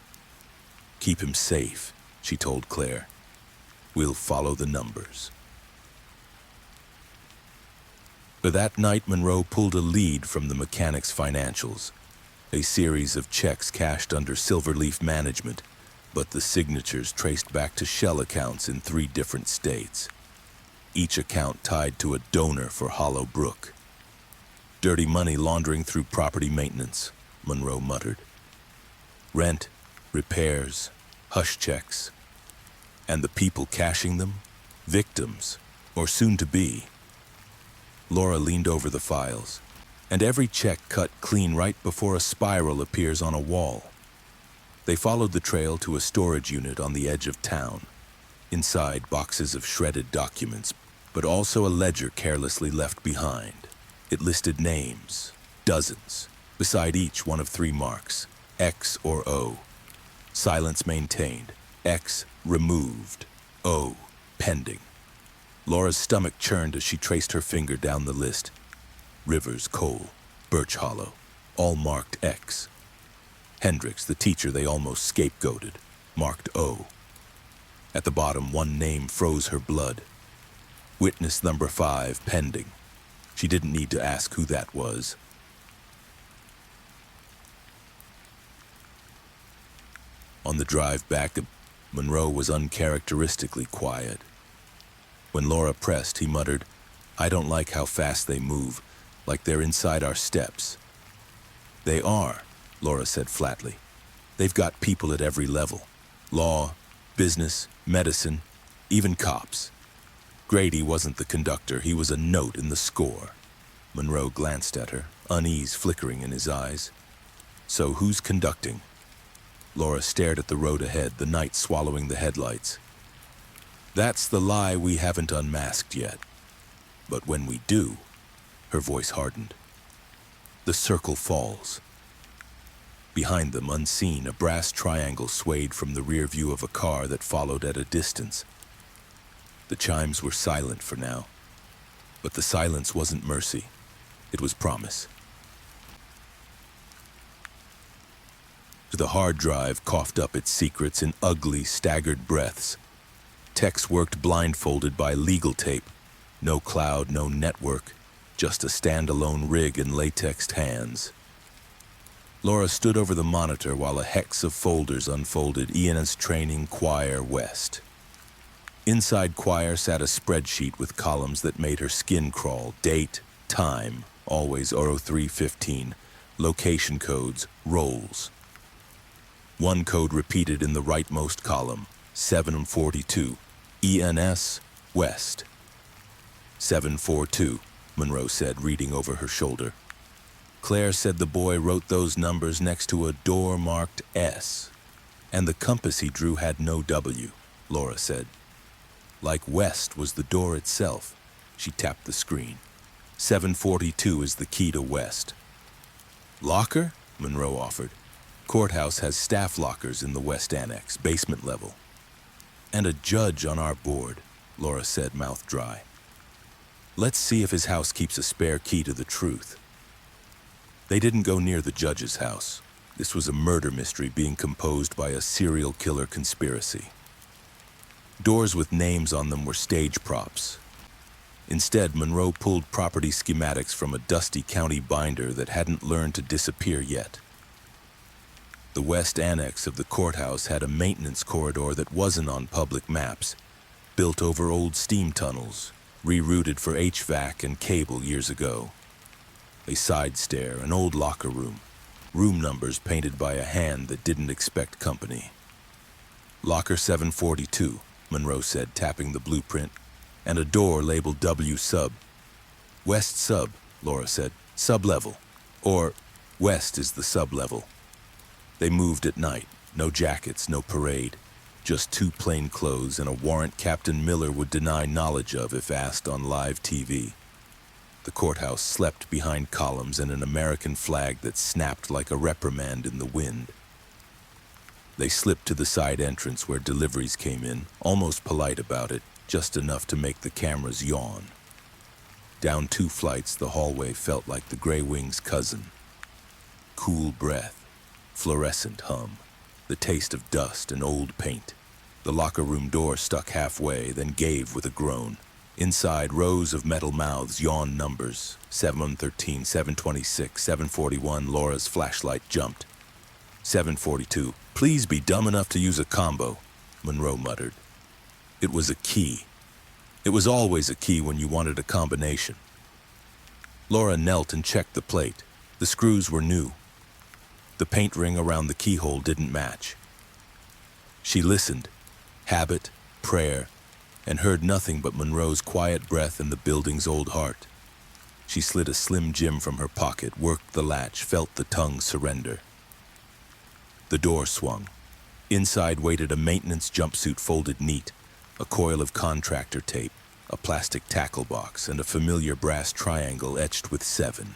"Keep him safe," she told Claire. "We'll follow the numbers." For that night, Monroe pulled a lead from the mechanic's financials. A series of checks cashed under Silverleaf management, but the signatures traced back to shell accounts in 3 different states. Each account tied to a donor for Hollow Brook. "Dirty money laundering through property maintenance," Monroe muttered. "Rent, repairs, hush checks. And the people cashing them? Victims, or soon to be." Laura leaned over the files. "And every check cut clean right before a spiral appears on a wall." They followed the trail to a storage unit on the edge of town. Inside, boxes of shredded documents, but also a ledger carelessly left behind. It listed names, dozens, beside each one of 3 marks, X or O. Silence maintained, X removed, O pending. Laura's stomach churned as she traced her finger down the list. Rivers, Cole, Birch Hollow, all marked X. Hendricks, the teacher they almost scapegoated, marked O. At the bottom, one name froze her blood. Witness number 5, pending. She didn't need to ask who that was. On the drive back, Monroe was uncharacteristically quiet. When Laura pressed, he muttered, "I don't like how fast they move, like they're inside our steps." "They are," Laura said flatly. "They've got people at every level. Law, business, medicine, even cops. Grady wasn't the conductor, he was a note in the score." Monroe glanced at her, unease flickering in his eyes. "So who's conducting?" Laura stared at the road ahead, the night swallowing the headlights. "That's the lie we haven't unmasked yet. But when we do," her voice hardened. "The circle falls." Behind them, unseen, a brass triangle swayed from the rear view of a car that followed at a distance. The chimes were silent for now, but the silence wasn't mercy. It was promise. The hard drive coughed up its secrets in ugly, staggered breaths. Tex worked blindfolded by legal tape. No cloud, no network, just a standalone rig in latexed hands. Laura stood over the monitor while a hex of folders unfolded. ENS Training Choir West. Inside Choir sat a spreadsheet with columns that made her skin crawl. Date, time, always 0315. Location codes, roles. One code repeated in the rightmost column, 742. ENS West. 742, Monroe said, reading over her shoulder. Claire said the boy wrote those numbers next to a door marked S. And the compass he drew had no W, Laura said. Like West was the door itself. She tapped the screen. 742 is the key to West. Locker? Monroe offered. Courthouse has staff lockers in the West Annex, basement level. And a judge on our board, Laura said, mouth dry. Let's see if his house keeps a spare key to the truth. They didn't go near the judge's house. This was a murder mystery being composed by a serial killer conspiracy. Doors with names on them were stage props. Instead, Monroe pulled property schematics from a dusty county binder that hadn't learned to disappear yet. The West Annex of the courthouse had a maintenance corridor that wasn't on public maps, built over old steam tunnels, rerouted for HVAC and cable years ago. A side stair, an old locker room, room numbers painted by a hand that didn't expect company. Locker 742, Monroe said, tapping the blueprint, and a door labeled W sub. West sub, Laura said, sub-level. Or West is the sub-level. They moved at night, no jackets, no parade, just two plain clothes and a warrant Captain Miller would deny knowledge of if asked on live TV. The courthouse slept behind columns and an American flag that snapped like a reprimand in the wind. They slipped to the side entrance where deliveries came in, almost polite about it, just enough to make the cameras yawn. Down 2 flights, the hallway felt like the Grey Wing's cousin. Cool breath, fluorescent hum, the taste of dust and old paint. The locker room door stuck halfway, then gave with a groan. Inside, rows of metal mouths yawned numbers. 713, 726, 741. Laura's flashlight jumped. 742. Please be dumb enough to use a combo, Monroe muttered. It was a key. It was always a key when you wanted a combination. Laura knelt and checked the plate. The screws were new. The paint ring around the keyhole didn't match. She listened, habit, prayer, and heard nothing but Monroe's quiet breath and the building's old heart. She slid a Slim Jim from her pocket, worked the latch, felt the tongue surrender. The door swung. Inside waited a maintenance jumpsuit folded neat, a coil of contractor tape, a plastic tackle box, and a familiar brass triangle etched with 7.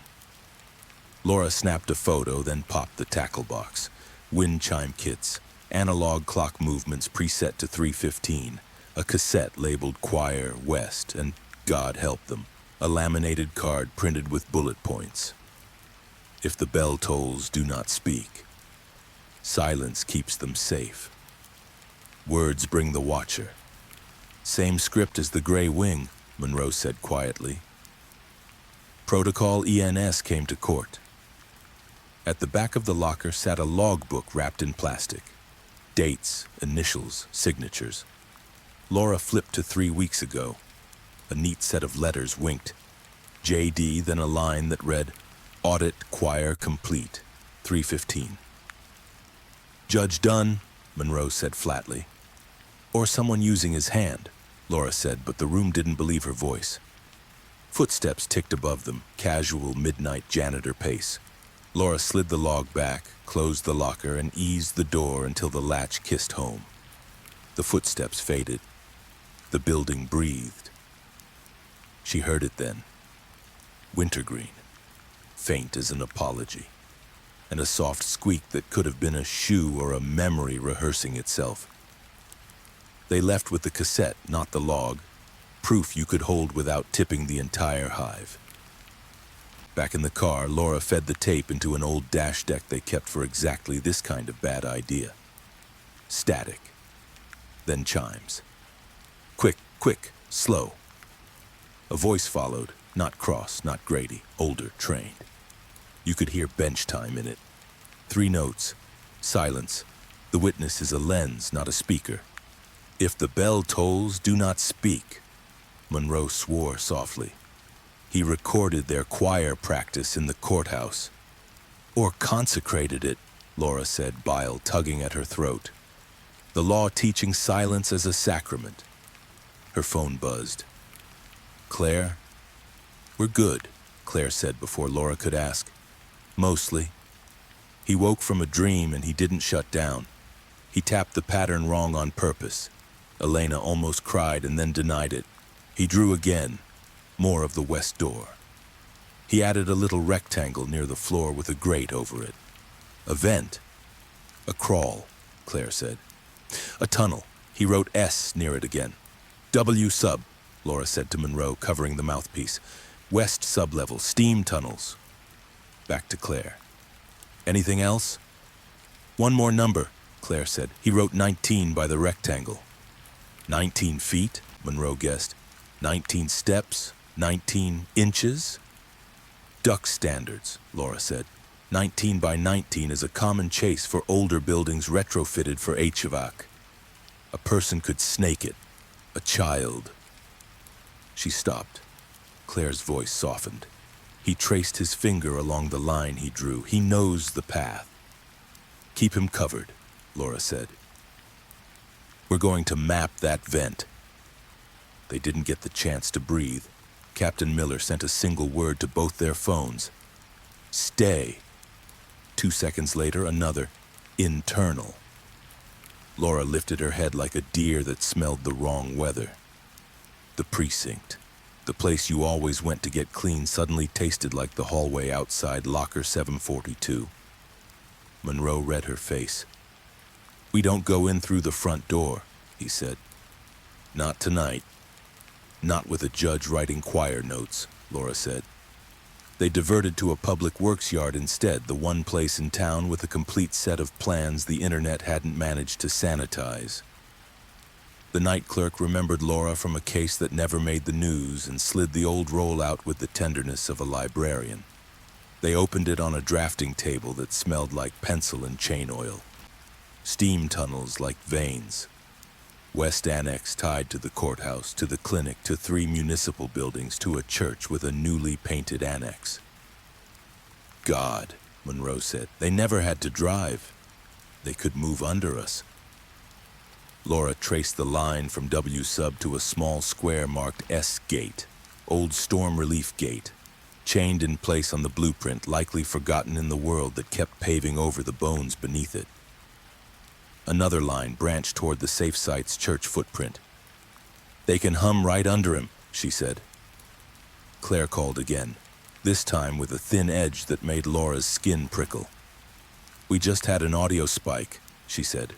Laura snapped a photo, then popped the tackle box. Wind chime kits, analog clock movements preset to 315, a cassette labeled Choir West, and, God help them, a laminated card printed with bullet points. If the bell tolls, do not speak. Silence keeps them safe. Words bring the watcher. Same script as the Grey Wing, Monroe said quietly. Protocol ENS came to court. At the back of the locker sat a logbook wrapped in plastic. Dates, initials, signatures. Laura flipped to 3 weeks ago. A neat set of letters winked. JD, then a line that read, Audit Choir Complete, 3:15. Judge done, Monroe said flatly. Or someone using his hand, Laura said, but the room didn't believe her voice. Footsteps ticked above them, casual midnight janitor pace. Laura slid the log back, closed the locker, and eased the door until the latch kissed home. The footsteps faded. The building breathed. She heard it then. Wintergreen, faint as an apology, and a soft squeak that could have been a shoe or a memory rehearsing itself. They left with the cassette, not the log, proof you could hold without tipping the entire hive. Back in the car, Laura fed the tape into an old dash deck they kept for exactly this kind of bad idea. Static. Then chimes. Quick, quick, slow. A voice followed, not Cross, not Grady, older, trained. You could hear bench time in it. 3 notes. Silence. The witness is a lens, not a speaker. If the bell tolls, do not speak. Monroe swore softly. He recorded their choir practice in the courthouse. Or consecrated it, Laura said, bile tugging at her throat. The law teaching silence as a sacrament. Her phone buzzed. Claire? We're good, Claire said before Laura could ask. Mostly. He woke from a dream and he didn't shut down. He tapped the pattern wrong on purpose. Elena almost cried and then denied it. He drew again, more of the west door. He added a little rectangle near the floor with a grate over it. A vent. A crawl, Claire said. A tunnel. He wrote S near it again. W sub, Laura said to Monroe, covering the mouthpiece. West sublevel, steam tunnels. Back to Claire. Anything else? One more number, Claire said. He wrote 19 by the rectangle. 19 feet, Monroe guessed. 19 steps, 19 inches? Duck standards, Laura said. 19 by 19 is a common chase for older buildings retrofitted for HVAC. A person could snake it. A child. She stopped. Claire's voice softened. He traced his finger along the line he drew. He knows the path. Keep him covered, Laura said. We're going to map that vent. They didn't get the chance to breathe. Captain Miller sent a single word to both their phones. Stay. 2 seconds later, another. Internal. Laura lifted her head like a deer that smelled the wrong weather. The precinct. The place you always went to get clean suddenly tasted like the hallway outside Locker 742. Monroe read her face. We don't go in through the front door, he said. Not tonight. Not with a judge writing choir notes, Laura said. They diverted to a public works yard instead, the one place in town with a complete set of plans the internet hadn't managed to sanitize. The night clerk remembered Laura from a case that never made the news and slid the old roll out with the tenderness of a librarian. They opened it on a drafting table that smelled like pencil and chain oil. Steam tunnels like veins. West Annex tied to the courthouse, to the clinic, to 3 municipal buildings, to a church with a newly painted annex. God, Monroe said, they never had to drive. They could move under us. Laura traced the line from W sub to a small square marked S gate, old storm relief gate, chained in place on the blueprint, likely forgotten in the world that kept paving over the bones beneath it. Another line branched toward the safe site's church footprint. They can hum right under him, she said. Claire called again, this time with a thin edge that made Laura's skin prickle. We just had an audio spike, she said.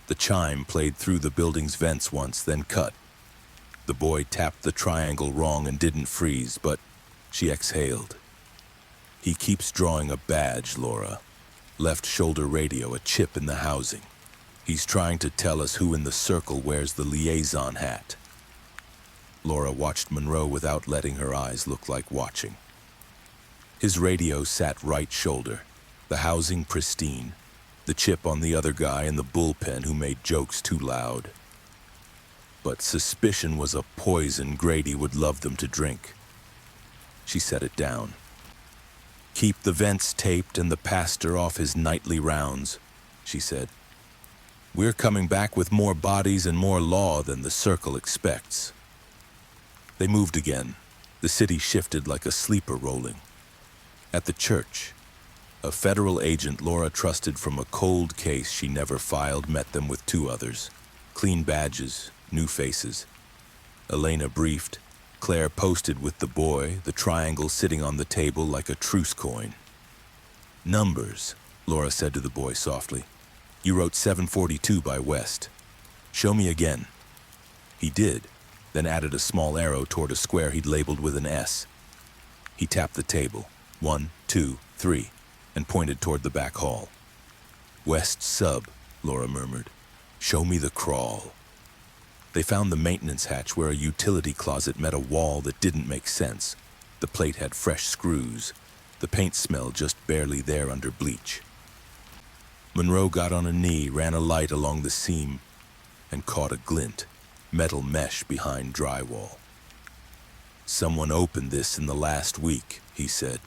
The chime played through the building's vents once, then cut. The boy tapped the triangle wrong and didn't freeze, but she exhaled. He keeps drawing a badge, Laura. Left shoulder radio, a chip in the housing. He's trying to tell us who in the circle wears the liaison hat. Laura watched Monroe without letting her eyes look like watching. His radio sat right shoulder, the housing pristine, the chip on the other guy in the bullpen who made jokes too loud. but suspicion was a poison Grady would love them to drink. She set it down. "Keep the vents taped and the pastor off his nightly rounds," she said. "We're coming back with more bodies and more law than the circle expects." They moved again. The city shifted like a sleeper rolling. At the church, a federal agent Laura trusted from a cold case she never filed met them with two others. Clean badges, new faces. Elena briefed. Claire posted with the boy, the triangle sitting on the table like a truce coin. "Numbers," Laura said to the boy softly. "You wrote 742 by West. Show me again." He did, then added a small arrow toward a square he'd labeled with an S. He tapped the table, 1, 2, 3, and pointed toward the back hall. "West sub," Laura murmured. "Show me the crawl." They found the maintenance hatch where a utility closet met a wall that didn't make sense. The plate had fresh screws, the paint smell just barely there under bleach. Monroe got on a knee, ran a light along the seam, and caught a glint, metal mesh behind drywall. "Someone opened this in the last week," he said.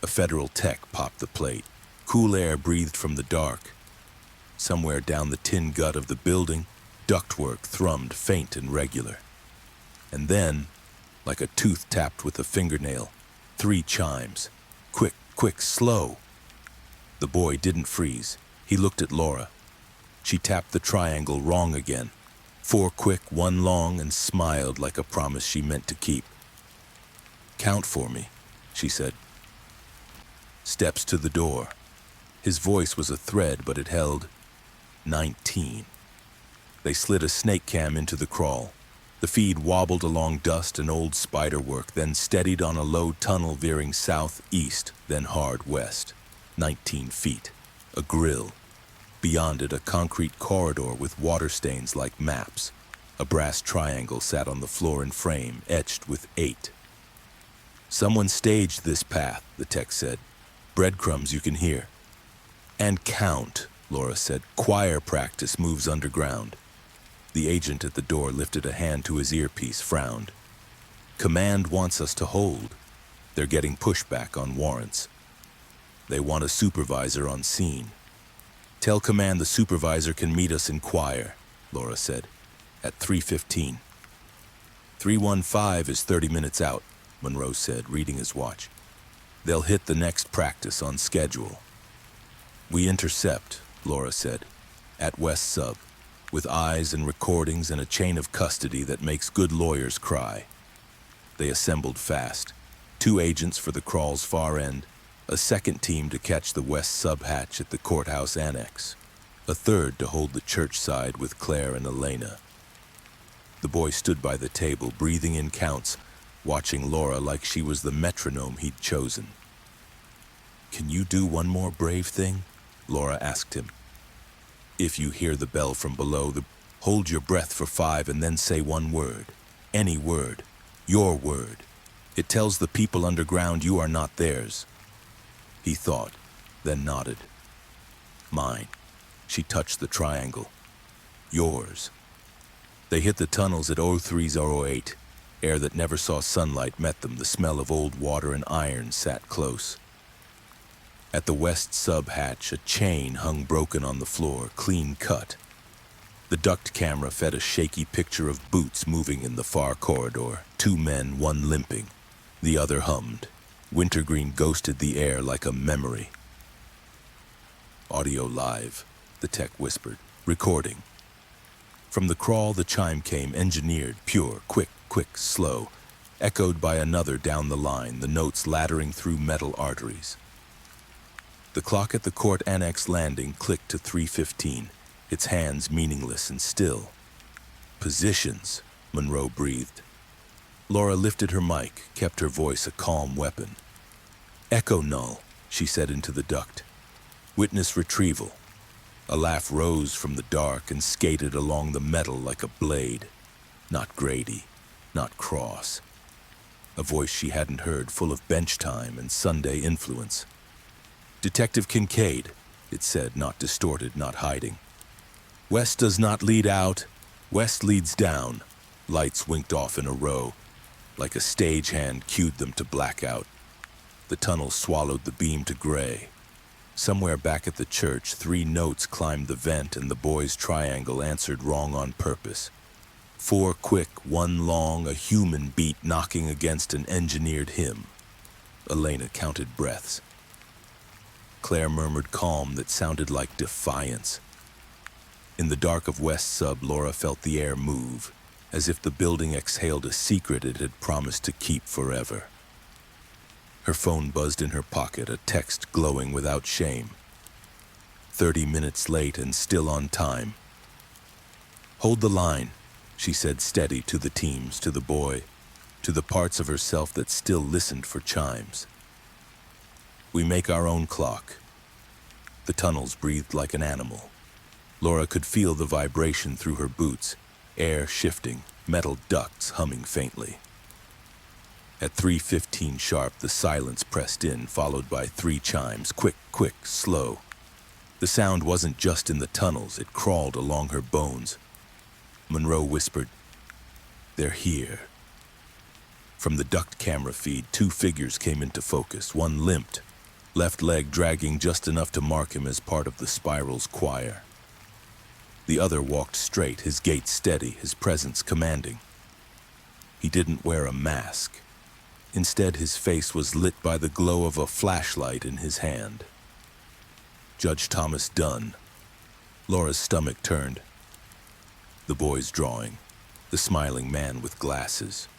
A federal tech popped the plate. Cool air breathed from the dark. Somewhere down the tin gut of the building, ductwork thrummed faint and regular. And then, like a tooth tapped with a fingernail, 3 chimes. Quick, quick, slow. The boy didn't freeze. He looked at Laura. She tapped the triangle wrong again. 4 quick, 1 long, and smiled like a promise she meant to keep. "Count for me," she said. Steps to the door. His voice was a thread, but it held 19. They slid a snake cam into the crawl. The feed wobbled along dust and old spider work, then steadied on a low tunnel veering southeast, then hard west. 19 feet. A grill. Beyond it, a concrete corridor with water stains like maps. A brass triangle sat on the floor in frame, etched with 8. "Someone staged this path," the tech said. "Breadcrumbs you can hear." "And count," Laura said. "Choir practice moves underground." The agent at the door lifted a hand to his earpiece, frowned. "Command wants us to hold. They're getting pushback on warrants. They want a supervisor on scene." "Tell Command the supervisor can meet us in choir," Laura said, "at 3:15. 315 is 30 minutes out," Monroe said, reading his watch. "They'll hit the next practice on schedule." "We intercept," Laura said, "at West Sub, with eyes and recordings and a chain of custody that makes good lawyers cry." They assembled fast. 2 agents for the crawl's far end, a second team to catch the West Sub hatch at the courthouse annex, a third to hold the church side with Claire and Elena. The boy stood by the table, breathing in counts, watching Laura like she was the metronome he'd chosen. "Can you do one more brave thing?" Laura asked him. "If you hear the bell from below, hold your breath for 5 and then say 1 word. Any word. Your word. It tells the people underground you are not theirs." He thought, then nodded. "Mine." She touched the triangle. "Yours." They hit the tunnels at 0308. Air that never saw sunlight met them. The smell of old water and iron sat close. At the West Sub hatch, a chain hung broken on the floor, clean cut. The duct camera fed a shaky picture of boots moving in the far corridor. 2 men, 1 limping. The other hummed. Wintergreen ghosted the air like a memory. "Audio live," the tech whispered. "Recording." From the crawl, the chime came, engineered, pure, quick, quick, slow, echoed by another down the line, the notes laddering through metal arteries. The clock at the court annex landing clicked to 3:15, its hands meaningless and still. "Positions," Monroe breathed. Laura lifted her mic, kept her voice a calm weapon. "Echo-Null," she said into the duct. "Witness retrieval." A laugh rose from the dark and skated along the metal like a blade. Not Grady, not Cross. A voice she hadn't heard, full of bench time and Sunday influence. "Detective Kincaid," it said, not distorted, not hiding. "West does not lead out. West leads down. Lights winked off in a row, like a stagehand cued them to blackout. The tunnel swallowed the beam to gray. Somewhere back at the church, 3 notes climbed the vent and the boy's triangle answered wrong on purpose. 4 quick, 1 long, a human beat knocking against an engineered hymn. Elena counted breaths. Claire murmured calm that sounded like defiance. In the dark of West Sub, Laura felt the air move, as if the building exhaled a secret it had promised to keep forever. Her phone buzzed in her pocket, a text glowing without shame. 30 minutes late and still on time. "Hold the line," she said steady to the teams, to the boy, to the parts of herself that still listened for chimes. "We make our own clock." The tunnels breathed like an animal. Laura could feel the vibration through her boots, air shifting, metal ducts humming faintly. At 3:15 sharp, the silence pressed in, followed by 3 chimes, quick, quick, slow. The sound wasn't just in the tunnels, it crawled along her bones. Monroe whispered, "They're here." From the duct camera feed, 2 figures came into focus. One limped, left leg dragging just enough to mark him as part of the spiral's choir. The other walked straight, his gait steady, his presence commanding. He didn't wear a mask. Instead, his face was lit by the glow of a flashlight in his hand. Judge Thomas Dunn. Laura's stomach turned. The boy's drawing, the smiling man with glasses.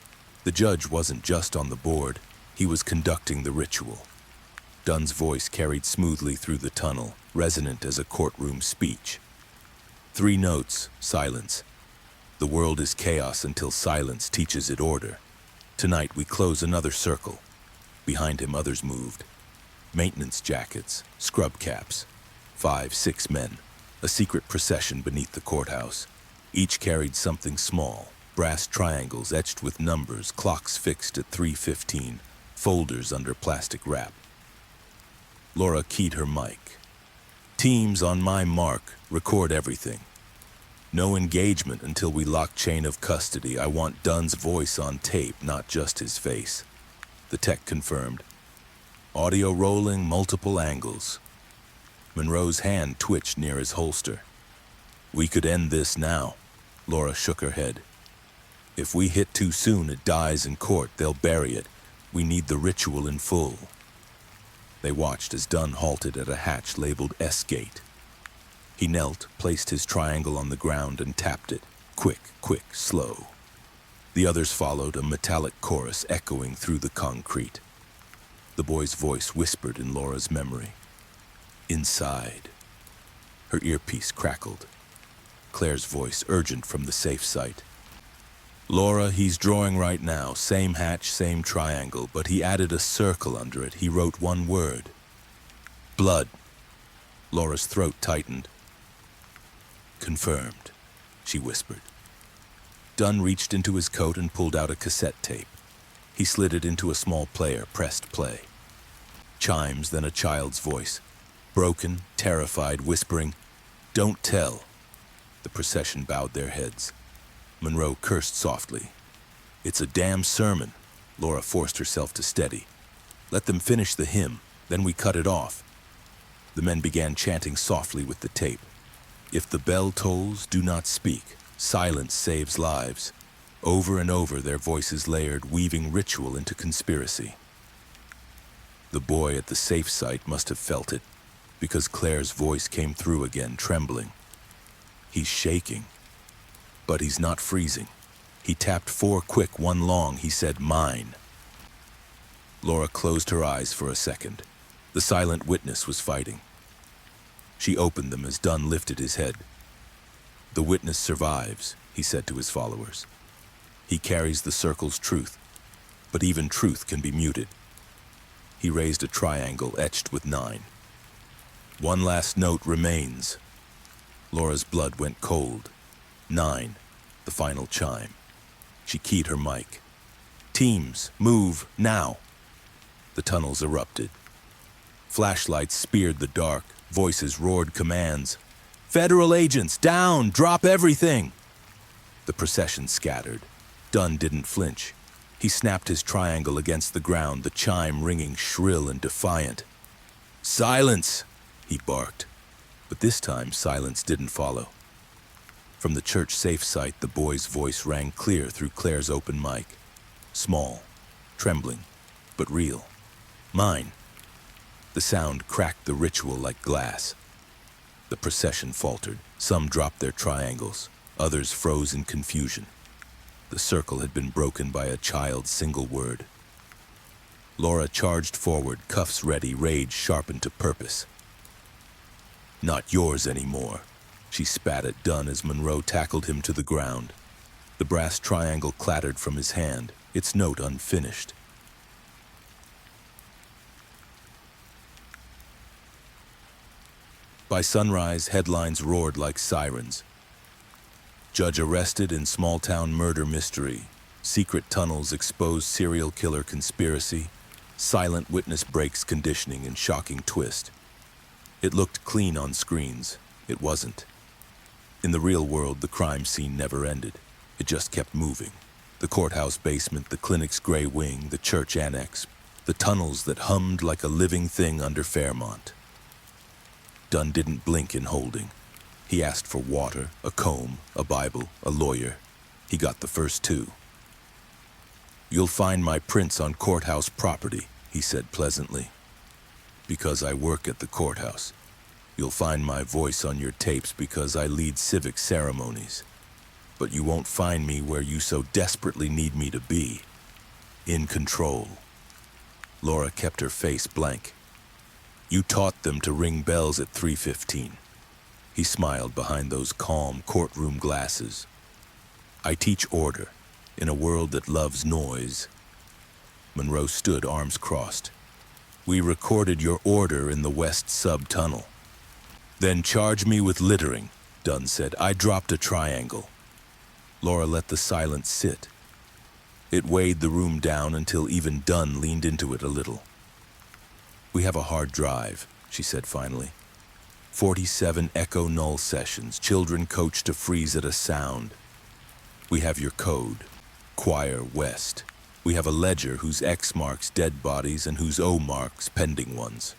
The judge wasn't just on the board, he was conducting the ritual. Dunn's voice carried smoothly through the tunnel, resonant as a courtroom speech. 3 notes, silence. The world is chaos until silence teaches it order. Tonight we close another circle. Behind him others moved. Maintenance jackets, scrub caps. 5, 6 men. A secret procession beneath the courthouse. Each carried something small. Brass triangles etched with numbers, clocks fixed at 3:15, folders under plastic wrap. Laura keyed her mic. "Teams on my mark, record everything. No engagement until we lock chain of custody. I want Dunn's voice on tape, not just his face." The tech confirmed. "Audio rolling, multiple angles." Monroe's hand twitched near his holster. "We could end this now." Laura shook her head. "If we hit too soon, it dies in court. They'll bury it. We need the ritual in full." They watched as Dunn halted at a hatch labeled S-Gate. He knelt, placed his triangle on the ground, and tapped it. Quick, quick, slow. The others followed, a metallic chorus echoing through the concrete. The boy's voice whispered in Laura's memory. "Inside." Her earpiece crackled. Claire's voice, urgent from the safe site. "Laura, he's drawing right now. Same hatch, same triangle, but he added a circle under it. He wrote 1 word. Blood." Laura's throat tightened. "Confirmed," she whispered. Dunn reached into his coat and pulled out a cassette tape. He slid it into a small player, pressed play. Chimes, then a child's voice. Broken, terrified, whispering, "Don't tell." The procession bowed their heads. Monroe cursed softly. "It's a damn sermon." Laura forced herself to steady. "Let them finish the hymn, then we cut it off." The men began chanting softly with the tape. "If the bell tolls, do not speak. Silence saves lives." Over and over, their voices layered, weaving ritual into conspiracy. The boy at the safe site must have felt it, because Claire's voice came through again, trembling. "He's shaking. But he's not freezing." He tapped 4 quick, 1 long. He said, "Mine." Laura closed her eyes for a second. The silent witness was fighting. She opened them as Dunn lifted his head. "The witness survives," he said to his followers. "He carries the circle's truth, but even truth can be muted." He raised a triangle etched with 9. "1 last note remains." Laura's blood went cold. 9, the final chime. She keyed her mic. "Teams, move, now." The tunnels erupted. Flashlights speared the dark, voices roared commands. "Federal agents, down, drop everything." The procession scattered. Dunn didn't flinch. He snapped his triangle against the ground, the chime ringing shrill and defiant. "Silence!" he barked. But this time, silence didn't follow. From the church safe site, the boy's voice rang clear through Claire's open mic. Small, trembling, but real. "Mine." The sound cracked the ritual like glass. The procession faltered. Some dropped their triangles. Others froze in confusion. The circle had been broken by a child's single word. Laura charged forward, cuffs ready, rage sharpened to purpose. "Not yours anymore." She spat at Dunn as Monroe tackled him to the ground. The brass triangle clattered from his hand, its note unfinished. By sunrise, headlines roared like sirens. Judge arrested in small-town murder mystery. Secret tunnels expose serial killer conspiracy. Silent witness breaks conditioning in shocking twist. It looked clean on screens. It wasn't. In the real world, the crime scene never ended. It just kept moving. The courthouse basement, the clinic's gray wing, the church annex, the tunnels that hummed like a living thing under Fairmont. Dunn didn't blink in holding. He asked for water, a comb, a Bible, a lawyer. He got the first two. "You'll find my prints on courthouse property," he said pleasantly. "Because I work at the courthouse. You'll find my voice on your tapes because I lead civic ceremonies. But you won't find me where you so desperately need me to be. In control." Laura kept her face blank. "You taught them to ring bells at 3:15. He smiled behind those calm courtroom glasses. "I teach order in a world that loves noise." Monroe stood, arms crossed. "We recorded your order in the West Sub-Tunnel." "Then charge me with littering," Dunn said. "I dropped a triangle." Laura let the silence sit. It weighed the room down until even Dunn leaned into it a little. "We have a hard drive," she said finally. 47 Echo-Null sessions, children coached to freeze at a sound. We have your code, Choir West. We have a ledger whose X marks dead bodies and whose O marks pending ones.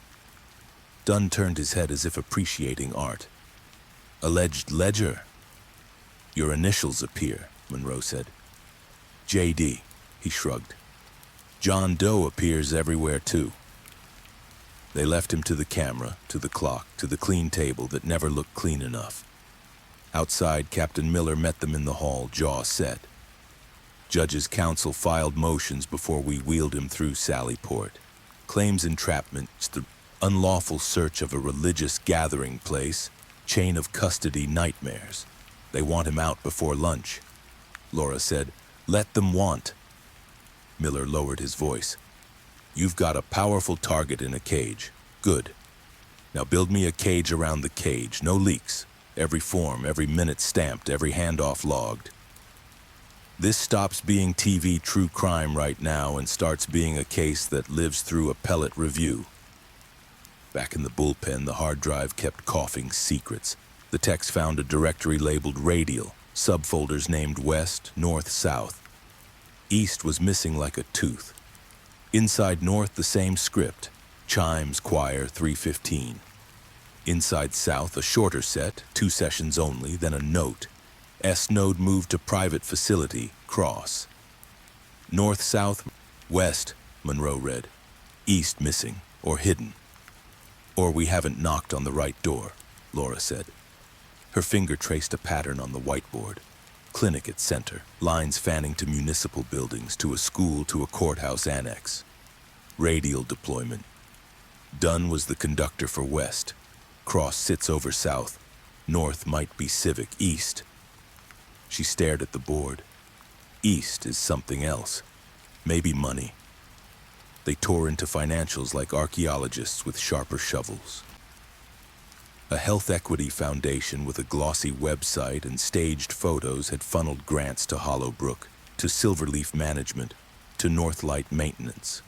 Dunn turned his head as if appreciating art. "Alleged ledger?" "Your initials appear," Monroe said. "JD," he shrugged. "John Doe appears everywhere too." They left him to the camera, to the clock, to the clean table that never looked clean enough. Outside, Captain Miller met them in the hall, jaw set. Judge's counsel filed motions before we wheeled him through Sallyport. Claims entrapment, the unlawful search of a religious gathering place, chain of custody nightmares. They want him out before lunch. Laura said, "Let them want." Miller lowered his voice. "You've got a powerful target in a cage. Good. Now build me a cage around the cage. No leaks. Every form, every minute stamped, every handoff logged. This stops being TV true crime right now and starts being a case that lives through appellate review." Back in the bullpen, the hard drive kept coughing secrets. The techs found a directory labeled radial, subfolders named West, North, South. East was missing like a tooth. Inside North, the same script, chimes, choir, 3:15. Inside South, a shorter set, 2 sessions only, then a note. S-node moved to private facility, cross. North, South, West, Monroe read. East missing, or hidden. "Or we haven't knocked on the right door," Laura said. Her finger traced a pattern on the whiteboard. Clinic at center, lines fanning to municipal buildings, to a school, to a courthouse annex. Radial deployment. Dunn was the conductor for West. Cross sits over South. North might be civic. East. She stared at the board. East is something else. Maybe money. They tore into financials like archaeologists with sharper shovels. A health equity foundation with a glossy website and staged photos had funneled grants to Hollowbrook, to Silverleaf Management, to Northlight Maintenance.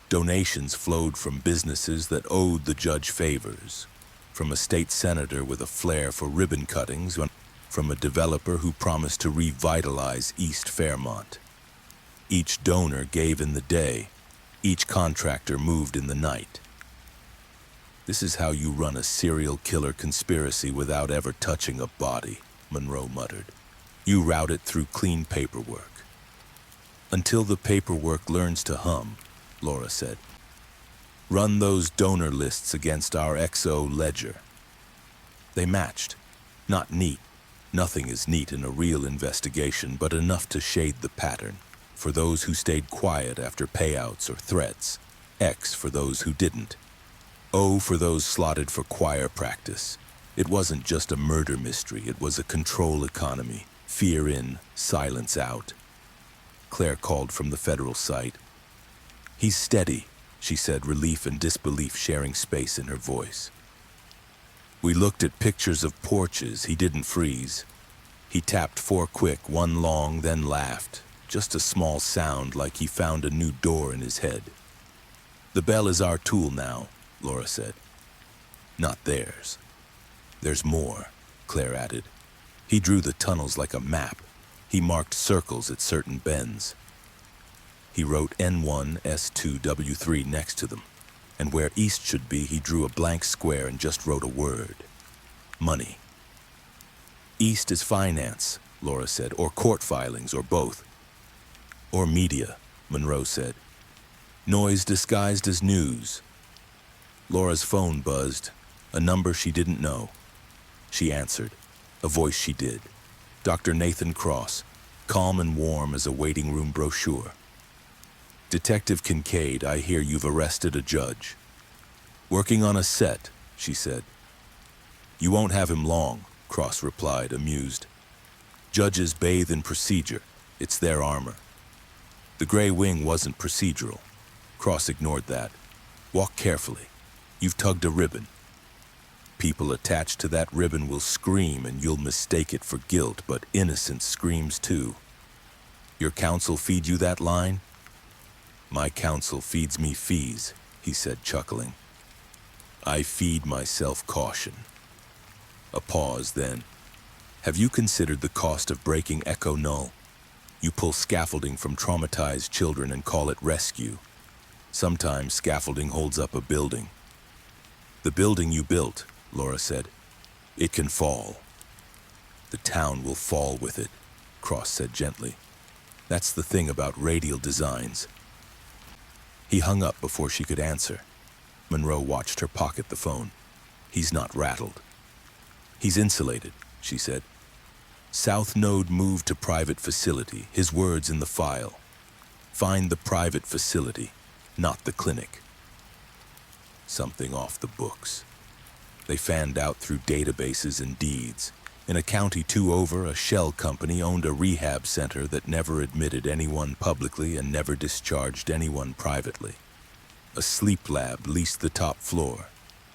Donations flowed from businesses that owed the judge favors, from a state senator with a flair for ribbon cuttings from a developer who promised to revitalize East Fairmont. Each donor gave in the day, each contractor moved in the night. This is how you run a serial killer conspiracy without ever touching a body, Monroe muttered. You route it through clean paperwork. Until the paperwork learns to hum, Laura said. Run those donor lists against our XO ledger. They matched. Not neat. Nothing is neat in a real investigation, but enough to shade the pattern. For those who stayed quiet after payouts or threats. X for those who didn't. O for those slotted for choir practice. It wasn't just a murder mystery, it was a control economy. Fear in, silence out. Claire called from the federal site. He's steady, she said, relief and disbelief sharing space in her voice. We looked at pictures of porches. He didn't freeze. He tapped 4 quick, 1 long, then laughed. Just a small sound like he found a new door in his head. The bell is our tool now, Laura said. Not theirs. There's more, Claire added. He drew the tunnels like a map. He marked circles at certain bends. He wrote N1, S2, W3 next to them, and where east should be, he drew a blank square and just wrote a word. Money. East is finance, Laura said, or court filings, or both. Or media, Monroe said. Noise disguised as news. Laura's phone buzzed, a number she didn't know. She answered, a voice she did. Dr. Nathan Cross, calm and warm as a waiting room brochure. Detective Kincaid, I hear you've arrested a judge. Working on a set, she said. You won't have him long, Cross replied, amused. Judges bathe in procedure. It's their armor. The Gray Wing wasn't procedural. Cross ignored that. Walk carefully. You've tugged a ribbon. People attached to that ribbon will scream and you'll mistake it for guilt, but innocence screams too. Your counsel feed you that line? My counsel feeds me fees, he said, chuckling. I feed myself caution. A pause, then. Have you considered the cost of breaking Echo-Null? You pull scaffolding from traumatized children and call it rescue. Sometimes scaffolding holds up a building. The building you built, Laura said, it can fall. The town will fall with it, Cross said gently. That's the thing about radial designs. He hung up before she could answer. Monroe watched her pocket the phone. He's not rattled. He's insulated, she said. South Node moved to private facility, his words in the file. Find the private facility, not the clinic. Something off the books. They fanned out through databases and deeds. In a county 2 over, a shell company owned a rehab center that never admitted anyone publicly and never discharged anyone privately. A sleep lab leased the top floor.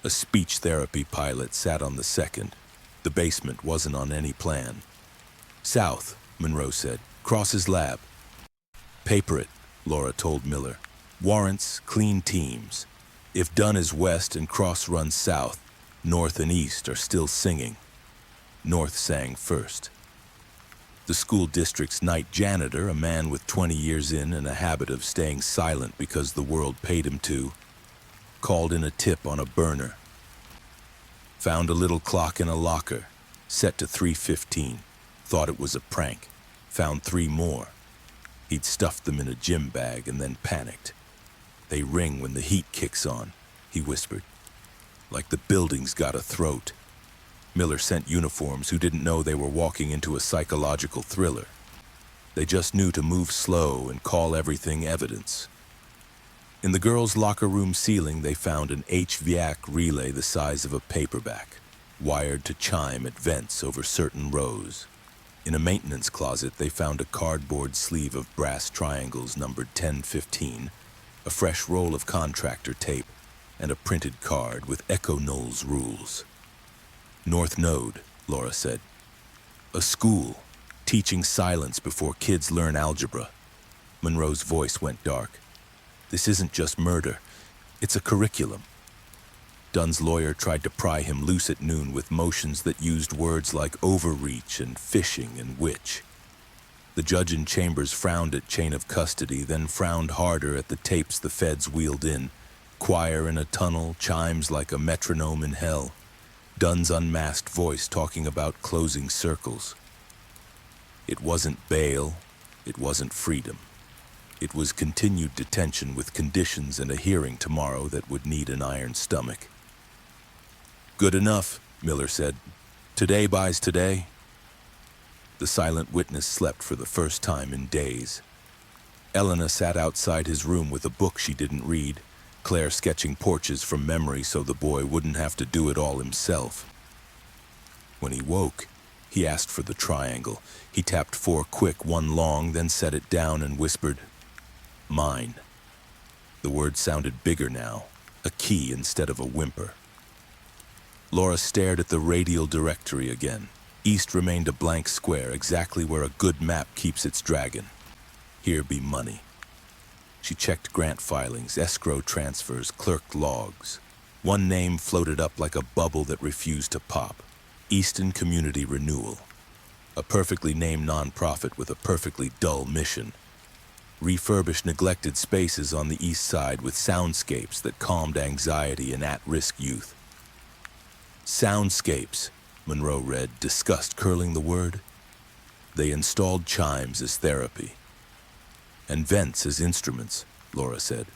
A speech therapy pilot sat on the second. The basement wasn't on any plan. South, Monroe said. Cross's lab. Paper it, Laura told Miller. Warrants, clean teams. If done as west and Cross runs south, north and east are still singing. North sang first. The school district's night janitor, a man with 20 years in and a habit of staying silent because the world paid him to, called in a tip on a burner. Found a little clock in a locker, set to 3:15. Thought it was a prank. Found 3 more. He'd stuffed them in a gym bag and then panicked. They ring when the heat kicks on, he whispered. Like the building's got a throat. Miller sent uniforms who didn't know they were walking into a psychological thriller. They just knew to move slow and call everything evidence. In the girls' locker room ceiling, they found an HVAC relay the size of a paperback, wired to chime at vents over certain rows. In a maintenance closet, they found a cardboard sleeve of brass triangles numbered 1015, a fresh roll of contractor tape, and a printed card with Echo-Null's rules. North Node, Laura said. A school, teaching silence before kids learn algebra. Monroe's voice went dark. This isn't just murder, it's a curriculum. Dunn's lawyer tried to pry him loose at noon with motions that used words like overreach and fishing and witch. The judge in chambers frowned at chain of custody, then frowned harder at the tapes the feds wheeled in. Choir in a tunnel, chimes like a metronome in hell. Dunn's unmasked voice talking about closing circles. It wasn't bail, it wasn't freedom. It was continued detention with conditions and a hearing tomorrow that would need an iron stomach. "Good enough," Miller said. "Today buys today." The silent witness slept for the first time in days. Elena sat outside his room with a book she didn't read, Claire sketching porches from memory so the boy wouldn't have to do it all himself. When he woke, he asked for the triangle. He tapped 4 quick, 1 long, then set it down and whispered, "Mine." The word sounded bigger now, a key instead of a whimper. Laura stared at the radial directory again. East remained a blank square, exactly where a good map keeps its dragon. Here be money. She checked grant filings, escrow transfers, clerk logs. One name floated up like a bubble that refused to pop. Easton Community Renewal. A perfectly named nonprofit with a perfectly dull mission. Refurbish neglected spaces on the east side with soundscapes that calmed anxiety in at-risk youth. Soundscapes, Monroe read, disgust curling the word. They installed chimes as therapy. And vents as instruments, Laura said.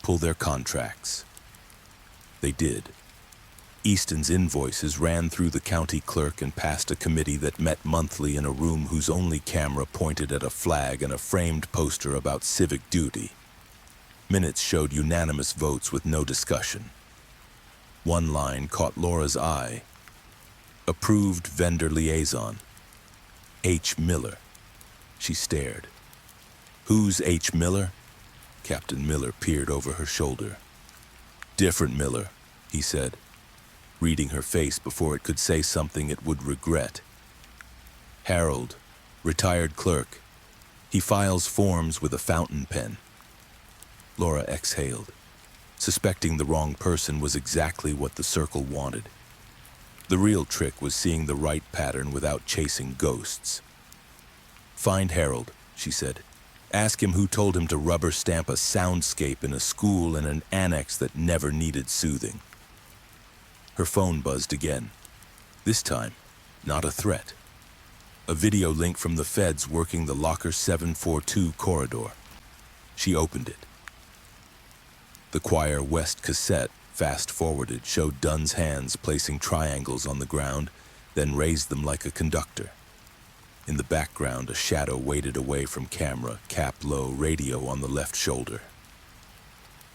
Pull their contracts. They did. Easton's invoices ran through the county clerk and past a committee that met monthly in a room whose only camera pointed at a flag and a framed poster about civic duty. Minutes showed unanimous votes with no discussion. One line caught Laura's eye. Approved vendor liaison. H. Miller. She stared. Who's H. Miller? Captain Miller peered over her shoulder. Different Miller, he said, reading her face before it could say something it would regret. Harold, retired clerk. He files forms with a fountain pen. Laura exhaled. Suspecting the wrong person was exactly what the circle wanted. The real trick was seeing the right pattern without chasing ghosts. Find Harold, she said. Ask him who told him to rubber stamp a soundscape in a school and an annex that never needed soothing. Her phone buzzed again. This time, not a threat. A video link from the feds working the Locker 742 corridor. She opened it. The Choir West cassette, fast-forwarded, showed Dunn's hands placing triangles on the ground, then raised them like a conductor. In the background, a shadow waded away from camera, cap low, radio on the left shoulder.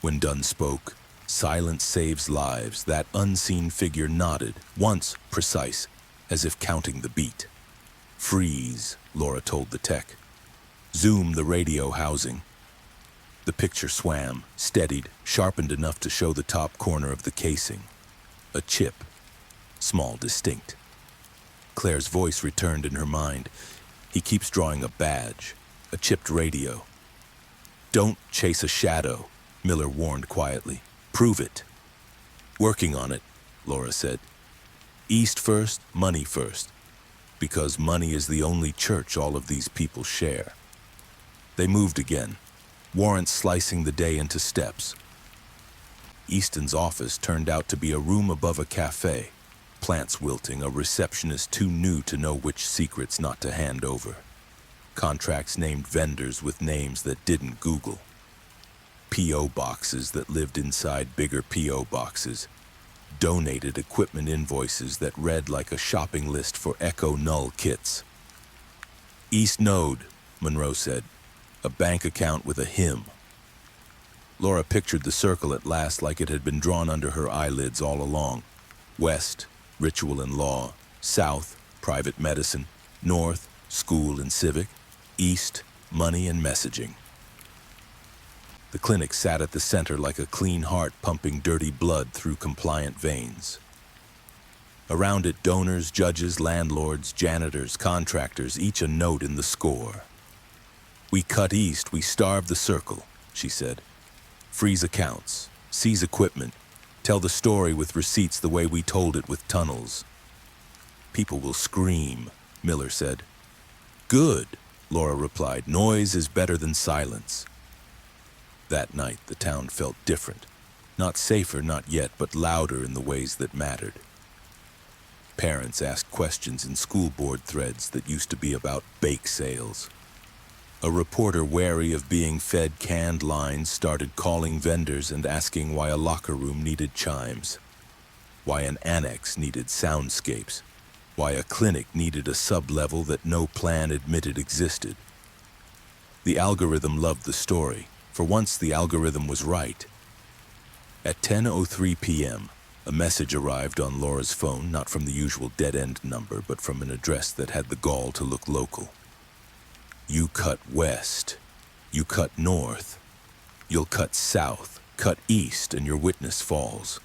When Dunn spoke, "Silence saves lives," that unseen figure nodded, once precise, as if counting the beat. "Freeze," Laura told the tech. "Zoom the radio housing." The picture swam, steadied, sharpened enough to show the top corner of the casing. A chip, small, distinct. Claire's voice returned in her mind. He keeps drawing a badge, a chipped radio. "Don't chase a shadow," Miller warned quietly. "Prove it." "Working on it," Laura said. "East first, money first. Because money is the only church all of these people share." They moved again, warrants slicing the day into steps. Easton's office turned out to be a room above a cafe. Plants wilting, a receptionist too new to know which secrets not to hand over. Contracts named vendors with names that didn't Google. P.O. boxes that lived inside bigger P.O. boxes. Donated equipment invoices that read like a shopping list for Echo-Null kits. "East Node," Monroe said. "A bank account with a hymn." Laura pictured the circle at last like it had been drawn under her eyelids all along. West, ritual and law. South, private medicine. North, school and civic. East, money and messaging. The clinic sat at the center like a clean heart pumping dirty blood through compliant veins. Around it, donors, judges, landlords, janitors, contractors, each a note in the score. "We cut east, we starve the circle," she said. "Freeze accounts, seize equipment, Tell the story with receipts the way we told it with tunnels. People will scream, Miller said. Good, Laura replied. Noise is better than silence. That night, the town felt different. Not safer, not yet, but louder in the ways that mattered. Parents asked questions in school board threads that used to be about bake sales. A reporter wary of being fed canned lines started calling vendors and asking why a locker room needed chimes, why an annex needed soundscapes, why a clinic needed a sub-level that no plan admitted existed. The algorithm loved the story. For once, the algorithm was right. At 10:03 p.m., a message arrived on Laura's phone, not from the usual dead-end number, but from an address that had the gall to look local. You cut west. You cut north. You'll cut south, cut east, and your witness falls.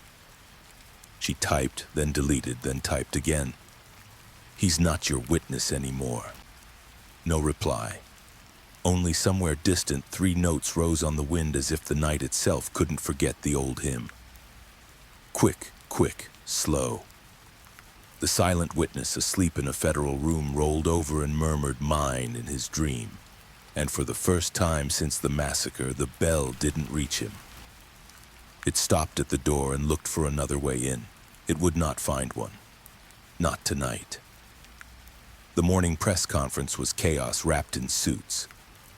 She typed, then deleted, then typed again. He's not your witness anymore. No reply. Only somewhere distant, 3 notes rose on the wind as if the night itself couldn't forget the old hymn. Quick, quick, slow. The silent witness asleep in a federal room rolled over and murmured mine in his dream. And for the first time since the massacre, the bell didn't reach him. It stopped at the door and looked for another way in. It would not find one. Not tonight. The morning press conference was chaos wrapped in suits.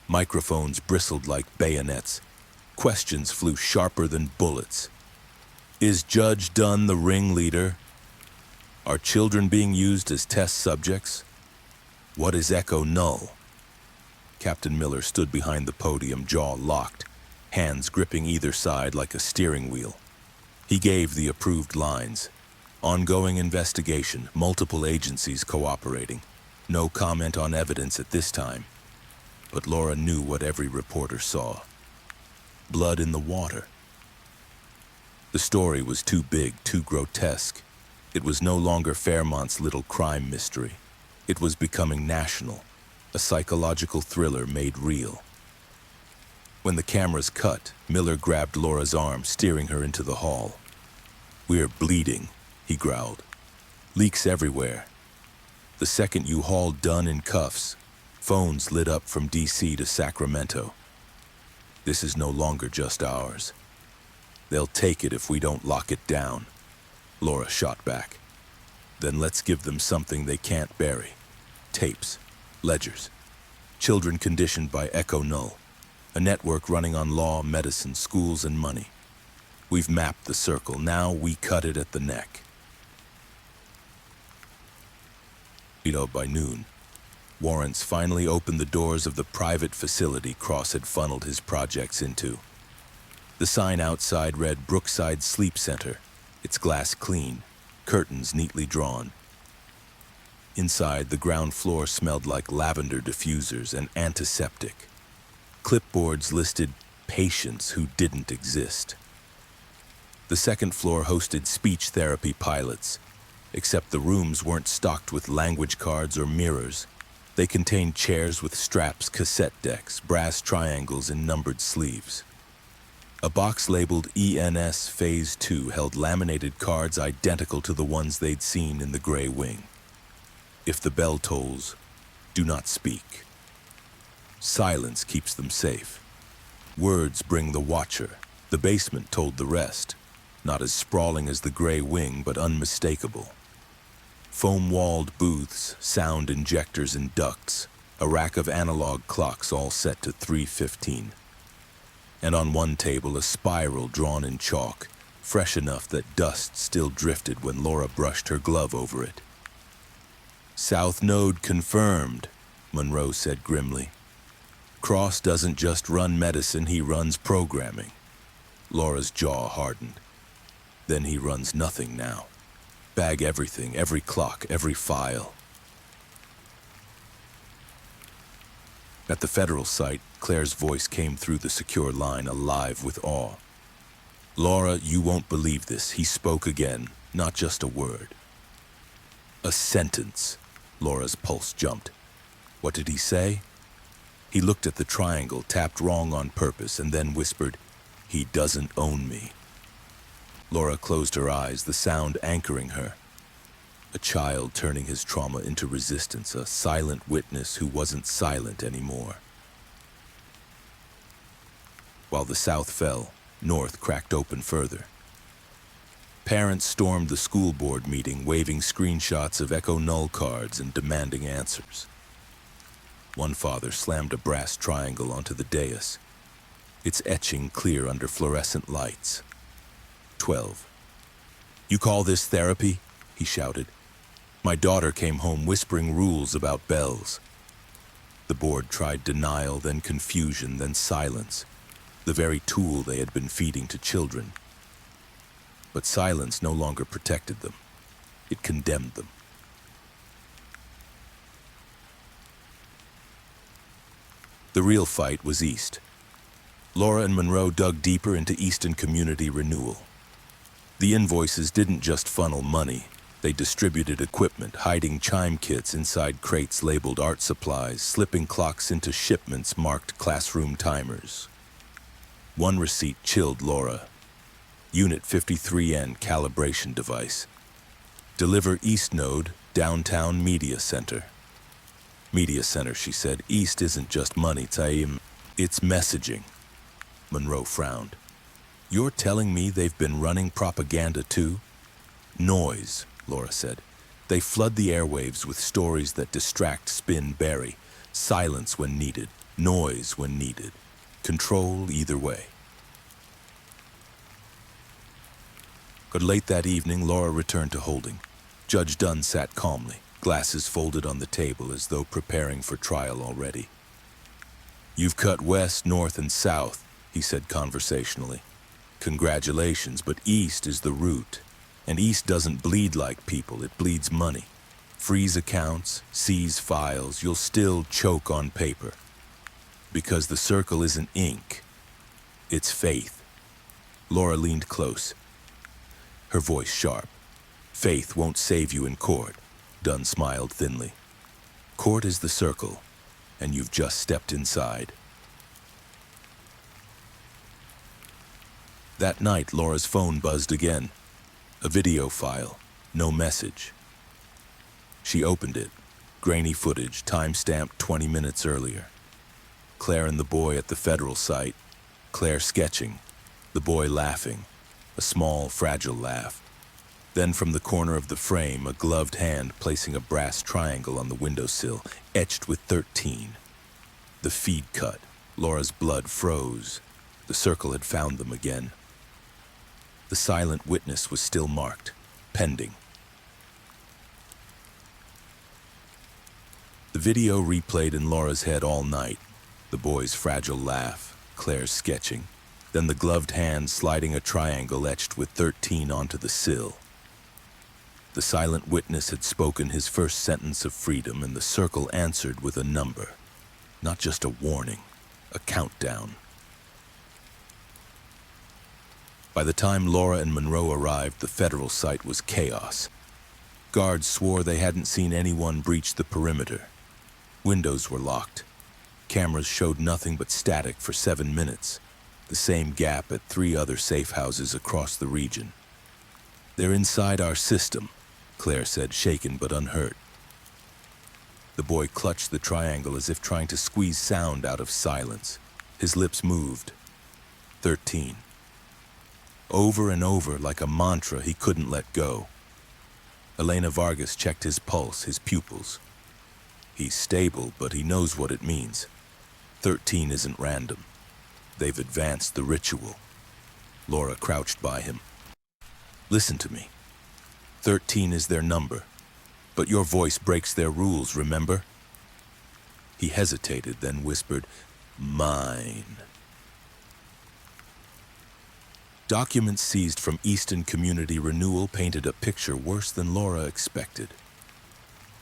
Microphones bristled like bayonets. Questions flew sharper than bullets. Is Judge Dunn the ringleader? Are children being used as test subjects? What is Echo-Null? Captain Miller stood behind the podium, jaw locked, hands gripping either side like a steering wheel. He gave the approved lines. Ongoing investigation, multiple agencies cooperating. No comment on evidence at this time. But Laura knew what every reporter saw. Blood in the water. The story was too big, too grotesque. It was no longer Fairmont's little crime mystery. It was becoming national, a psychological thriller made real. When the cameras cut, Miller grabbed Laura's arm, steering her into the hall. We're bleeding, he growled. Leaks everywhere. The second you hauled Dunn in cuffs, phones lit up from D.C. to Sacramento. This is no longer just ours. They'll take it if we don't lock it down. Laura shot back. Then let's give them something they can't bury. Tapes, ledgers, children conditioned by Echo-Null, a network running on law, medicine, schools, and money. We've mapped the circle. Now we cut it at the neck. By noon, warrants finally opened the doors of the private facility Cross had funneled his projects into. The sign outside read Brookside Sleep Center, its glass clean, curtains neatly drawn. Inside, the ground floor smelled like lavender diffusers and antiseptic. Clipboards listed patients who didn't exist. The second floor hosted speech therapy pilots, except the rooms weren't stocked with language cards or mirrors. They contained chairs with straps, cassette decks, brass triangles, and numbered sleeves. A box labeled ENS Phase 2 held laminated cards identical to the ones they'd seen in the gray wing. If the bell tolls, do not speak. Silence keeps them safe. Words bring the watcher. The basement told the rest. Not as sprawling as the gray wing, but unmistakable. Foam-walled booths, sound injectors and ducts, a rack of analog clocks all set to 3:15. And on one table a spiral drawn in chalk, fresh enough that dust still drifted when Laura brushed her glove over it. South Node confirmed, Monroe said grimly. Cross doesn't just run medicine, he runs programming. Laura's jaw hardened. Then he runs nothing now. Bag everything, every clock, every file. At the federal site, Claire's voice came through the secure line, alive with awe. Laura, you won't believe this. He spoke again, not just a word. A sentence. Laura's pulse jumped. What did he say? He looked at the triangle, tapped wrong on purpose, and then whispered, "He doesn't own me." Laura closed her eyes, the sound anchoring her. A child turning his trauma into resistance, a silent witness who wasn't silent anymore. While the South fell, North cracked open further. Parents stormed the school board meeting, waving screenshots of Echo-Null cards and demanding answers. One father slammed a brass triangle onto the dais, its etching clear under fluorescent lights. 12. "You call this therapy?" he shouted. "My daughter came home whispering rules about bells." The board tried denial, then confusion, then silence, the very tool they had been feeding to children. But silence no longer protected them. It condemned them. The real fight was East. Laura and Monroe dug deeper into Easton community renewal. The invoices didn't just funnel money. They distributed equipment, hiding chime kits inside crates labeled art supplies, slipping clocks into shipments marked classroom timers. One receipt chilled Laura. Unit 53N calibration device. Deliver East Node, Downtown Media Center. Media Center, she said. East isn't just money, Taim. It's messaging. Monroe frowned. "You're telling me they've been running propaganda too?" "Noise," Laura said. "They flood the airwaves with stories that distract, spin, bury. Silence when needed. Noise when needed. Control either way." But late that evening, Laura returned to holding. Judge Dunn sat calmly, glasses folded on the table as though preparing for trial already. "You've cut west, north, and south," he said conversationally. "Congratulations, but East is the root. And East doesn't bleed like people, it bleeds money. Freeze accounts, seize files, you'll still choke on paper. Because the circle isn't ink, it's faith." Laura leaned close, her voice sharp. "Faith won't save you in court," Dunn smiled thinly. "Court is the circle, and you've just stepped inside." That night, Laura's phone buzzed again. A video file, no message. She opened it. Grainy footage, time-stamped 20 minutes earlier. Claire and the boy at the federal site. Claire sketching, the boy laughing, a small, fragile laugh. Then from the corner of the frame, a gloved hand placing a brass triangle on the windowsill, etched with 13. The feed cut. Laura's blood froze. The circle had found them again. The silent witness was still marked, pending. The video replayed in Laura's head all night. The boy's fragile laugh, Claire's sketching, then the gloved hand sliding a triangle etched with 13 onto the sill. The silent witness had spoken his first sentence of freedom, and the circle answered with a number. Not just a warning, a countdown. By the time Laura and Monroe arrived, the federal site was chaos. Guards swore they hadn't seen anyone breach the perimeter. Windows were locked. Cameras showed nothing but static for 7 minutes, the same gap at 3 other safe houses across the region. "They're inside our system," Claire said, shaken but unhurt. The boy clutched the triangle as if trying to squeeze sound out of silence. His lips moved. 13. Over and over, like a mantra he couldn't let go. Elena Vargas checked his pulse, his pupils. He's stable, but he knows what it means. 13 isn't random. They've advanced the ritual. Laura crouched by him. "Listen to me. 13 is their number, but your voice breaks their rules, remember?" He hesitated, then whispered, "Mine." Documents seized from Easton Community Renewal painted a picture worse than Laura expected.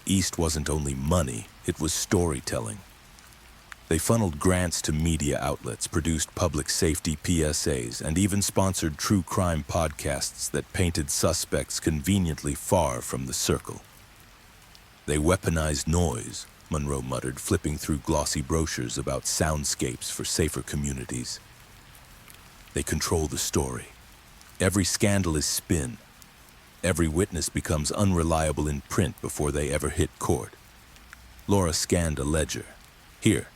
East wasn't only money, it was storytelling. They funneled grants to media outlets, produced public safety PSAs, and even sponsored true crime podcasts that painted suspects conveniently far from the circle. "They weaponized noise," Monroe muttered, flipping through glossy brochures about soundscapes for safer communities. "They control the story. Every scandal is spin. Every witness becomes unreliable in print before they ever hit court. Laura scanned a ledger. Here,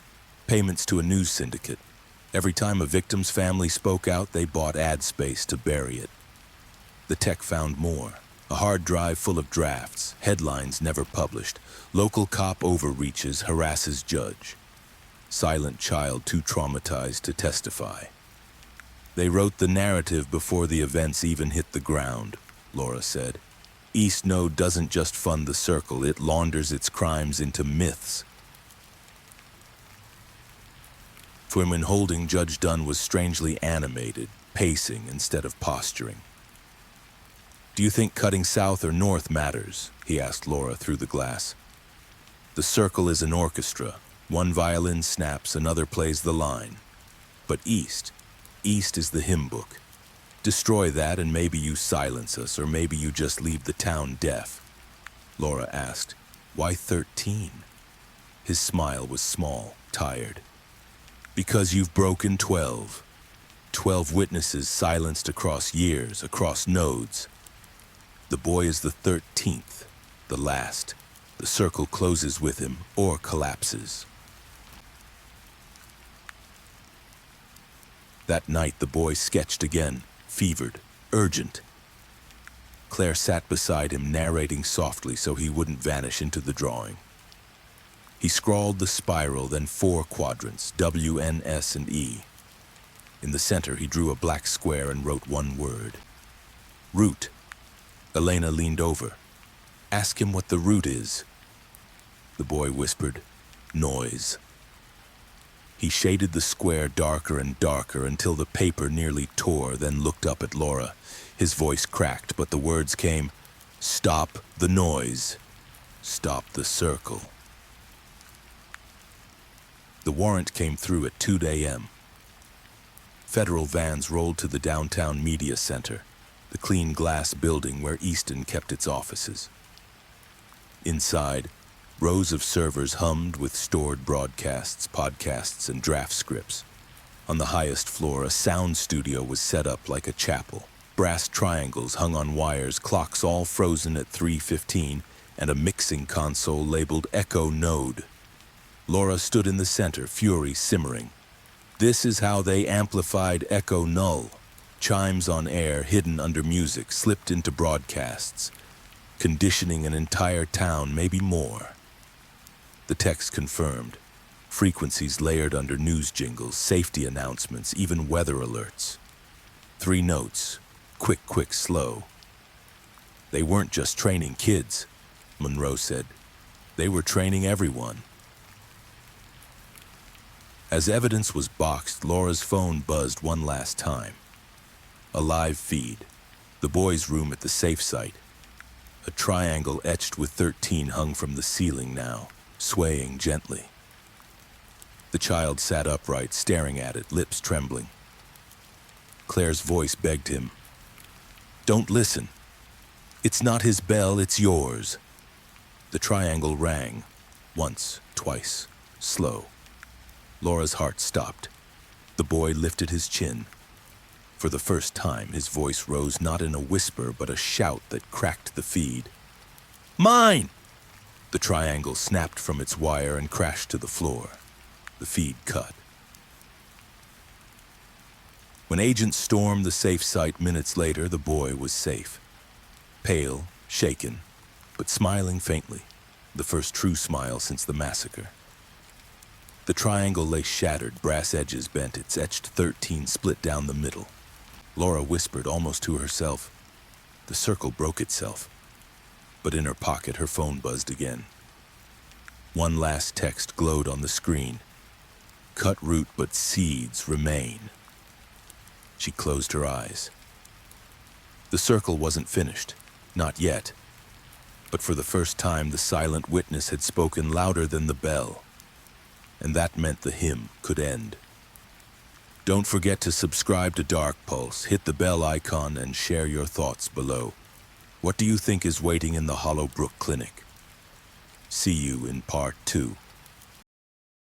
payments to a news syndicate. Every time a victim's family spoke out, they bought ad space to bury it. The tech found more. A hard drive full of drafts, headlines never published. Local cop overreaches, harasses judge. Silent child too traumatized to testify. They wrote the narrative before the events even hit the ground, Laura said. East Node doesn't just fund the circle, it launders its crimes into myths. When holding, Judge Dunn was strangely animated, pacing instead of posturing. Do you think cutting south or north matters? He asked Laura through the glass. The circle is an orchestra. One violin snaps, another plays the line. But east is the hymn book. Destroy that and maybe you silence us, or maybe you just leave the town deaf. Laura asked, why 13? His smile was small, tired. Because you've broken 12. 12 witnesses silenced across years, across nodes. The boy is the 13th, the last. The circle closes with him or collapses. That night the boy sketched again, fevered, urgent. Claire sat beside him, narrating softly so he wouldn't vanish into the drawing. He scrawled the spiral, then 4 quadrants, W, N, S, and E. In the center, he drew a black square and wrote one word. Root. Elena leaned over. Ask him what the root is. The boy whispered, noise. He shaded the square darker and darker until the paper nearly tore, then looked up at Laura. His voice cracked, but the words came, stop the noise. Stop the circle. The warrant came through at 2 a.m. Federal vans rolled to the downtown media center, the clean glass building where Easton kept its offices. Inside, rows of servers hummed with stored broadcasts, podcasts, and draft scripts. On the highest floor, a sound studio was set up like a chapel. Brass triangles hung on wires, clocks all frozen at 3:15, and a mixing console labeled Echo-Null. Laura stood in the center, fury simmering. This is how they amplified Echo-Null. Chimes on air, hidden under music, slipped into broadcasts, conditioning an entire town, maybe more. The text confirmed. Frequencies layered under news jingles, safety announcements, even weather alerts. 3 notes. Quick, quick, slow. They weren't just training kids, Monroe said. They were training everyone. As evidence was boxed, Laura's phone buzzed one last time. A live feed. The boys' room at the safe site. A triangle etched with 13 hung from the ceiling now, swaying gently. The child sat upright, staring at it, lips trembling. Claire's voice begged him, "Don't listen. It's not his bell, it's yours." The triangle rang. Once, twice, slow. Laura's heart stopped. The boy lifted his chin. For the first time, his voice rose not in a whisper, but a shout that cracked the feed. "Mine!" The triangle snapped from its wire and crashed to the floor. The feed cut. When agents stormed the safe site minutes later, the boy was safe. Pale, shaken, but smiling faintly, the first true smile since the massacre. The triangle lay shattered, brass edges bent, its etched 13 split down the middle. Laura whispered almost to herself, "The circle broke itself." But in her pocket, her phone buzzed again. One last text glowed on the screen. "Cut root, but seeds remain." She closed her eyes. The circle wasn't finished, not yet. But for the first time, the silent witness had spoken louder than the bell. And that meant the hymn could end. Don't forget to subscribe to Dark Pulse, hit the bell icon, and share your thoughts below. What do you think is waiting in the Hollowbrook Clinic? See you in part 2.